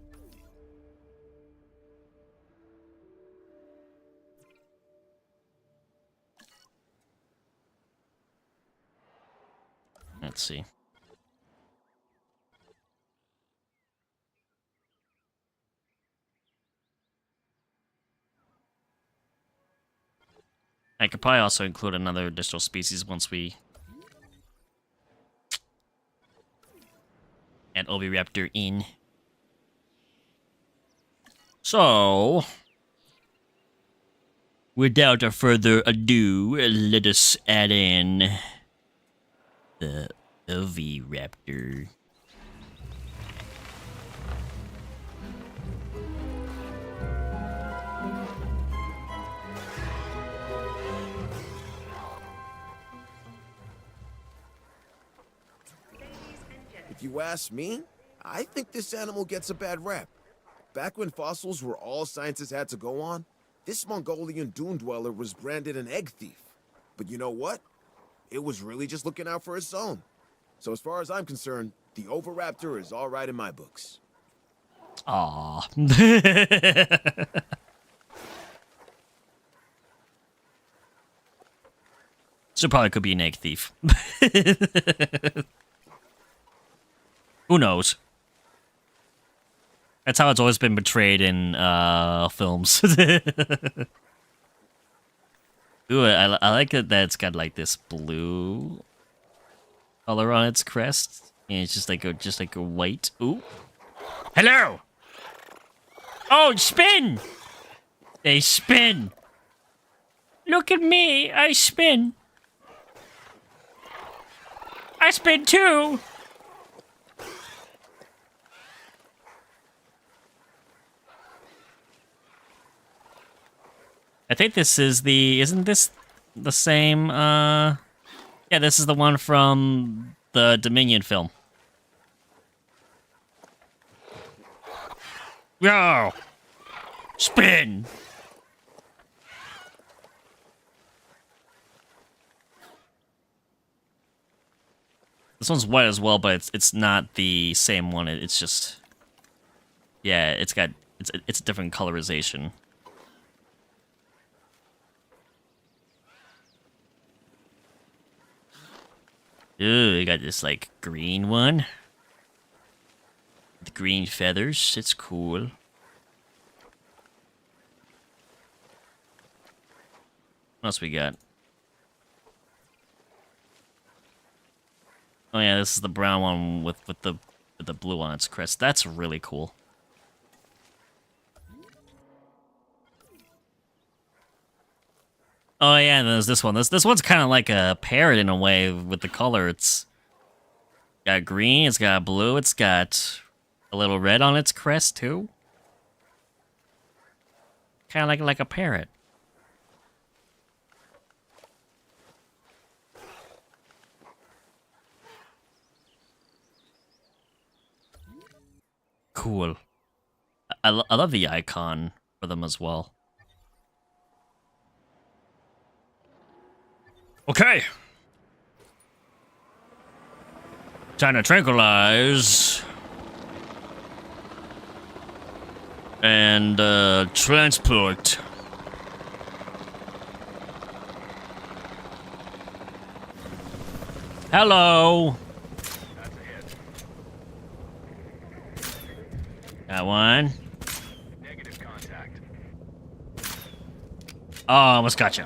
Let's see. I could probably also include another additional species once we add Oviraptor in. So, without a further ado, let us add in the Oviraptor. If you ask me, I think this animal gets a bad rap. Back when fossils were all scientists had to go on, this Mongolian dune dweller was branded an egg thief. But you know what? It was really just looking out for its own. So as far as I'm concerned, the Oviraptor is all right in my books. Aww. So probably could be an egg thief. Who knows? That's how it's always been portrayed in films. Ooh, I like it that it's got like this blue color on its crest, and it's just like a white. Ooh, hello. Oh, spin! They spin. Look at me, I spin. I spin too. I think this is isn't this the same, yeah, this is the one from the Dominion film. Yo! Spin! This one's white as well, but it's not the same one. It's just, yeah, it's a different colorization. Ooh, you got this, like, green one. The green feathers. It's cool. What else we got? Oh, yeah, this is the brown one with the blue on its crest. That's really cool. Oh yeah, and there's this one. This one's kind of like a parrot in a way with the color. It's got green, it's got blue, it's got a little red on its crest too. Kind of like a parrot. Cool. I love the icon for them as well. Okay. Time to tranquilize. And, transport. Hello. That's a hit. Got one. Negative contact. Oh, almost got you.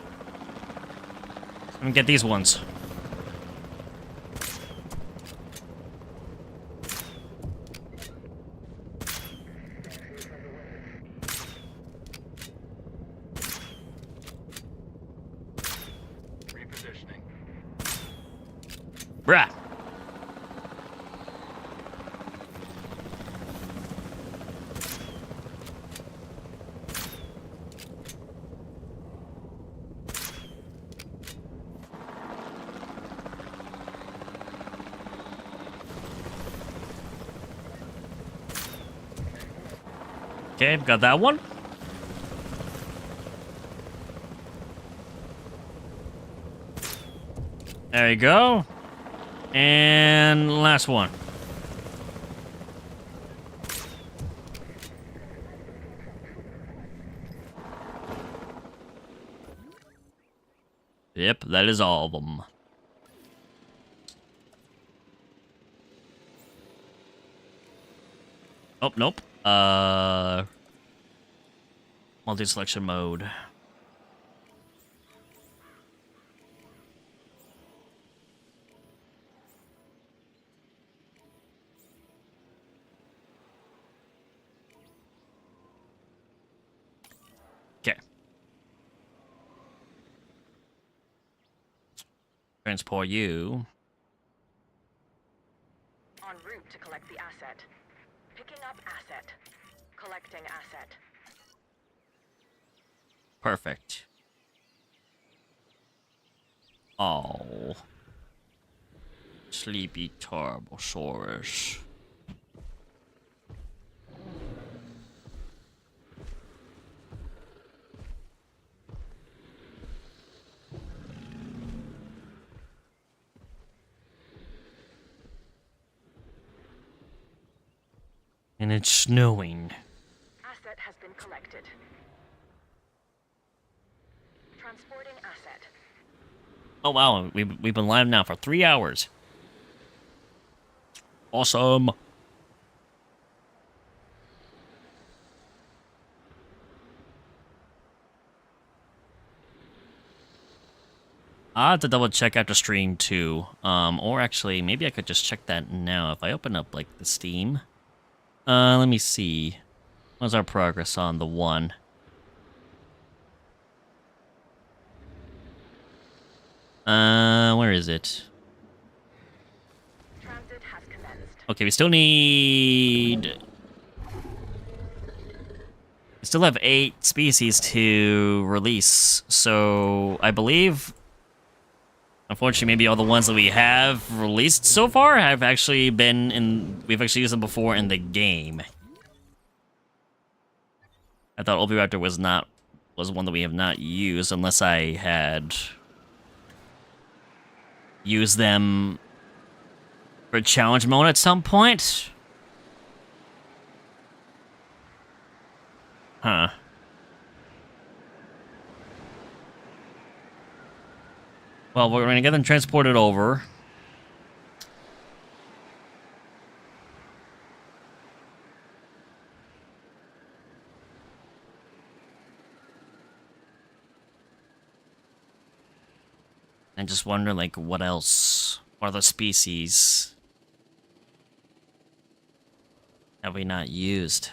Let me get these ones. Repositioning. Bruh. Okay, got that one. There you go. And last one. Yep, that is all of them. Oh, nope. Multi-selection mode. Okay. Transport you. En route to collect the asset. Picking up asset. Collecting asset. Perfect. Oh. Sleepy Tarbosaurus. And it's snowing. Asset has been collected. Transporting asset. Oh wow, we've been live now for 3 hours. Awesome. I'll have to double check after stream too. Or actually, maybe I could just check that now if I open up like the Steam. Let me see. What's our progress on the one? Where is it? Transit has commenced. Okay, we still need... We still have 8 species to release, so I believe... Unfortunately, maybe all the ones that we have released so far have actually been in... We've actually used them before in the game. I thought Oviraptor was one that we have not used unless I had used them for challenge mode at some point. Huh. Well, we're going to get them transported over. I just wonder, like, what else? What other species have we not used?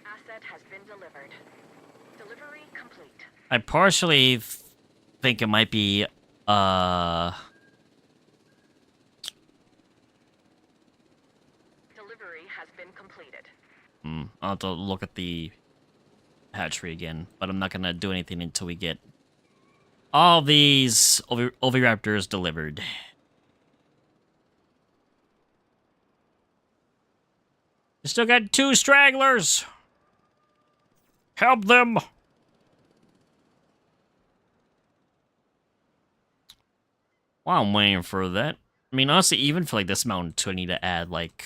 Asset has been delivered. Delivery complete. I partially think it might be, Delivery has been completed. I'll have to look at the hatchery again, but I'm not gonna do anything until we get all these Oviraptors delivered. We still got 2 stragglers! Help them! While I'm waiting for that, I mean, honestly, even for like this mountain too, I need to add like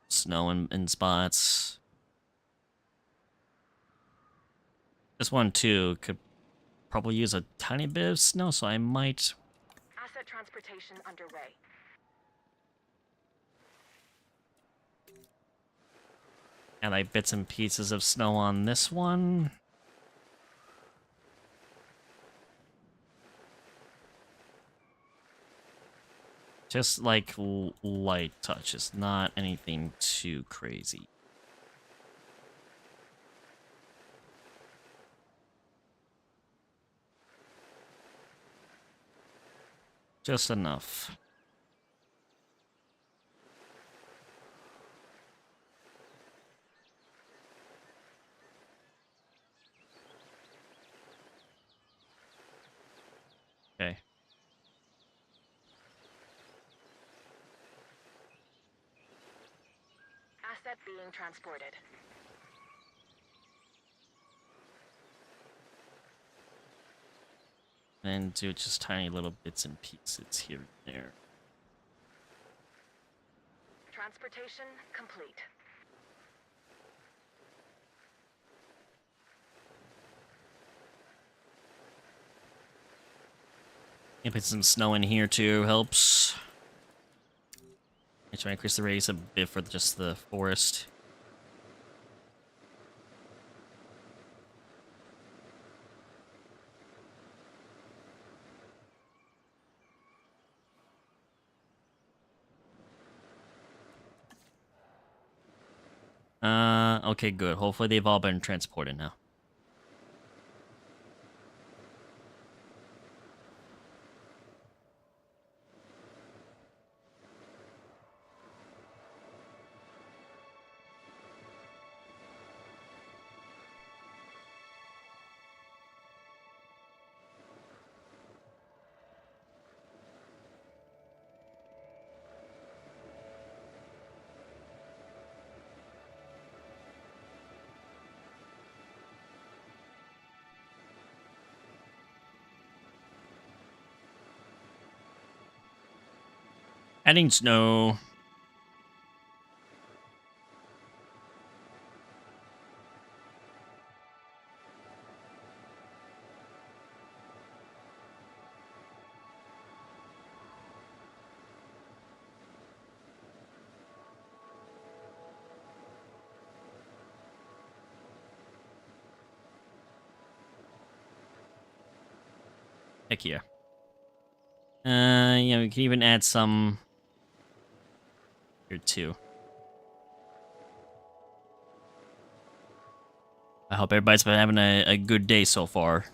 snow in spots. This one too could probably use a tiny bit of snow, so I might. Asset transportation underway. Add like bits and pieces of snow on this one. Just like light touches, not anything too crazy. Just enough. Okay. Asset being transported. And do just tiny little bits and pieces here and there. Transportation complete. You put some snow in here too, helps. I try to increase the radius a bit for just the forest. Okay, good. Hopefully they've all been transported now. Adding snow. Heck yeah. Yeah, we can even add some here too. I hope everybody's been having a good day so far.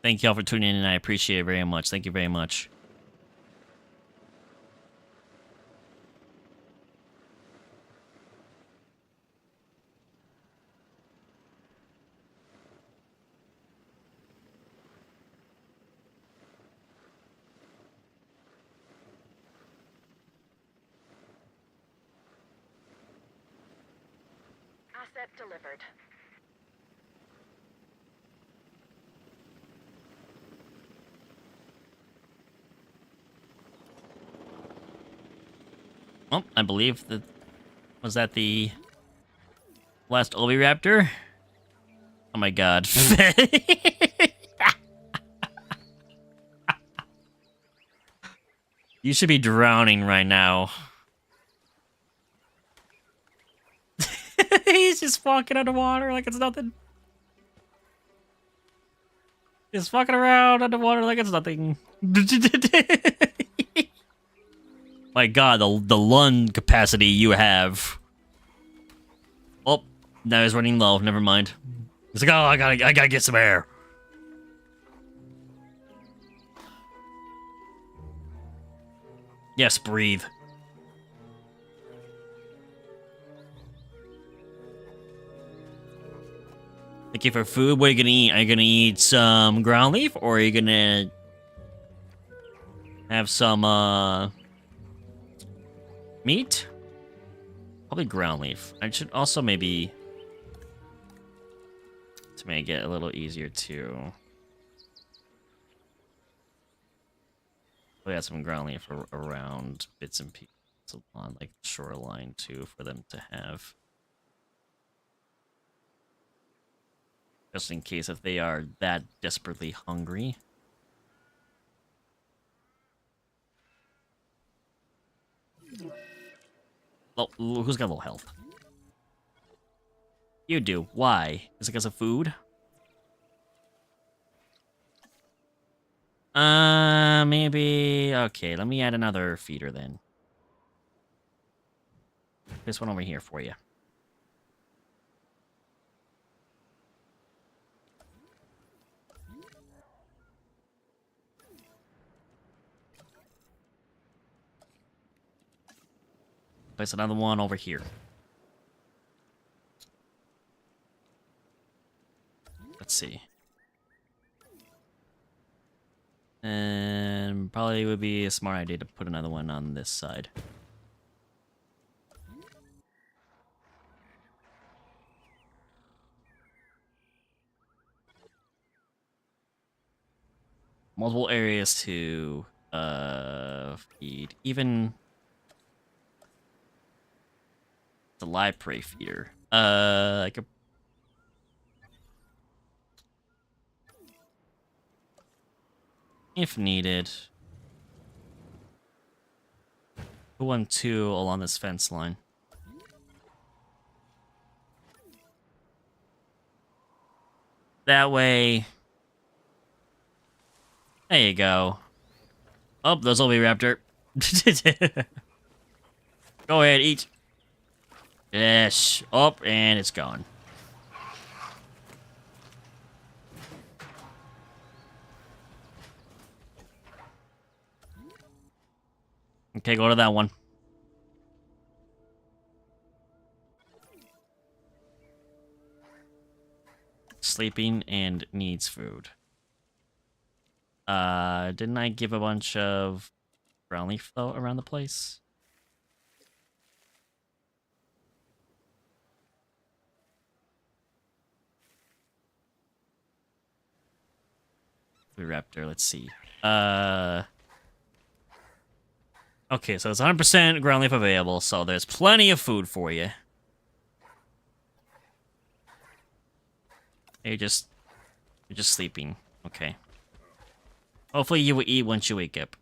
Thank y'all for tuning in, and I appreciate it very much. Thank you very much. Asset delivered. Well, I believe that was that the last Oviraptor. Oh my god. You should be drowning right now. He's just walking underwater like it's nothing. Just walking around underwater like it's nothing. My god, the lung capacity you have. Oh, now he's running low. Never mind. He's like, oh, I gotta get some air. Yes, breathe. Okay, for food, what are you gonna eat? Are you gonna eat some ground leaf, or are you gonna have some meat? Probably ground leaf. I should also maybe to make it a little easier to we got some ground leaf around bits and pieces on like shoreline too for them to have. Just in case if they are that desperately hungry. Oh, who's got low health? You do. Why? Is it because of food? Maybe... Okay, let me add another feeder then. This one over here for you. Place another one over here. Let's see. And probably would be a smart idea to put another one on this side. Multiple areas to feed. Even the live prey feeder. I could if needed. Put 1, 2 along this fence line. That way. There you go. Oh, there's Oviraptor. Go ahead, eat. Yes. Oh, and it's gone. Okay, go to that one. Sleeping and needs food. Didn't I give a bunch of ground leaf though around the place? Raptor, let's see. Okay, so it's 100% ground leaf available, so there's plenty of food for you. You're just sleeping. Okay. Hopefully you will eat once you wake up.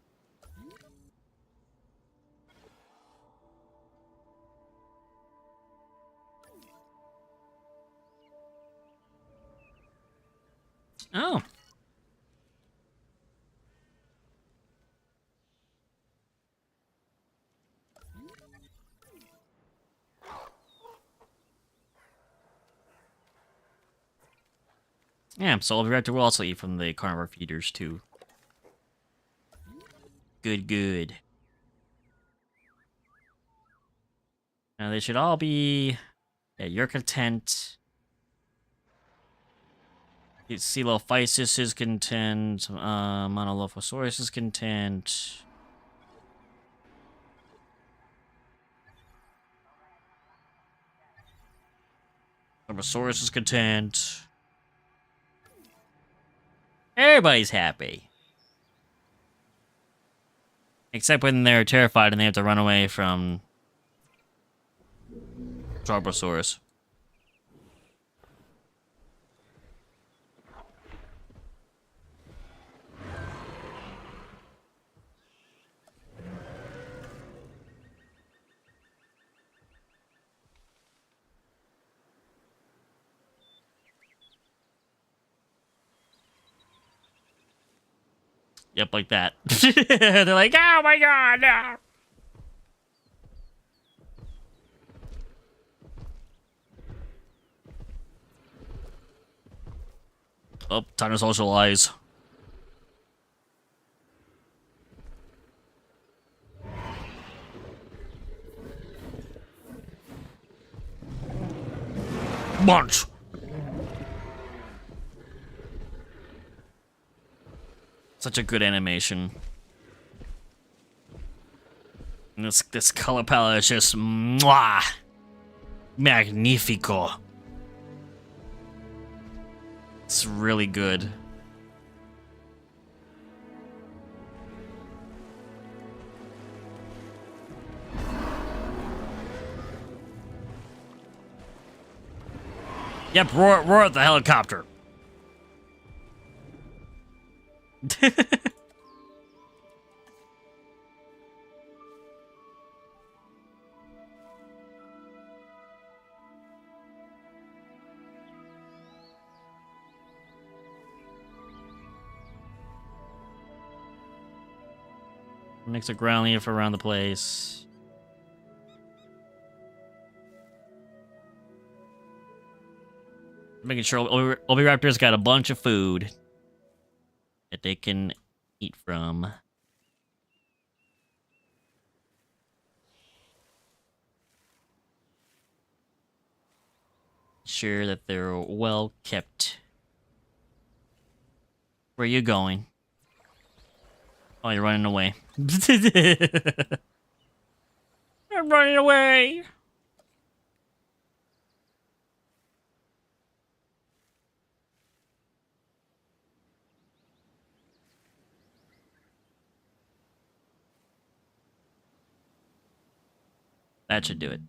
Oh. Yeah, so Oviraptor will also eat from the carnivore feeders too. Good, good. Now they should all be at your content. Coelophysis is content. Monolophosaurus is content. Tarbosaurus is content. Everybody's happy. Except when they're terrified and they have to run away from Tarbosaurus. Yep, like that. They're like, oh my god, no! Oh, time to socialize. Munch! Such a good animation. And this color palette is just mwah, magnifico. It's really good. Yep, roar at the helicopter. Makes a ground leaf around the place. Making sure Oviraptor's got a bunch of food that they can eat from. sure that they're well kept. Where are you going? Oh, you're running away. I'm running away! That should do it.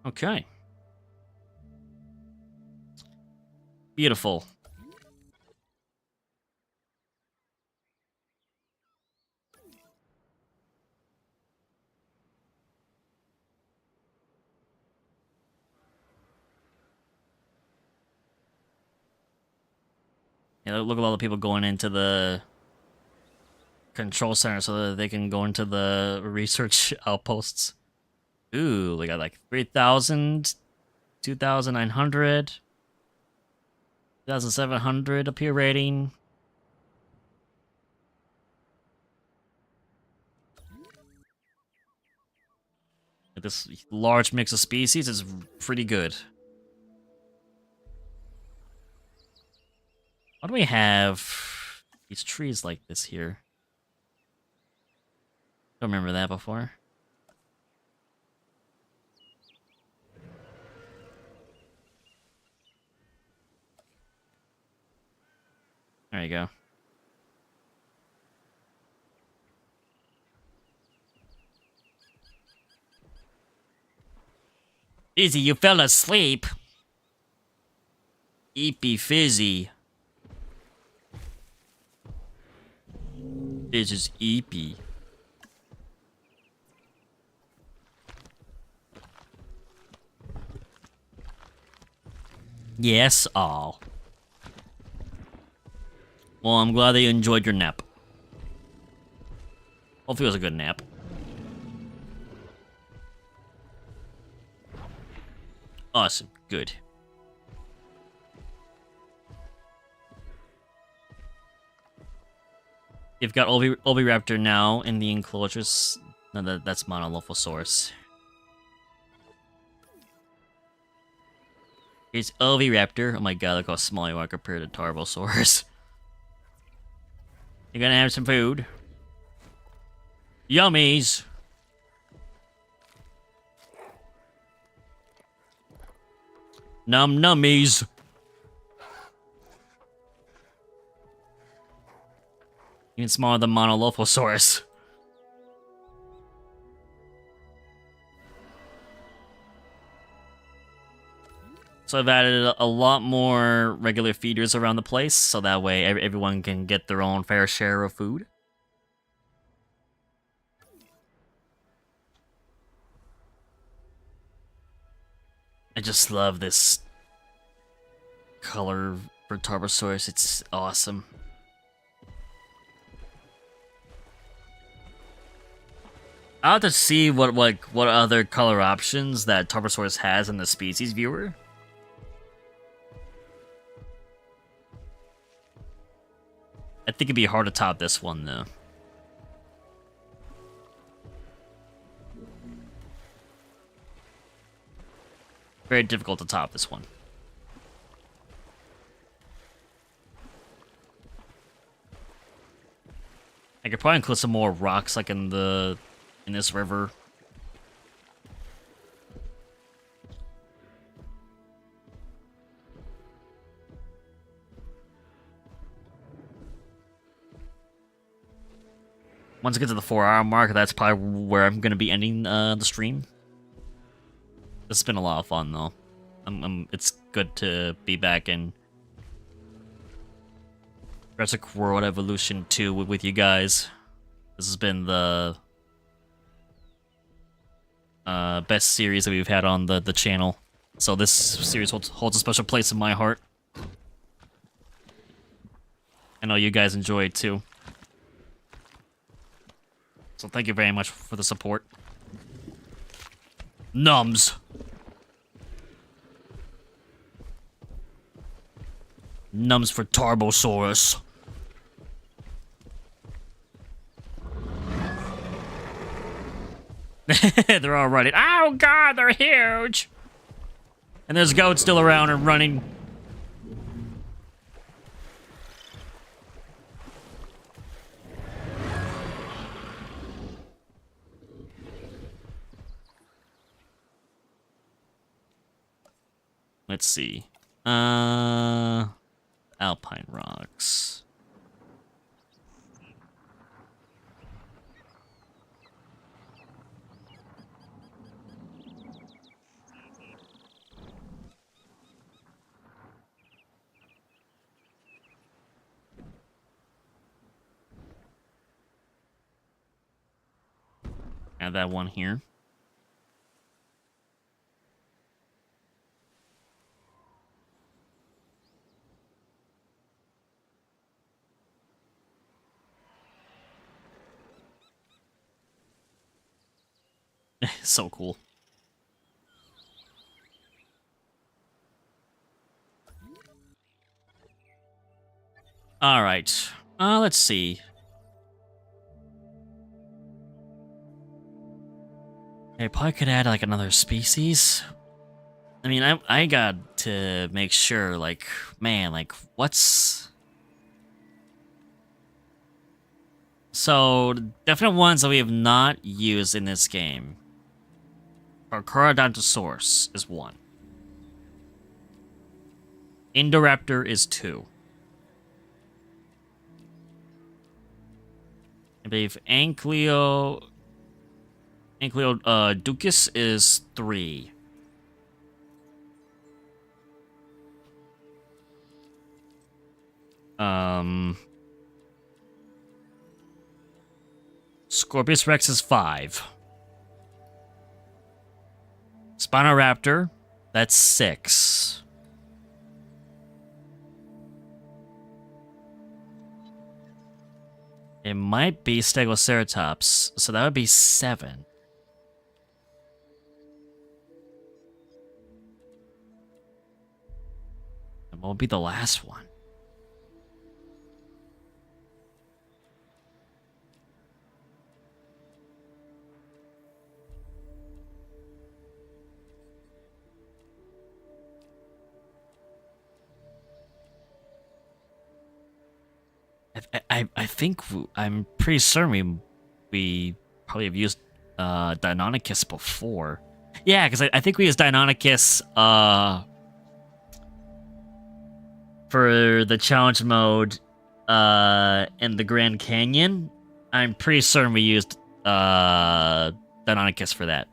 Okay. Beautiful. Yeah, look at all the people going into the control center so that they can go into the research outposts. Ooh, we got like 3,000, 2,900, 2,700 appear rating. This large mix of species is pretty good. Why do we have these trees like this here? Don't remember that before. There you go. Easy, you fell asleep. Eepy fizzy. This is eepy. Yes, all. Well, I'm glad that you enjoyed your nap. Hopefully it was a good nap. Awesome. Good. You've got Oviraptor now in the enclosures. No, that's Monolophosaurus. Here's Oviraptor. Oh my god, look how small you are compared to Tarbosaurus. You're gonna have some food. Yummies! Num nummies! Even smaller than Monolophosaurus. So I've added a lot more regular feeders around the place, so that way everyone can get their own fair share of food. I just love this color for Tarbosaurus. It's awesome. I'll have to see what other color options that Tarbosaurus has in the species viewer. I think it'd be hard to top this one, though. Very difficult to top this one. I could probably include some more rocks, like in this river. Once I get to the 4-hour mark, that's probably where I'm going to be ending the stream. This has been a lot of fun, though. It's good to be back in Jurassic World Evolution 2 with you guys. This has been the best series that we've had on the channel. So this series holds a special place in my heart. I know you guys enjoy it, too. So thank you very much for the support. Nums. Nums for Tarbosaurus. They're all running. Oh god, they're huge! And there's goats still around and running. Let's see. Alpine rocks. Add that one here. So cool. All right. Let's see. I probably could add like another species. I mean, I got to make sure, like, man, like, what's... So, definite ones that we have not used in this game. Proceratosaurus is 1. Oviraptor is 2. I believe Ducus is 3. Scorpius Rex is 5. Spinoraptor, that's 6. It might be Stegoceratops, so that would be 7. And what would be the last one? I think I'm pretty certain we probably have used Deinonychus before. Yeah, because I think we used Deinonychus for the challenge mode in the Grand Canyon. I'm pretty certain we used Deinonychus for that.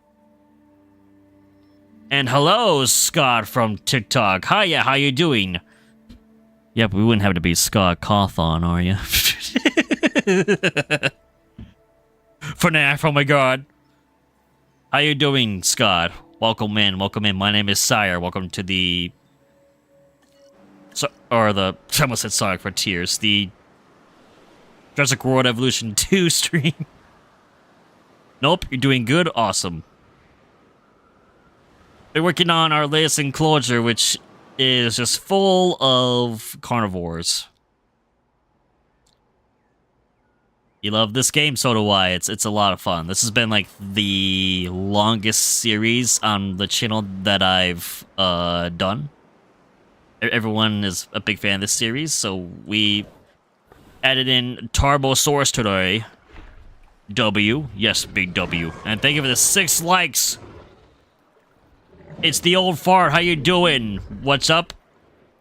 And hello, Scott from TikTok. Hiya, how you doing? Yep, we wouldn't have to be Scott Cawthon, are you? FNAF, oh my god. How you doing, Scott? Welcome in, welcome in. My name is Syhr. Welcome to the... I almost said Sonic for Tears. The Jurassic World Evolution 2 stream. Nope, you're doing good? Awesome. We're working on our latest Enclosure, which is just full of carnivores. You love this game? So do I. It's a lot of fun. This has been like the longest series on the channel that I've done. Everyone is a big fan of this series, so we added in Tarbosaurus today. W. Yes, big W. And thank you for the 6 likes. It's the old fart. How you doing? What's up?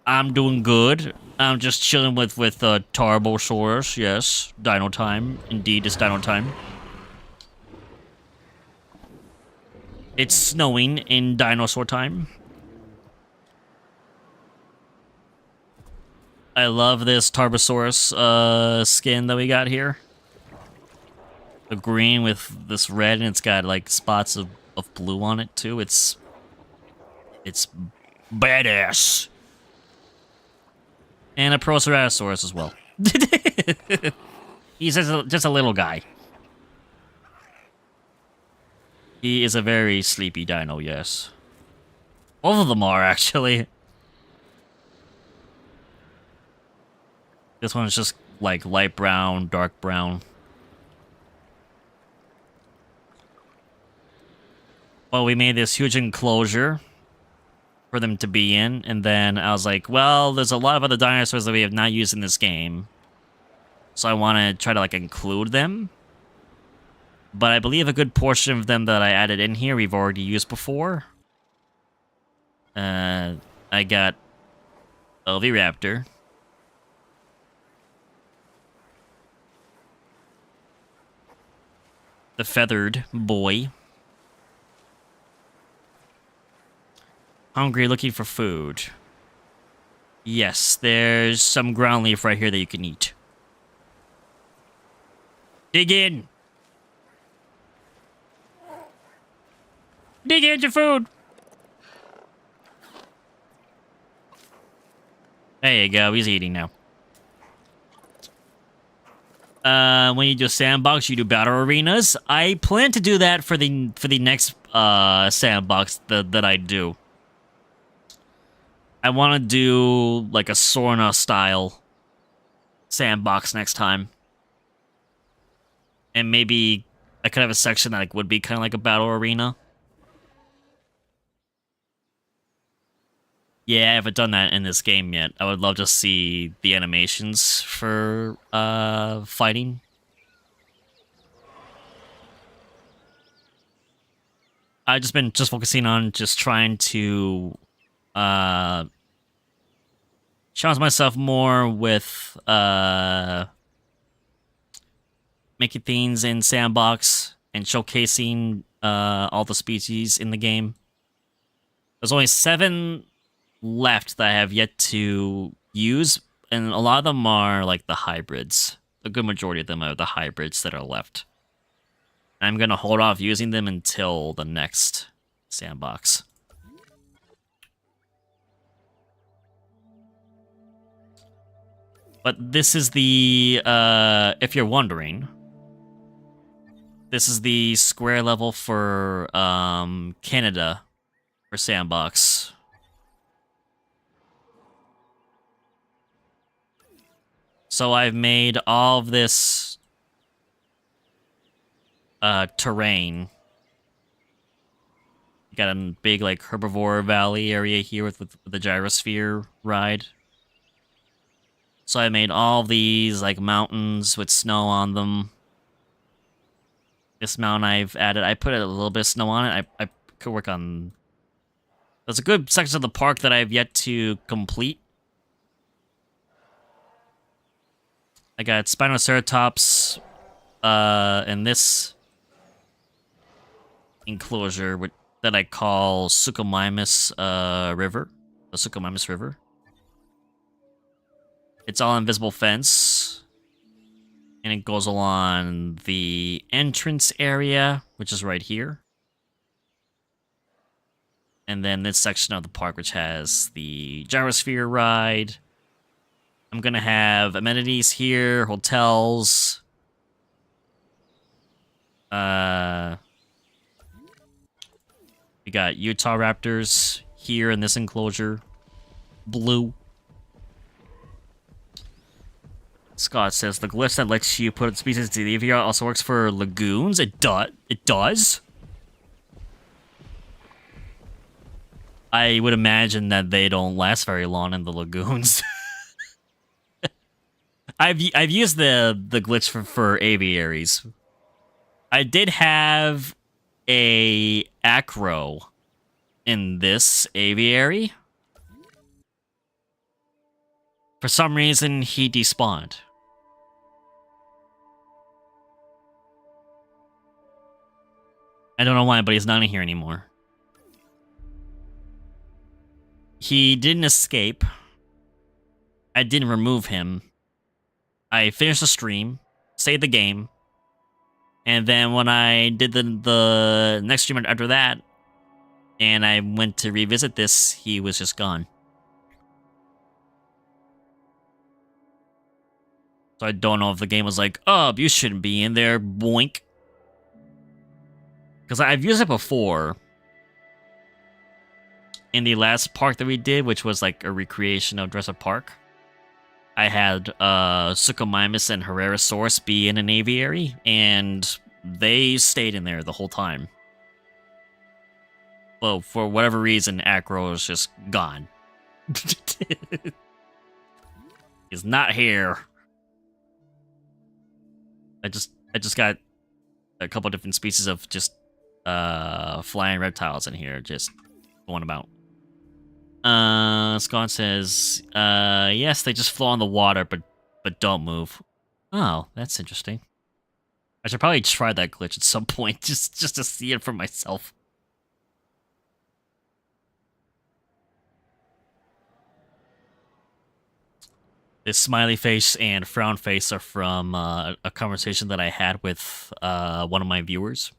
I'm doing good. I'm just chilling with Tarbosaurus. Yes, Dino time. Indeed, it's Dino time. It's snowing in dinosaur time. I love this Tarbosaurus skin that we got here. The green with this red, and it's got like spots of blue on it too. It's badass. And a Proceratosaurus as well. He's just a little guy. He is a very sleepy dino, yes. Both of them are, actually. This one's just like light brown, dark brown. Well, we made this huge enclosure for them to be in, and then I was like, well, there's a lot of other dinosaurs that we have not used in this game. So I want to try to, like, include them. But I believe a good portion of them that I added in here we've already used before. I got Oviraptor. The feathered boy. Hungry, looking for food. Yes, there's some ground leaf right here that you can eat. Dig in! Dig into food! There you go, he's eating now. When you do Sandbox, you do battle arenas. I plan to do that for the next Sandbox that I do. I want to do like a Sorna style Sandbox next time. And maybe I could have a section that like would be kind of like a battle arena. Yeah, I haven't done that in this game yet. I would love to see the animations for fighting. I've just been focusing on just trying to challenge myself more with making things in Sandbox and showcasing all the species in the game. There's only 7 left that I have yet to use, and a lot of them are like the hybrids. A good majority of them are the hybrids that are left. I'm gonna hold off using them until the next Sandbox. But this is the, if you're wondering, this is the square level for Canada for Sandbox. So I've made all of this terrain. You got a big like herbivore valley area here with the gyrosphere ride. So I made all these like mountains with snow on them. This mountain I've added, I put a little bit of snow on it. I could work on. There's a good section of the park that I've yet to complete. I got Spinoceratops in this enclosure that I call Suchomimus River. The Suchomimus River. It's all invisible fence. And it goes along the entrance area, which is right here. And then this section of the park, which has the gyrosphere ride. I'm gonna have amenities here, hotels. We got Utah raptors here in this enclosure. Blue. Scott says the glitch that lets you put species into the AVR also works for lagoons. It does. I would imagine that they don't last very long in the lagoons. I've used the glitch for aviaries. I did have a acro in this aviary. For some reason, he despawned. I don't know why, but he's not in here anymore. He didn't escape. I didn't remove him. I finished the stream, saved the game, and then when I did the next stream after that, and I went to revisit this, he was just gone. So I don't know if the game was like, oh, you shouldn't be in there, boink. Because I've used it before. In the last park that we did, which was like a recreation of Jurassic Park. I had Suchomimus and Herrerasaurus be in an aviary, and they stayed in there the whole time. Well, for whatever reason, Acro is just gone. He's not here. I just got a couple different species of just flying reptiles in here, just going about. Scott says, yes, they just flow on the water, but don't move. Oh, that's interesting. I should probably try that glitch at some point, just to see it for myself. This smiley face and frown face are from a conversation that I had with one of my viewers.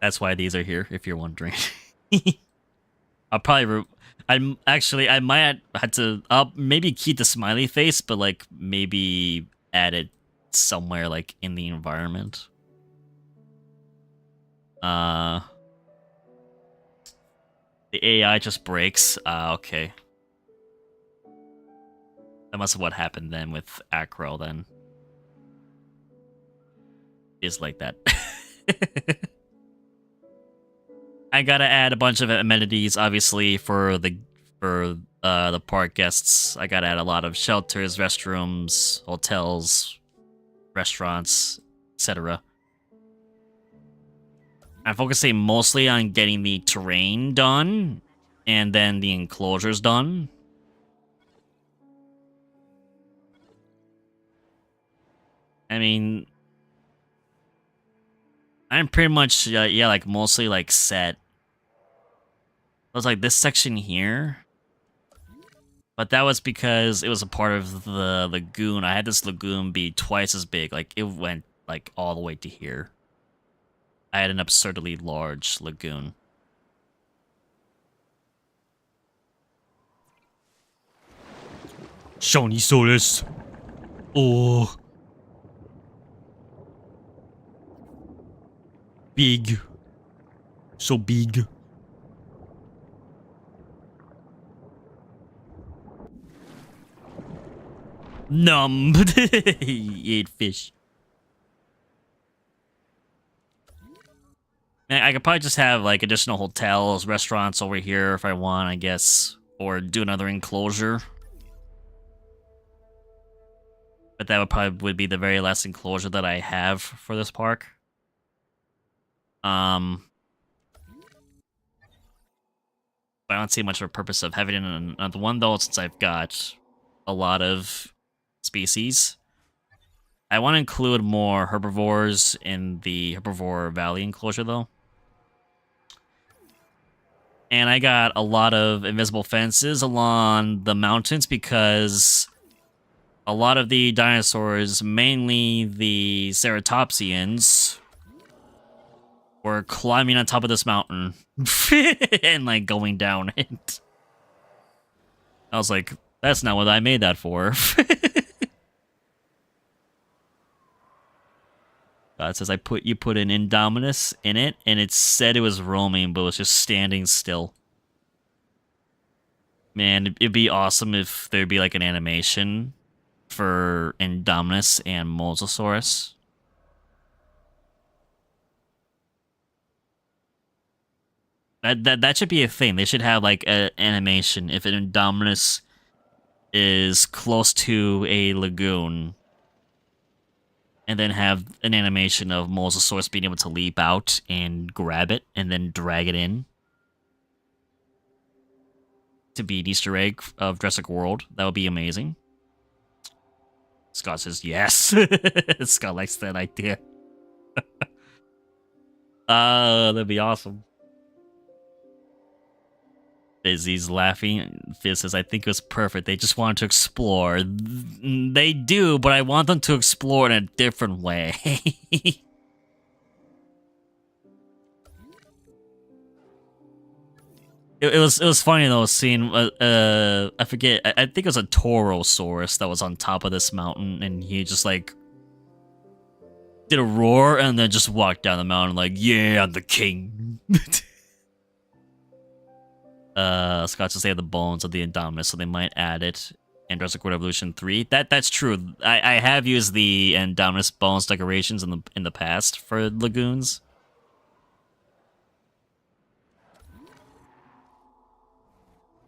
That's why these are here, if you're wondering. I'll probably... I might have to... I'll maybe keep the smiley face, but, like, maybe add it somewhere, like, in the environment. The AI just breaks. Okay. That must have what happened then with Acro, then. Is like that. I gotta add a bunch of amenities, obviously, for the park guests. I gotta add a lot of shelters, restrooms, hotels, restaurants, etc. I'm focusing mostly on getting the terrain done, and then the enclosures done. I mean, I'm pretty much, yeah, like, mostly, like, set. I was like, this section here. But that was because it was a part of the lagoon. I had this lagoon be twice as big. Like, it went, like, all the way to here. I had an absurdly large lagoon. Shonisaurus. Oh. Big. So big. Numb. He ate fish. I could probably just have, like, additional hotels, restaurants over here if I want, I guess. Or do another enclosure. But that would be the very last enclosure that I have for this park. But I don't see much of a purpose of having another one, though, since I've got a lot of species. I want to include more herbivores in the Herbivore Valley enclosure, though. And I got a lot of invisible fences along the mountains because a lot of the dinosaurs, mainly the ceratopsians, were climbing on top of this mountain and, like, going down it. I was like, that's not what I made that for. It says you put an Indominus in it, and it said it was roaming, but it was just standing still. Man, it'd be awesome if there'd be, like, an animation for Indominus and Mosasaurus. That should be a thing. They should have, like, an animation if an Indominus is close to a lagoon, and then have an animation of Mosasaurus being able to leap out and grab it and then drag it in to be an Easter egg of Jurassic World. That would be amazing. Scott says yes. Scott likes that idea. That'd be awesome. Fizzy's laughing. Fizz says, I think it was perfect. They just wanted to explore. They do, but I want them to explore in a different way. It was funny though, seeing I forget, I think it was a Tarbosaurus that was on top of this mountain, and he just, like, did a roar and then just walked down the mountain like, yeah, I'm the king. Scott says they have the bones of the Indominus, so they might add it in Jurassic World Evolution 3. That's true. I have used the Indominus Bones decorations in the past for lagoons.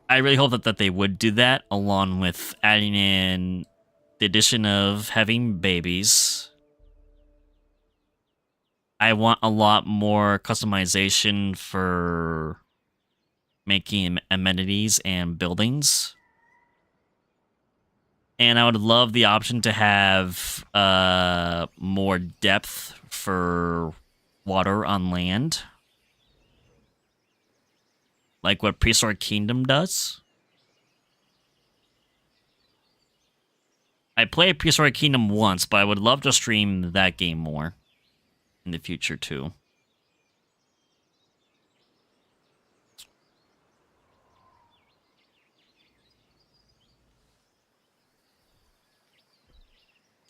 I really hope that they would do that, along with adding in the addition of having babies. I want a lot more customization for making amenities and buildings. And I would love the option to have more depth for water on land. Like what Prehistoric Kingdom does. I played Prehistoric Kingdom once, but I would love to stream that game more in the future too.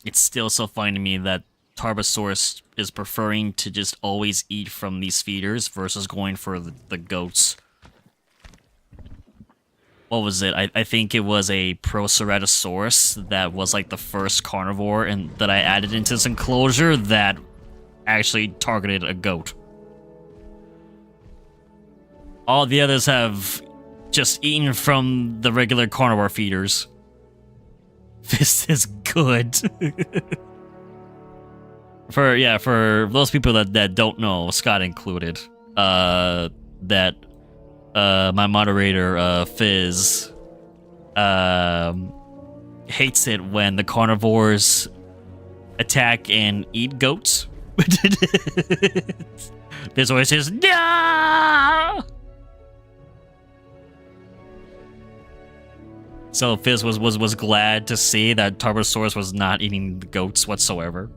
It's still so funny to me that Tarbosaurus is preferring to just always eat from these feeders versus going for the goats. What was it? I think it was a Proceratosaurus that was like the first carnivore and that I added into this enclosure that actually targeted a goat. All the others have just eaten from the regular carnivore feeders. This is good. For those people that don't know, Scott included, that my moderator, Fizz, hates it when the carnivores attack and eat goats. There's always his no. So Fizz was glad to see that Tarbosaurus was not eating the goats whatsoever.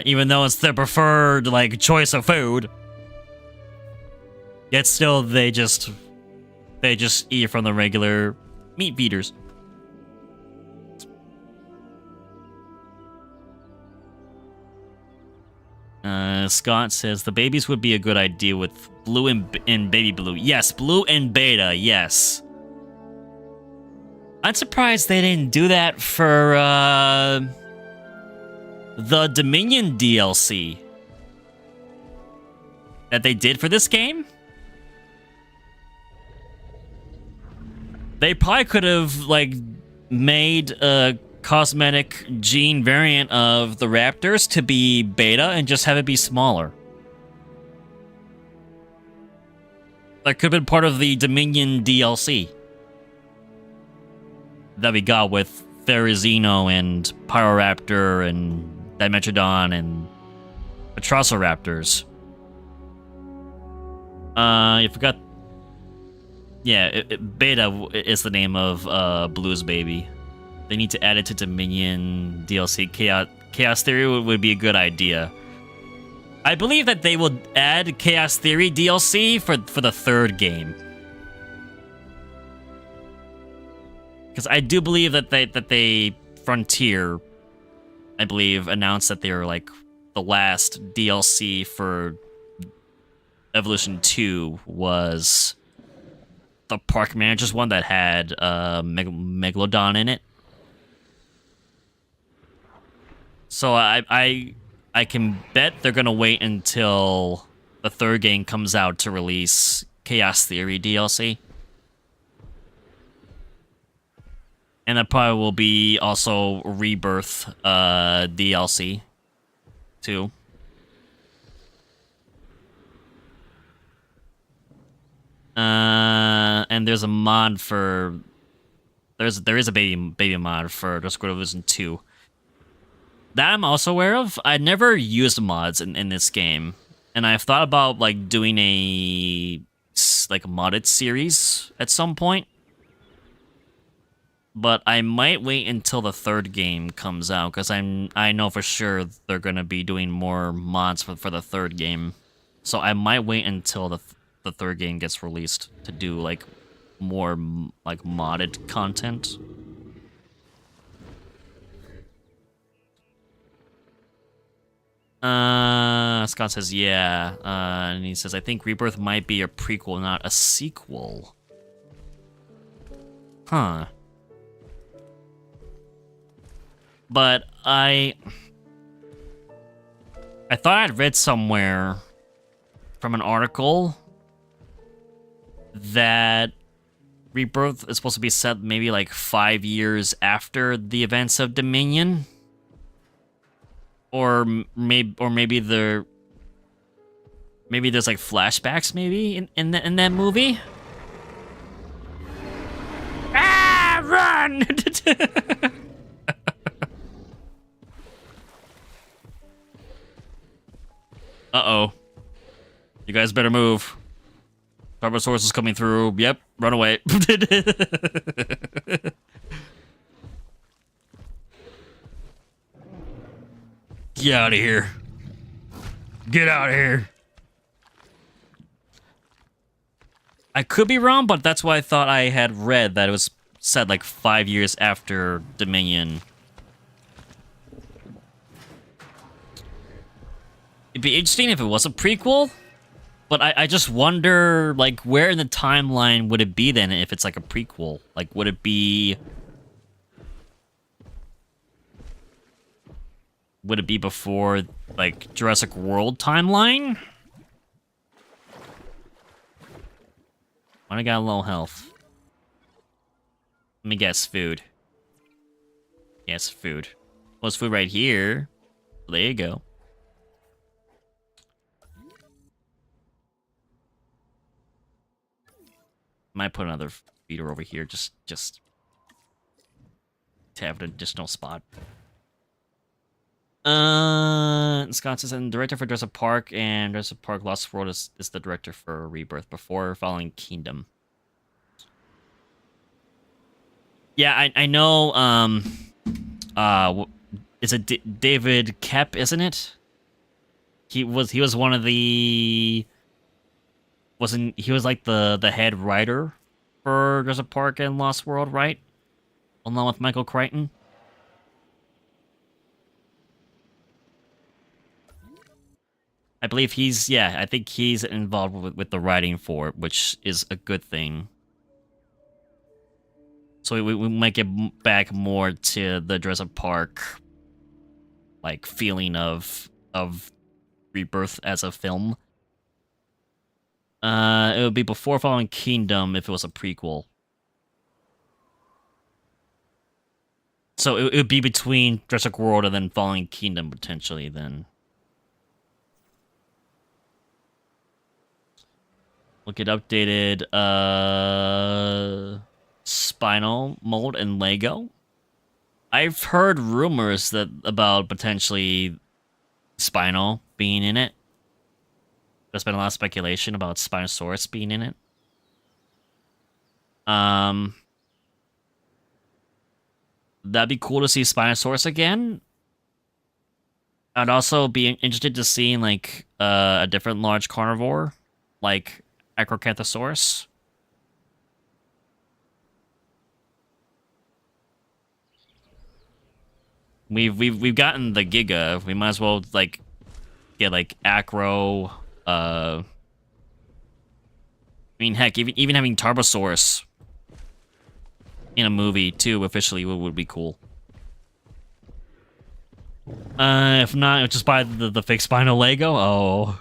Even though it's their preferred like choice of food, yet still they just eat from the regular meat feeders. Scott says the babies would be a good idea with blue and baby blue. Yes, blue and beta. Yes. I'm surprised they didn't do that for the Dominion DLC that they did for this game. They probably could have like made a cosmetic gene variant of the raptors to be beta and just have it be smaller. That could have been part of the Dominion DLC that we got with Therizino and Pyroraptor and Dimetrodon and Proceratosaurus. You forgot. Yeah, Beta is the name of Blue's baby. They need to add it to Dominion DLC. Chaos Theory would be a good idea. I believe that they will add Chaos Theory DLC for the third game. Because I do believe that they Frontier, I believe, announced that they were like the last DLC for Evolution 2 was the Park Manager's one that had Megalodon in it. So I can bet they're gonna wait until the third game comes out to release Chaos Theory DLC. And that probably will be also Rebirth DLC too. And there's a mod for there is a baby mod for Jurassic World Evolution 2. That I'm also aware of. I never used mods in this game, and I've thought about like doing a modded series at some point. But I might wait until the third game comes out because I know for sure they're gonna be doing more mods for the third game, so I might wait until the third game gets released to do like more like modded content. Scott says, yeah. And he says, I think Rebirth might be a prequel, not a sequel. Huh. But I thought I'd read somewhere from an article that Rebirth is supposed to be set maybe like 5 years after the events of Dominion. Or maybe there's like flashbacks maybe in that movie. Ah, run! Uh-oh. You guys better move. Tarbosaurus is coming through. Yep, run away. Get out of here. Get out of here. I could be wrong, but that's why I thought I had read that it was set like 5 years after Dominion. It'd be interesting if it was a prequel, but I just wonder, like, where in the timeline would it be then if it's like a prequel? Like, would it be... Would it be before, like, Jurassic World timeline? I got a low health. Let me guess, food. Yes, food. Well, it's food right here. There you go. Might put another feeder over here, just to have an additional spot. Scott says, and director for Jurassic Park and Jurassic Park Lost World is the director for Rebirth before following Kingdom. Yeah, I know. Is it David Koepp, isn't it? He was one of the. He was like the head writer for Jurassic Park and Lost World, right? Along with Michael Crichton. I believe I think he's involved with the writing for it, which is a good thing. So we might get back more to the Jurassic Park, like, feeling of Rebirth as a film. It would be before following Kingdom if it was a prequel. So it would be between Jurassic World and then following Kingdom, potentially, then. We'll get updated, spinal mold and Lego. I've heard rumors about potentially Spinal being in it. There's been a lot of speculation about Spinosaurus being in it. That'd be cool to see Spinosaurus again. I'd also be interested to see like a different large carnivore, like Acrocanthosaurus. We've gotten the Giga. We might as well like get like Acro. I mean, heck, even having Tarbosaurus in a movie too officially would be cool. If not, just buy the fake Spino Lego. Oh,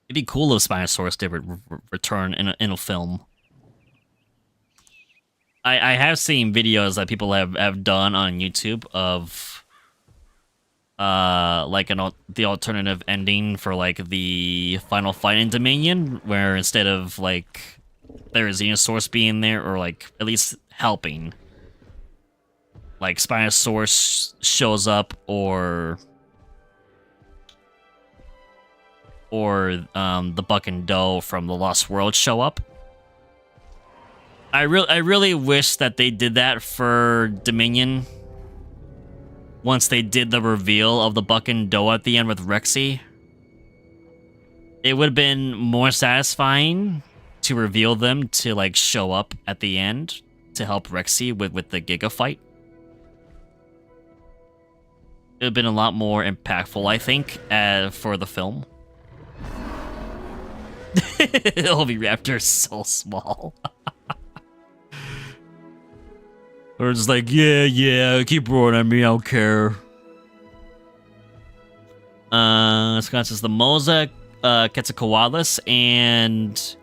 it'd be cool if Spinosaurus did return in a film. I have seen videos that people have done on YouTube of like the alternative ending for like the final fight in Dominion, where instead of like there is Xenosaurus being there or like at least helping, like Spinosaurus shows up or the Buck and Doe from the Lost World show up. I really wish that they did that for Dominion. Once they did the reveal of the Buck and Doe at the end with Rexy, it would have been more satisfying to reveal them to like show up at the end to help Rexy with the Giga fight. it would have been a lot more impactful, I think, for the film. Oviraptor is so small. We're just like, yeah, keep roaring at me, I don't care. Scott says the Moza, Quetzalcoatlus, and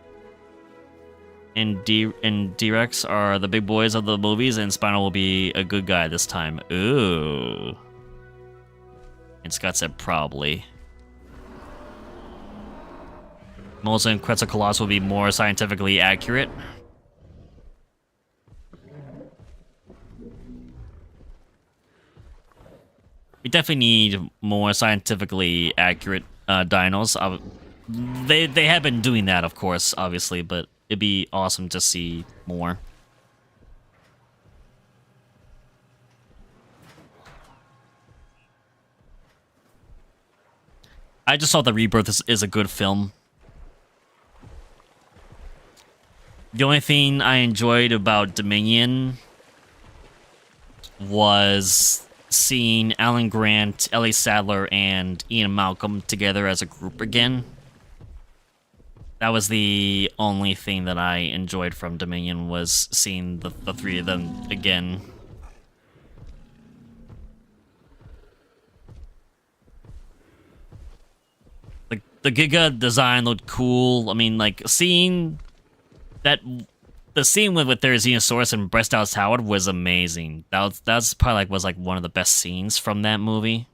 D-Rex are the big boys of the movies, and Spinal will be a good guy this time. Ooh. And Scott said probably. Moza and Quetzalcoatlus will be more scientifically accurate. We definitely need more scientifically accurate dinos. They have been doing that, of course, obviously, but it'd be awesome to see more. I just thought the Rebirth is a good film. The only thing I enjoyed about Dominion was seeing Alan Grant, Ellie Sattler, and Ian Malcolm together as a group again. That was the only thing that I enjoyed from Dominion, was seeing the three of them again. The Giga design looked cool. I mean, like, seeing that... The scene with Therizinosaurus and Breasthouse Howard was amazing. That's probably was one of the best scenes from that movie.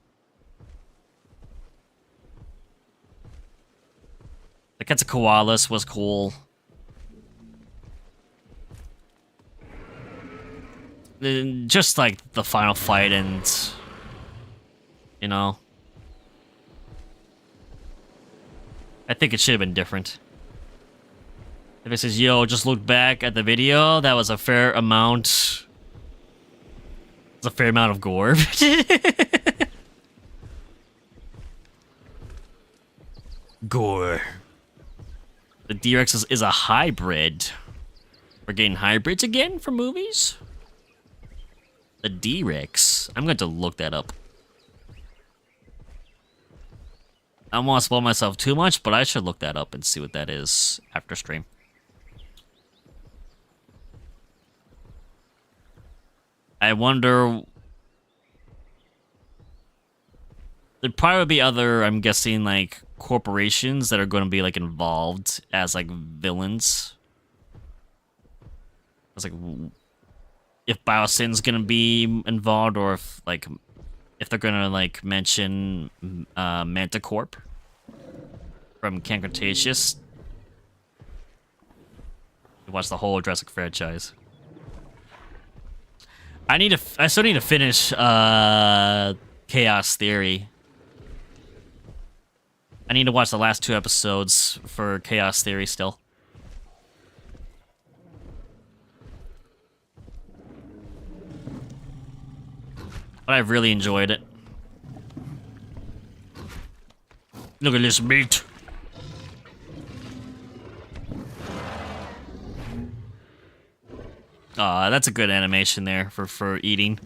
The Quetzalcoatlus was cool. Just like the final fight and, you know, I think it should have been different. If it says, yo, just look back at the video, that was a fair amount... It's a fair amount of gore. Gore. The D-Rex is a hybrid. We're getting hybrids again for movies? The D-Rex. I'm going to look that up. I don't want to spoil myself too much, but I should look that up and see what that is after stream. I wonder... There'd probably be other, I'm guessing, like, corporations that are going to be, like, involved as, like, villains. It's like, if Biocin's going to be involved, or if, like, if they're going to, like, mention Manticorp from Can Cretaceous. Watch the whole Jurassic franchise. I still need to finish Chaos Theory. I need to watch the last 2 episodes for Chaos Theory still. But I've really enjoyed it. Look at this meat. That's a good animation there for eating.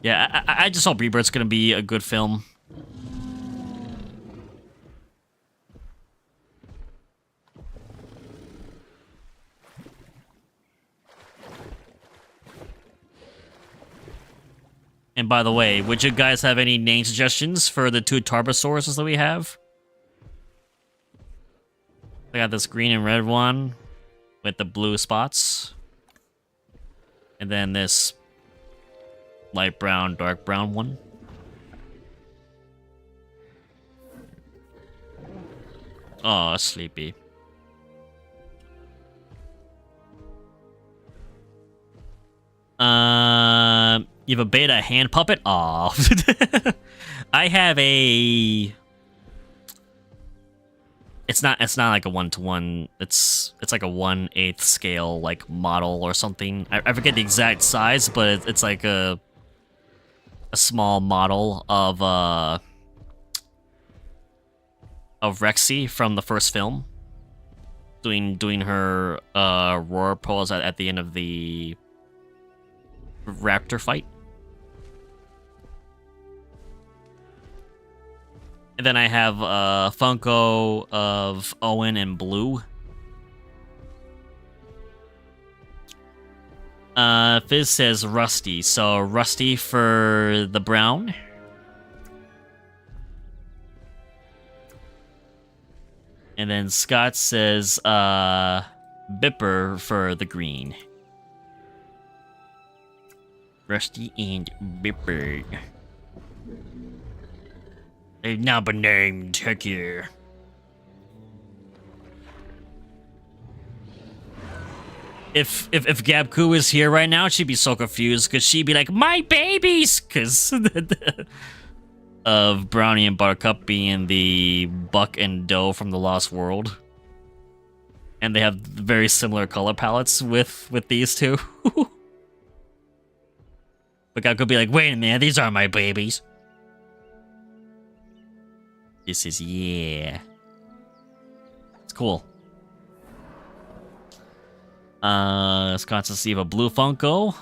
Yeah, I just hope Rebirth's gonna be a good film. And by the way, would you guys have any name suggestions for the 2 Tarbosauruses that we have? I got this green and red one with the blue spots. And then this light brown, dark brown one. Oh, sleepy. You have a beta hand puppet? Aw. I have a... It's not like a 1-to-1. It's like a 1/8 scale like model or something. I forget the exact size, but it's like a small model of Rexy from the first film. doing her roar pose at the end of the raptor fight. And then I have Funko of Owen and Blue. Fizz says Rusty, so Rusty for the brown. And then Scott says Bipper for the green. Rusty and Bipper. They've now been named. Heck yeah. If Gabku was here right now, she'd be so confused because she'd be like, "My babies!" Because of Brownie and Buttercup being the Buck and Doe from the Lost World, and they have very similar color palettes with these two. But Gabku could be like, "Wait a minute, these aren't my babies." This is yeah. It's cool. Scott says you have a blue Funko.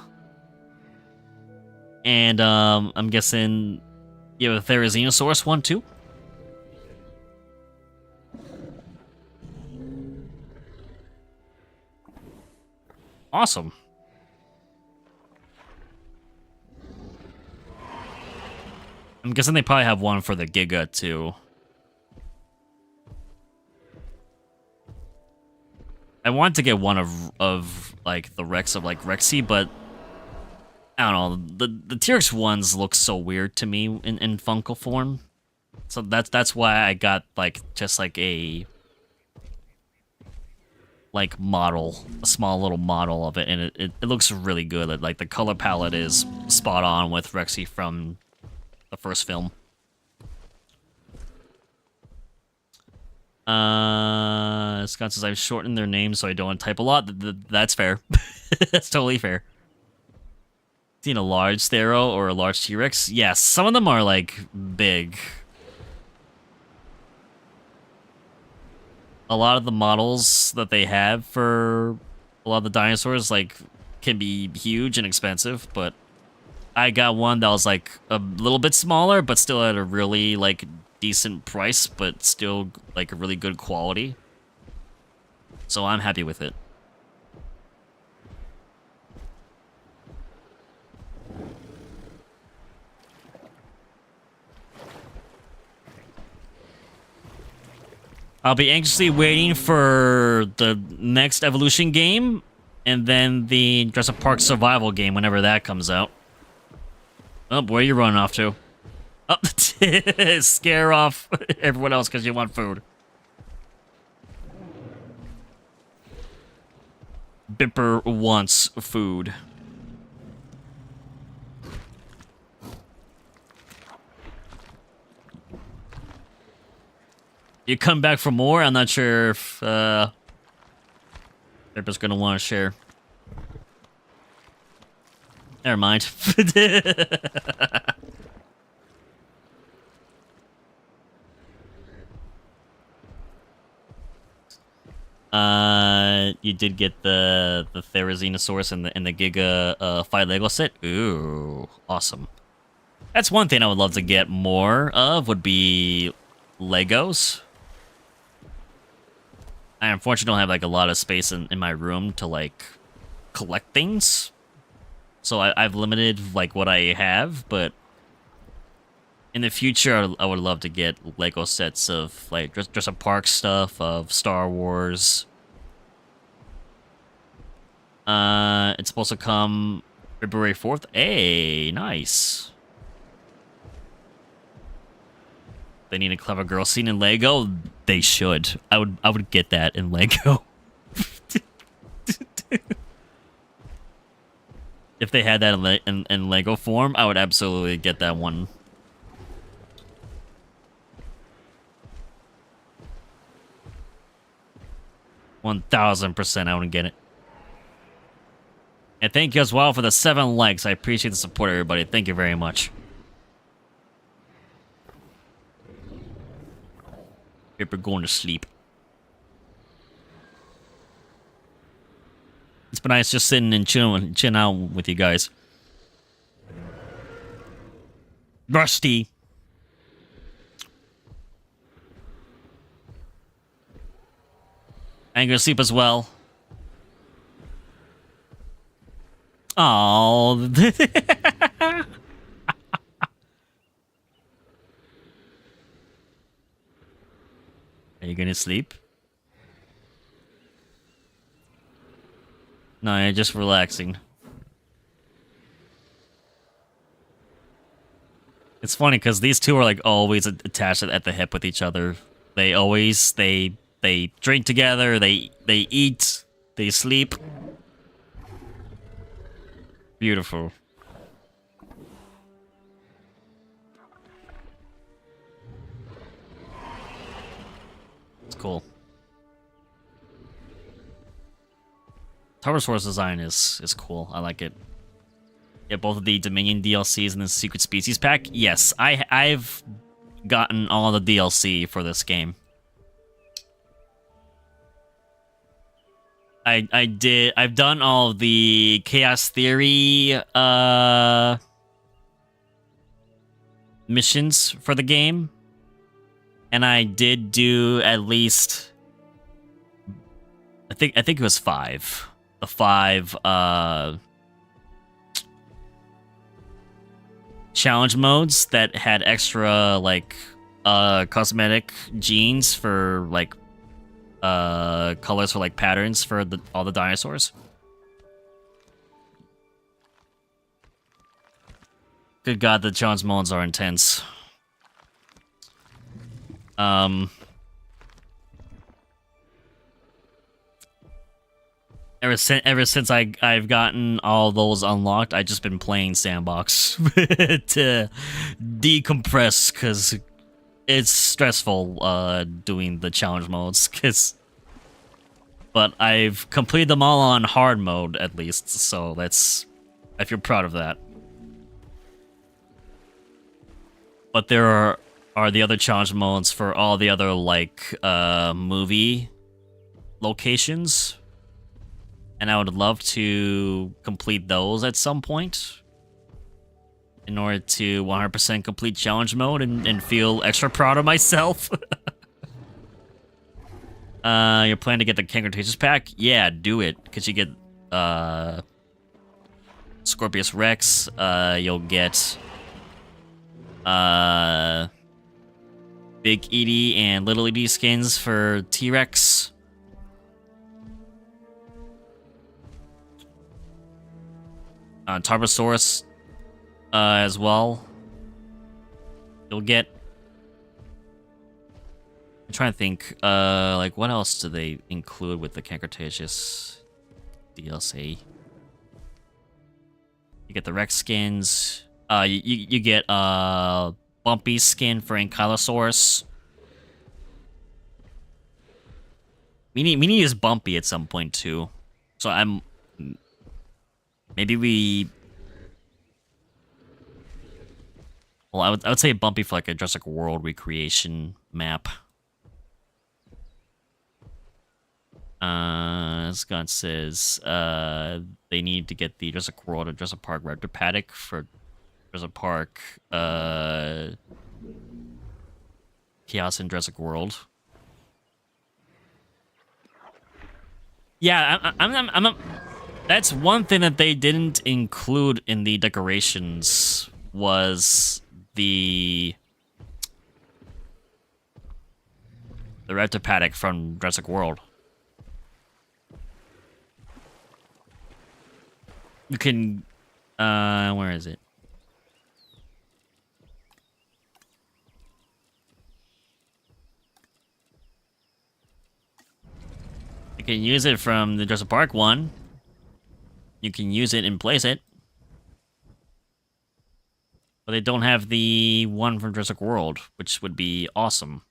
And I'm guessing you have a Therizinosaurus one too. Awesome. I'm guessing they probably have one for the Giga too. I wanted to get one of like the Rex of like Rexy, but I don't know. The T-Rex ones look so weird to me in Funko form. So that's why I got like just like a like model, a small little model of it, and it looks really good. Like the color palette is spot on with Rexy from the first film. Scott says I've shortened their names so I don't type a lot. That's fair. That's totally fair. Seen a large Thero or a large T-Rex? Yes, some of them are like big. A lot of the models that they have for a lot of the dinosaurs like can be huge and expensive, but I got one that was like a little bit smaller, but still at a really like decent price, but still like a really good quality. So I'm happy with it. I'll be anxiously waiting for the next Evolution game and then the Jurassic Park survival game whenever that comes out. Oh, where are you running off to? Oh, scare off everyone else because you want food. Bipper wants food. You come back for more? I'm not sure if Bipper's gonna want to share. Never mind. You did get the Therizinosaurus and the Giga 5 Lego set. Ooh, awesome. That's one thing I would love to get more of would be Legos. I unfortunately don't have like a lot of space in my room to like collect things. So I've limited like what I have, but in the future I would love to get Lego sets of like Jurassic Park stuff, of Star Wars. It's supposed to come February 4th. Hey, nice. They need a clever girl scene in Lego. They should. I would get that in Lego. If they had that in Lego form, I would absolutely get that one. $1,000% I would get it. And thank you as well for the 7 likes. I appreciate the support, everybody. Thank you very much. We're going to sleep. been nice just sitting and chilling out with you guys. Rusty. I'm gonna sleep as well. Oh. Are you gonna sleep? No, you're just relaxing. It's funny because these two are like always attached at the hip with each other. They always they drink together. They eat. They sleep. Beautiful. It's cool. Tarbosaurus design is cool. I like it. Yeah, both of the Dominion DLCs and the Secret Species pack. Yes, I've gotten all the DLC for this game. I've done all of the Chaos Theory missions for the game. And I did do at least I think it was 5. The 5 challenge modes that had extra like cosmetic genes for like colors for like patterns for all the dinosaurs. Good God, the challenge modes are intense. Ever since I've gotten all those unlocked, I've just been playing Sandbox to decompress because it's stressful doing the challenge modes. But I've completed them all on hard mode at least, so I feel proud of that. But there are the other challenge modes for all the other like movie locations. And I would love to complete those at some point in order to 100% complete challenge mode and feel extra proud of myself. You're planning to get the Cretaceous pack? Yeah, do it. Because you get Scorpius Rex. You'll get Big Edie and Little Edie skins for T-Rex. Tarbosaurus as well. You'll get. I'm trying to think. Like what else do they include with the Cretaceous DLC? You get the Rex skins. You get Bumpy skin for Ankylosaurus. We need to use Bumpy at some point too. So maybe we. Well, I would say Bumpy for like a Jurassic World recreation map. Scott says they need to get the Jurassic World and Jurassic Park Raptor paddock for Jurassic Park Chaos and Jurassic World. Yeah, I'm that's one thing that they didn't include in the decorations was the Raptor paddock from Jurassic World. You can, where is it? You can use it from the Jurassic Park one. You can use it and place it. But they don't have the one from Jurassic World, which would be awesome.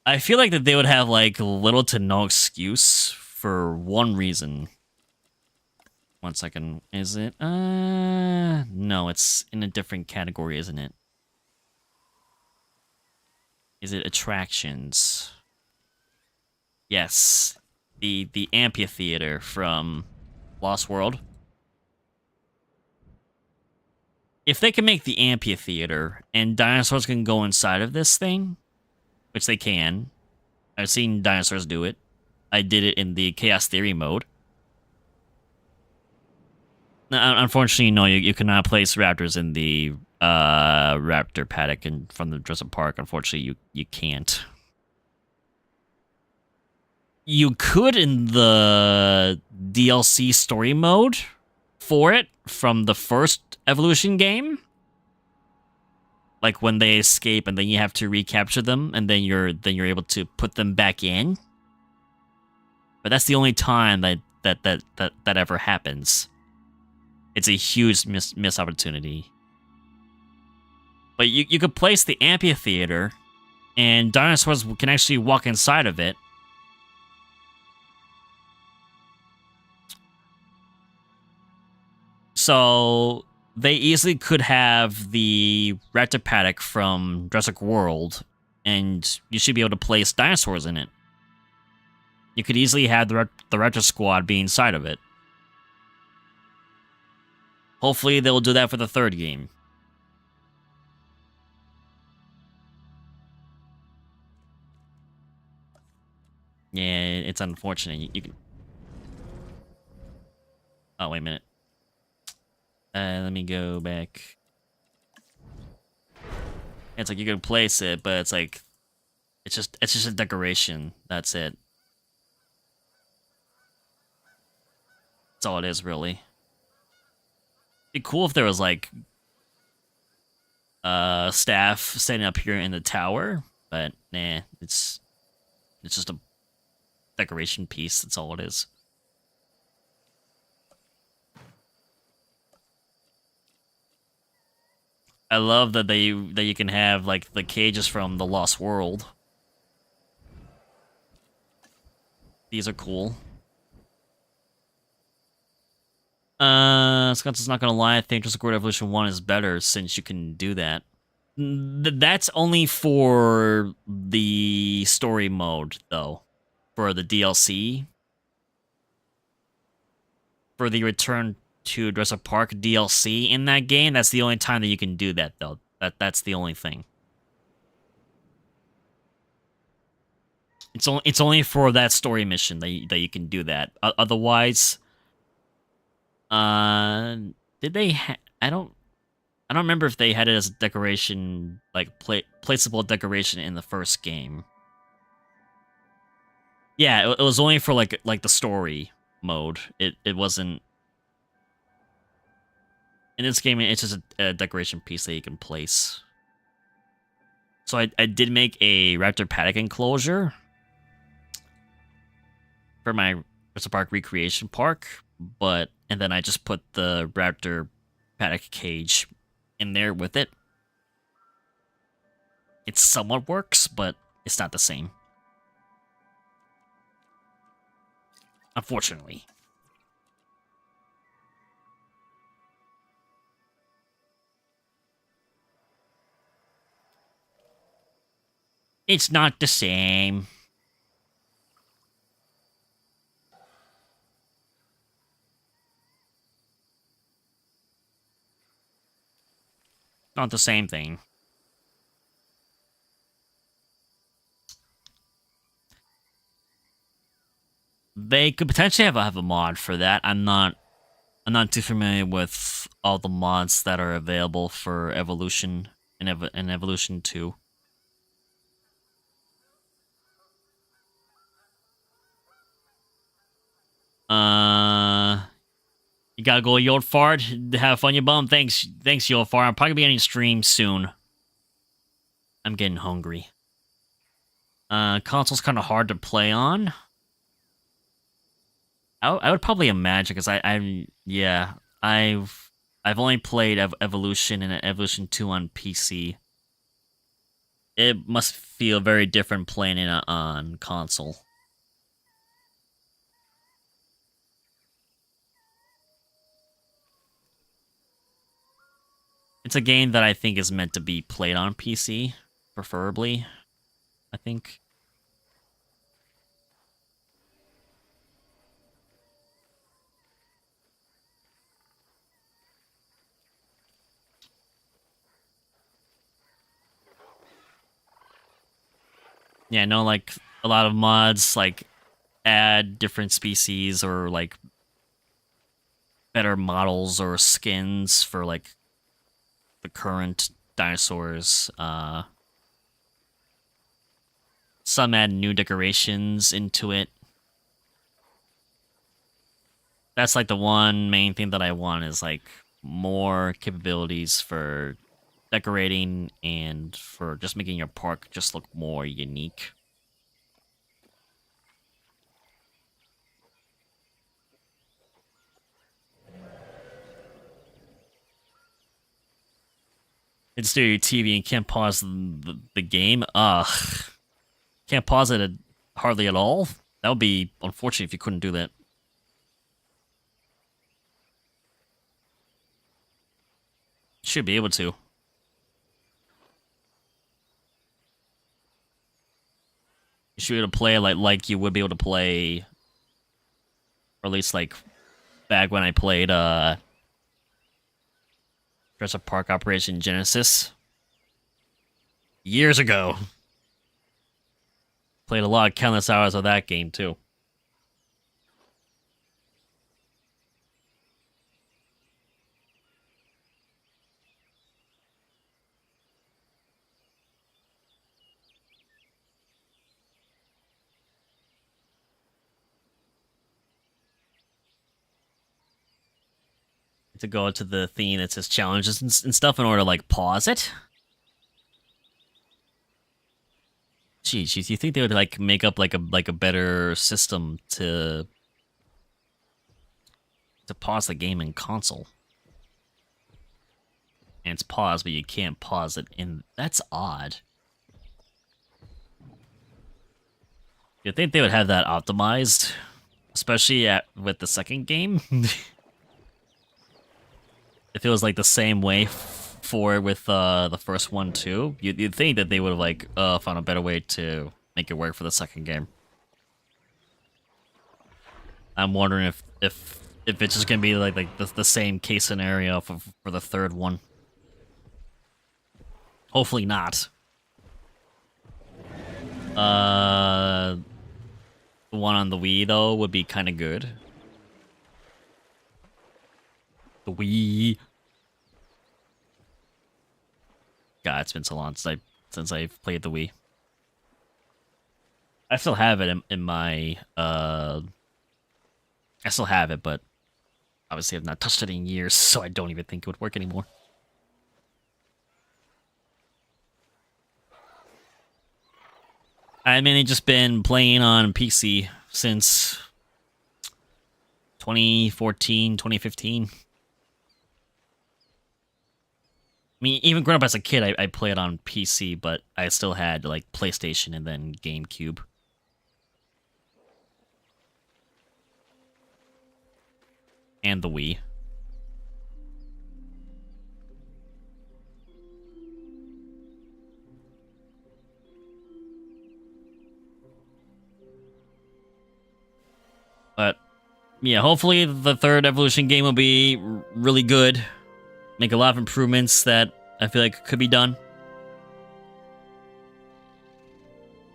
I feel like that they would have like little to no excuse for one reason. 1 second. Is it? No, it's in a different category, isn't it? Is it attractions? Yes. The amphitheater from Lost World. If they can make the amphitheater and dinosaurs can go inside of this thing, which they can. I've seen dinosaurs do it. I did it in the Chaos Theory mode. Unfortunately, no, you cannot place raptors in the raptor paddock from the Jurassic Park. Unfortunately, you can't. You could in the DLC story mode for it from the first Evolution game. Like when they escape and then you have to recapture them and then you're able to put them back in. But that's the only time that ever happens. It's a huge missed opportunity. But you could place the amphitheater and dinosaurs can actually walk inside of it. So they easily could have the raptor paddock from Jurassic World, and you should be able to place dinosaurs in it. You could easily have the raptor squad be inside of it. Hopefully they'll do that for the third game. Yeah, it's unfortunate. You can... Oh, wait a minute. Let me go back. It's like you can place it, but it's like it's just a decoration. That's it. That's all it is, really. It'd be cool if there was like staff standing up here in the tower, but nah, it's just a decoration piece. That's all it is. I love that you can have like the cages from the Lost World. These are cool. Scott's not gonna lie, I think Jurassic World Evolution 1 is better since you can do that. That's only for the story mode, though. For the DLC. For the Return to Jurassic Park DLC in that game, that's the only time that you can do that, though. That's the only thing. It's only for that story mission that you can do that. Otherwise, did they? I don't remember if they had it as a decoration, like placeable decoration in the first game. Yeah, it was only for like the story mode. It wasn't. In this game, it's just a decoration piece that you can place. So I did make a raptor paddock enclosure for my Jurassic Park Recreation Park, and then I just put the raptor paddock cage in there with it. It somewhat works, but it's not the same. Unfortunately. It's not the same. Not the same thing. They could potentially have a mod for that. I'm not too familiar with all the mods that are available for Evolution and Evolution 2. You gotta go Yodfart to have fun, you bum. Thanks, Yodfart. I'm probably gonna be ending stream soon. I'm getting hungry. Console's kind of hard to play on. I would probably imagine because I've only played Evolution and Evolution 2 on PC. It must feel very different playing it on console. It's a game that I think is meant to be played on PC, preferably, I think. Yeah, I know like a lot of mods like add different species or like better models or skins for like the current dinosaurs. Some add new decorations into it. That's like the one main thing that I want is like more capabilities for decorating and for just making your park just look more unique. It's through your TV and can't pause the game. Ugh. Can't pause it hardly at all. That would be unfortunate if you couldn't do that. Should be able to. You should be able to play like you would be able to play, or at least like back when I played Jurassic Park Operation Genesis years ago. Played a lot of countless hours of that game too. To go to the theme that says challenges and stuff in order to like pause it. Jeez, you think they would like make up like a better system to pause the game in console? And it's paused, but you can't pause it, and that's odd. You'd think they would have that optimized, especially with the second game. If it was like the same way for with the first one too, you'd think that they would have like found a better way to make it work for the second game. I'm wondering if it's just gonna be like the same case scenario for the third one. Hopefully not. The one on the Wii though would be kind of good. The Wii. God, it's been so long since I've played the Wii. I still have it in my I still have it, but obviously I've not touched it in years, so I don't even think it would work anymore. I mean, I've just been playing on PC since 2014, 2015. I mean, even growing up as a kid, I played on PC, but I still had, like, PlayStation and then GameCube. And the Wii. But, yeah, hopefully the third Evolution game will be really good. Make a lot of improvements that I feel like could be done.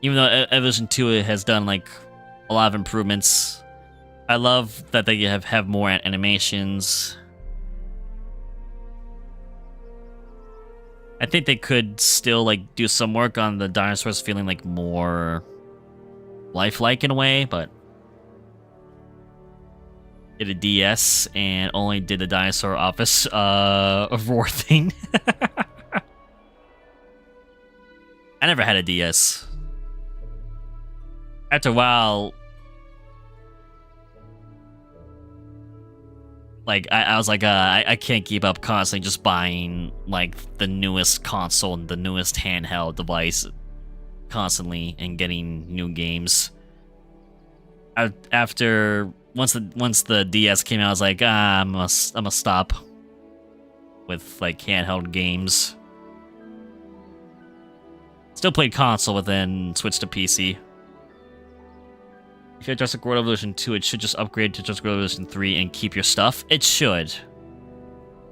Even though Evolution 2 has done like a lot of improvements, I love that they have more animations. I think they could still like do some work on the dinosaurs feeling like more lifelike in a way, but did a DS and only did the dinosaur office roar thing. I never had a DS. After a while, like I was like, I can't keep up constantly just buying like the newest console and the newest handheld device constantly and getting new games. After once the DS came out, I was like, I'm gonna stop with like handheld games. Still played console, but then switched to PC. If you have Jurassic World Evolution 2, it should just upgrade to Jurassic World Evolution 3 and keep your stuff. It should.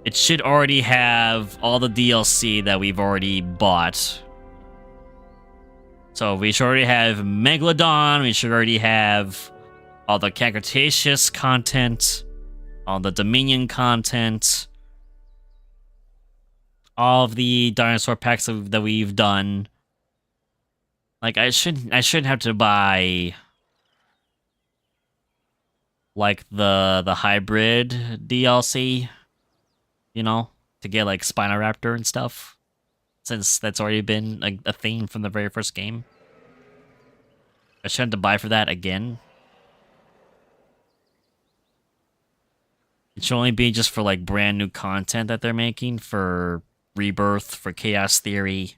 It should already have all the DLC that we've already bought. So we should already have Megalodon, we should already have all the Cretaceous content, all the Dominion content, all of the dinosaur packs that we've done. Like, I shouldn't have to buy like the hybrid DLC, you know, to get like Spinoraptor and stuff, since that's already been like a theme from the very first game. I shouldn't have to buy for that again. It should only be just for like brand new content that they're making for Rebirth, for Chaos Theory,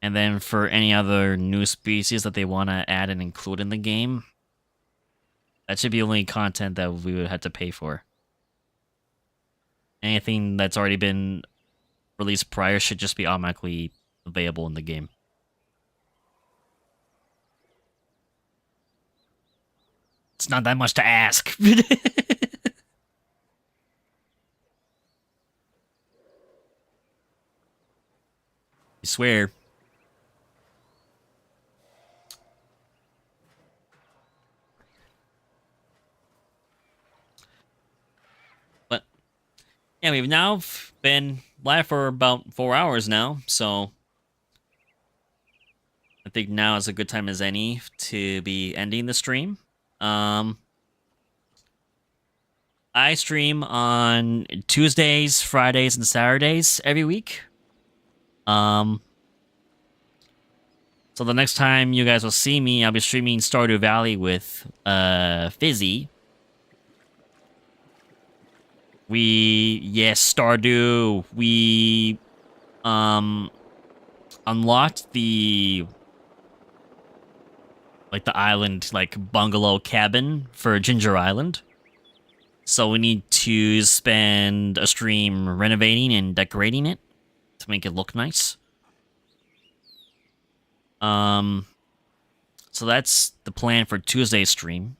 and then for any other new species that they want to add and include in the game. That should be only content that we would have to pay for. Anything that's already been released prior should just be automatically available in the game. It's not that much to ask. You swear. But yeah, we've now been live for about 4 hours now, so I think now is a good time as any to be ending the stream. I stream on Tuesdays, Fridays, and Saturdays every week. So the next time you guys will see me, I'll be streaming Stardew Valley with Fizzy. Stardew. We unlocked the island bungalow cabin for Ginger Island. So we need to spend a stream renovating and decorating it to make it look nice. So that's the plan for Tuesday's stream.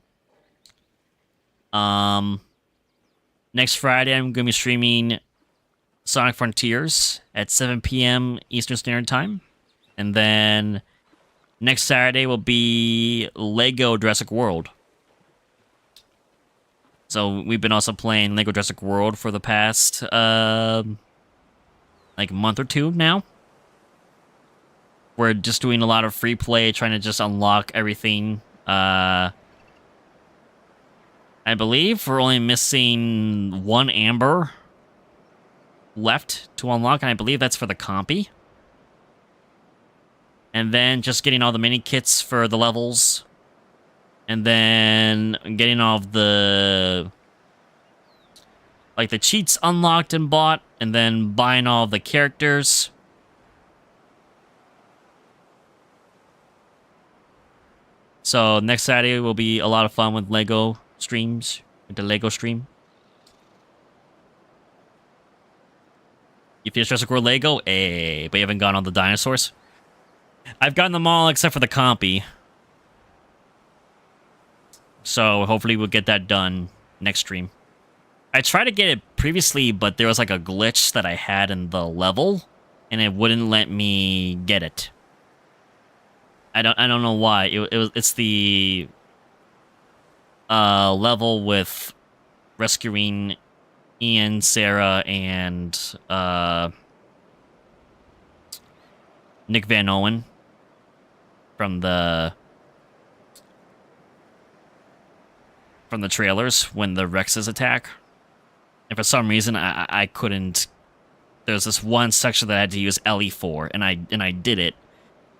Next Friday, I'm going to be streaming Sonic Frontiers at 7 p.m. Eastern Standard Time. And then next Saturday will be Lego Jurassic World. So we've been also playing Lego Jurassic World for the past, month or two now. We're just doing a lot of free play, trying to just unlock everything. I believe we're only missing one amber left to unlock, and I believe that's for the compy. And then just getting all the mini kits for the levels. And then getting all of the cheats unlocked and bought, and then buying all of the characters. So next Saturday will be a lot of fun with Lego streams, with the Lego stream. You finished Jurassic World Lego? But you haven't gone on the dinosaurs? I've gotten them all except for the compy. So hopefully we'll get that done next stream. I tried to get it previously, but there was a glitch that I had in the level, and it wouldn't let me get it. I don't know why. It's the level with rescuing Ian, Sarah, and Nick Van Owen from the trailers when the Rexes attack. And for some reason I couldn't. There's this one section that I had to use LE4, and I did it,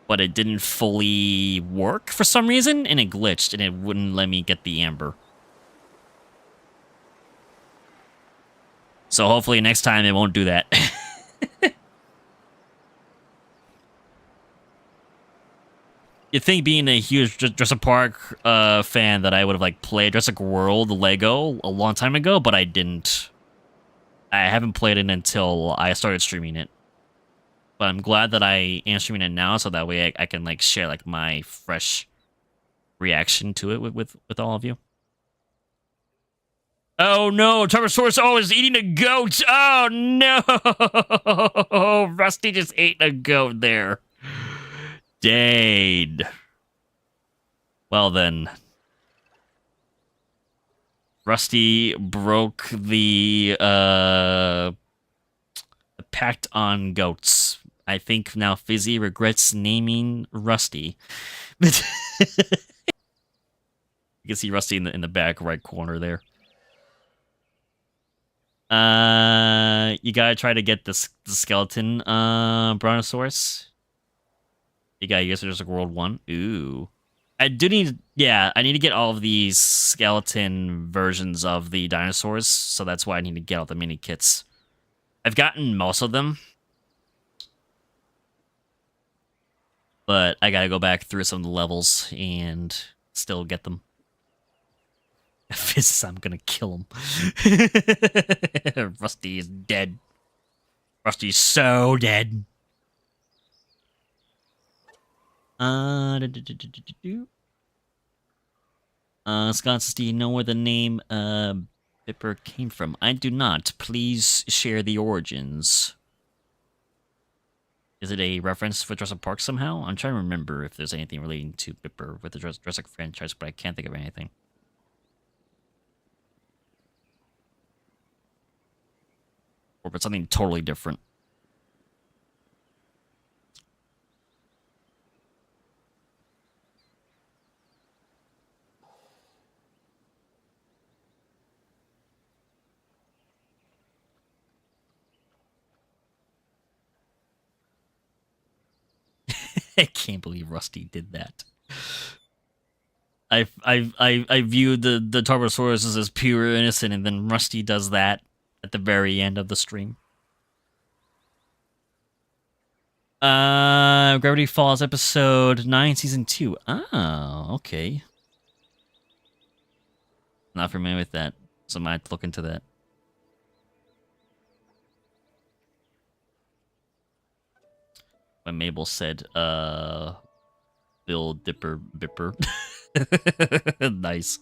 but it didn't fully work for some reason, and it glitched, and it wouldn't let me get the amber. So hopefully next time it won't do that. You'd think, being a huge Jurassic Park fan, that I would have played Jurassic World Lego a long time ago, but I didn't. I haven't played it until I started streaming it. But I'm glad that I am streaming it now, so that way I can share my fresh reaction to it with all of you. Oh no, Tarbosaurus is eating a goat. Oh no, Rusty just ate a goat there. Dade. Well then. Rusty broke the pact on goats. I think now Fizzy regrets naming Rusty. You can see Rusty in the back right corner there. You gotta try to get the skeleton Brontosaurus. You gotta use Jurassic World 1. Ooh. I need to get all of these skeleton versions of the dinosaurs, so that's why I need to get all the mini kits. I've gotten most of them, but I gotta go back through some of the levels and still get them. Fizz, I'm gonna kill him. Rusty is dead. Rusty's so dead. Scott says, do you know where the name Bipper came from? I do not. Please share the origins. Is it a reference for Jurassic Park somehow? I'm trying to remember if there's anything relating to Bipper with the Jurassic franchise, but I can't think of anything. Or if it's something totally different. I can't believe Rusty did that. I viewed the Tarbosaurus as pure innocent, and then Rusty does that at the very end of the stream. Gravity Falls episode 9, season 2. Oh, okay. Not familiar with that, so I might have to look into that. When Mabel said, Bill Dipper Bipper. Nice.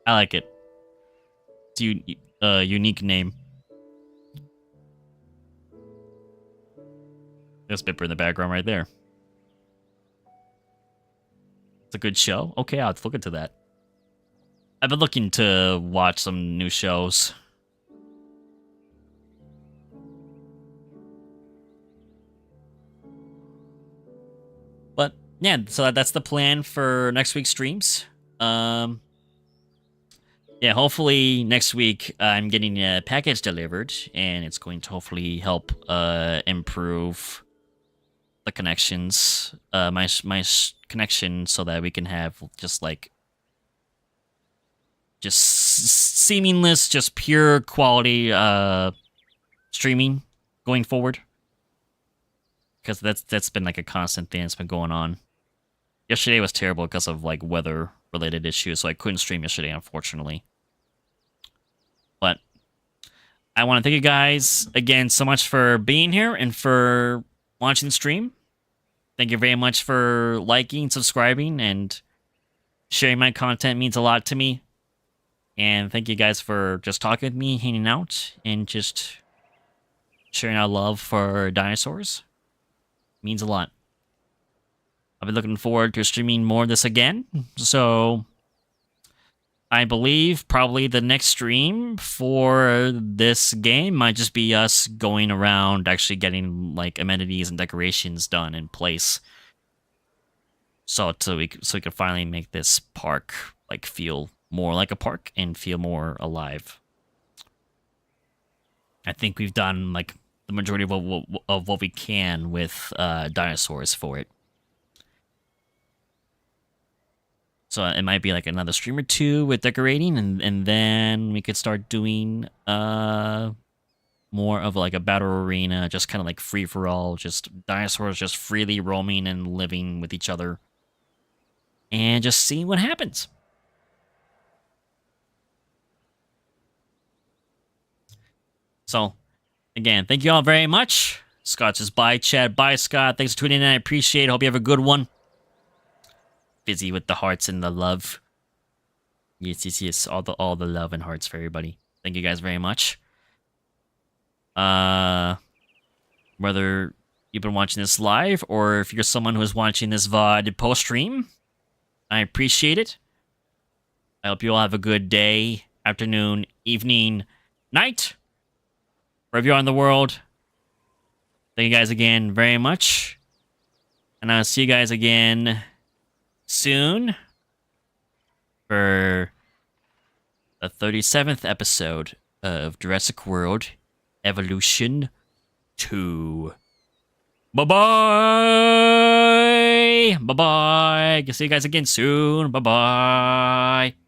I like it. It's a unique name. There's Bipper in the background right there. It's a good show. Okay, I'll have to look into that. I've been looking to watch some new shows. But yeah, so that's the plan for next week's streams. Yeah, hopefully next week I'm getting a package delivered, and it's going to hopefully help improve the connections, my connection, so that we can have just seamless, just pure quality streaming going forward. Because that's been like a constant thing that's been going on. Yesterday was terrible because of like weather-related issues, so I couldn't stream yesterday, unfortunately. But I want to thank you guys again so much for being here and for watching the stream. Thank you very much for liking, subscribing, and sharing my content. It means a lot to me. And thank you guys for just talking with me, hanging out, and just sharing our love for dinosaurs. Means a lot. I've been looking forward to streaming more of this again. So I believe probably the next stream for this game might just be us going around actually getting like amenities and decorations done in place. So we can finally make this park like feel more like a park and feel more alive. I think we've done like the majority of what we can with dinosaurs for it. So it might be like another stream or two with decorating, and then we could start doing more of like a battle arena, just kind of like free-for-all, just dinosaurs just freely roaming and living with each other. And just seeing what happens. So again, thank you all very much. Scott says, bye, Chad. Bye, Scott. Thanks for tuning in. I appreciate it. Hope you have a good one. Busy with the hearts and the love. Yes. All the love and hearts for everybody. Thank you guys very much. whether you've been watching this live or if you're someone who's watching this VOD post-stream. I appreciate it. I hope you all have a good day, afternoon, evening, night, wherever you are in the world. Thank you guys again very much. And I'll see you guys again soon for the 37th episode of Jurassic World Evolution 2. Bye-bye! Bye-bye! See you guys again soon. Bye-bye!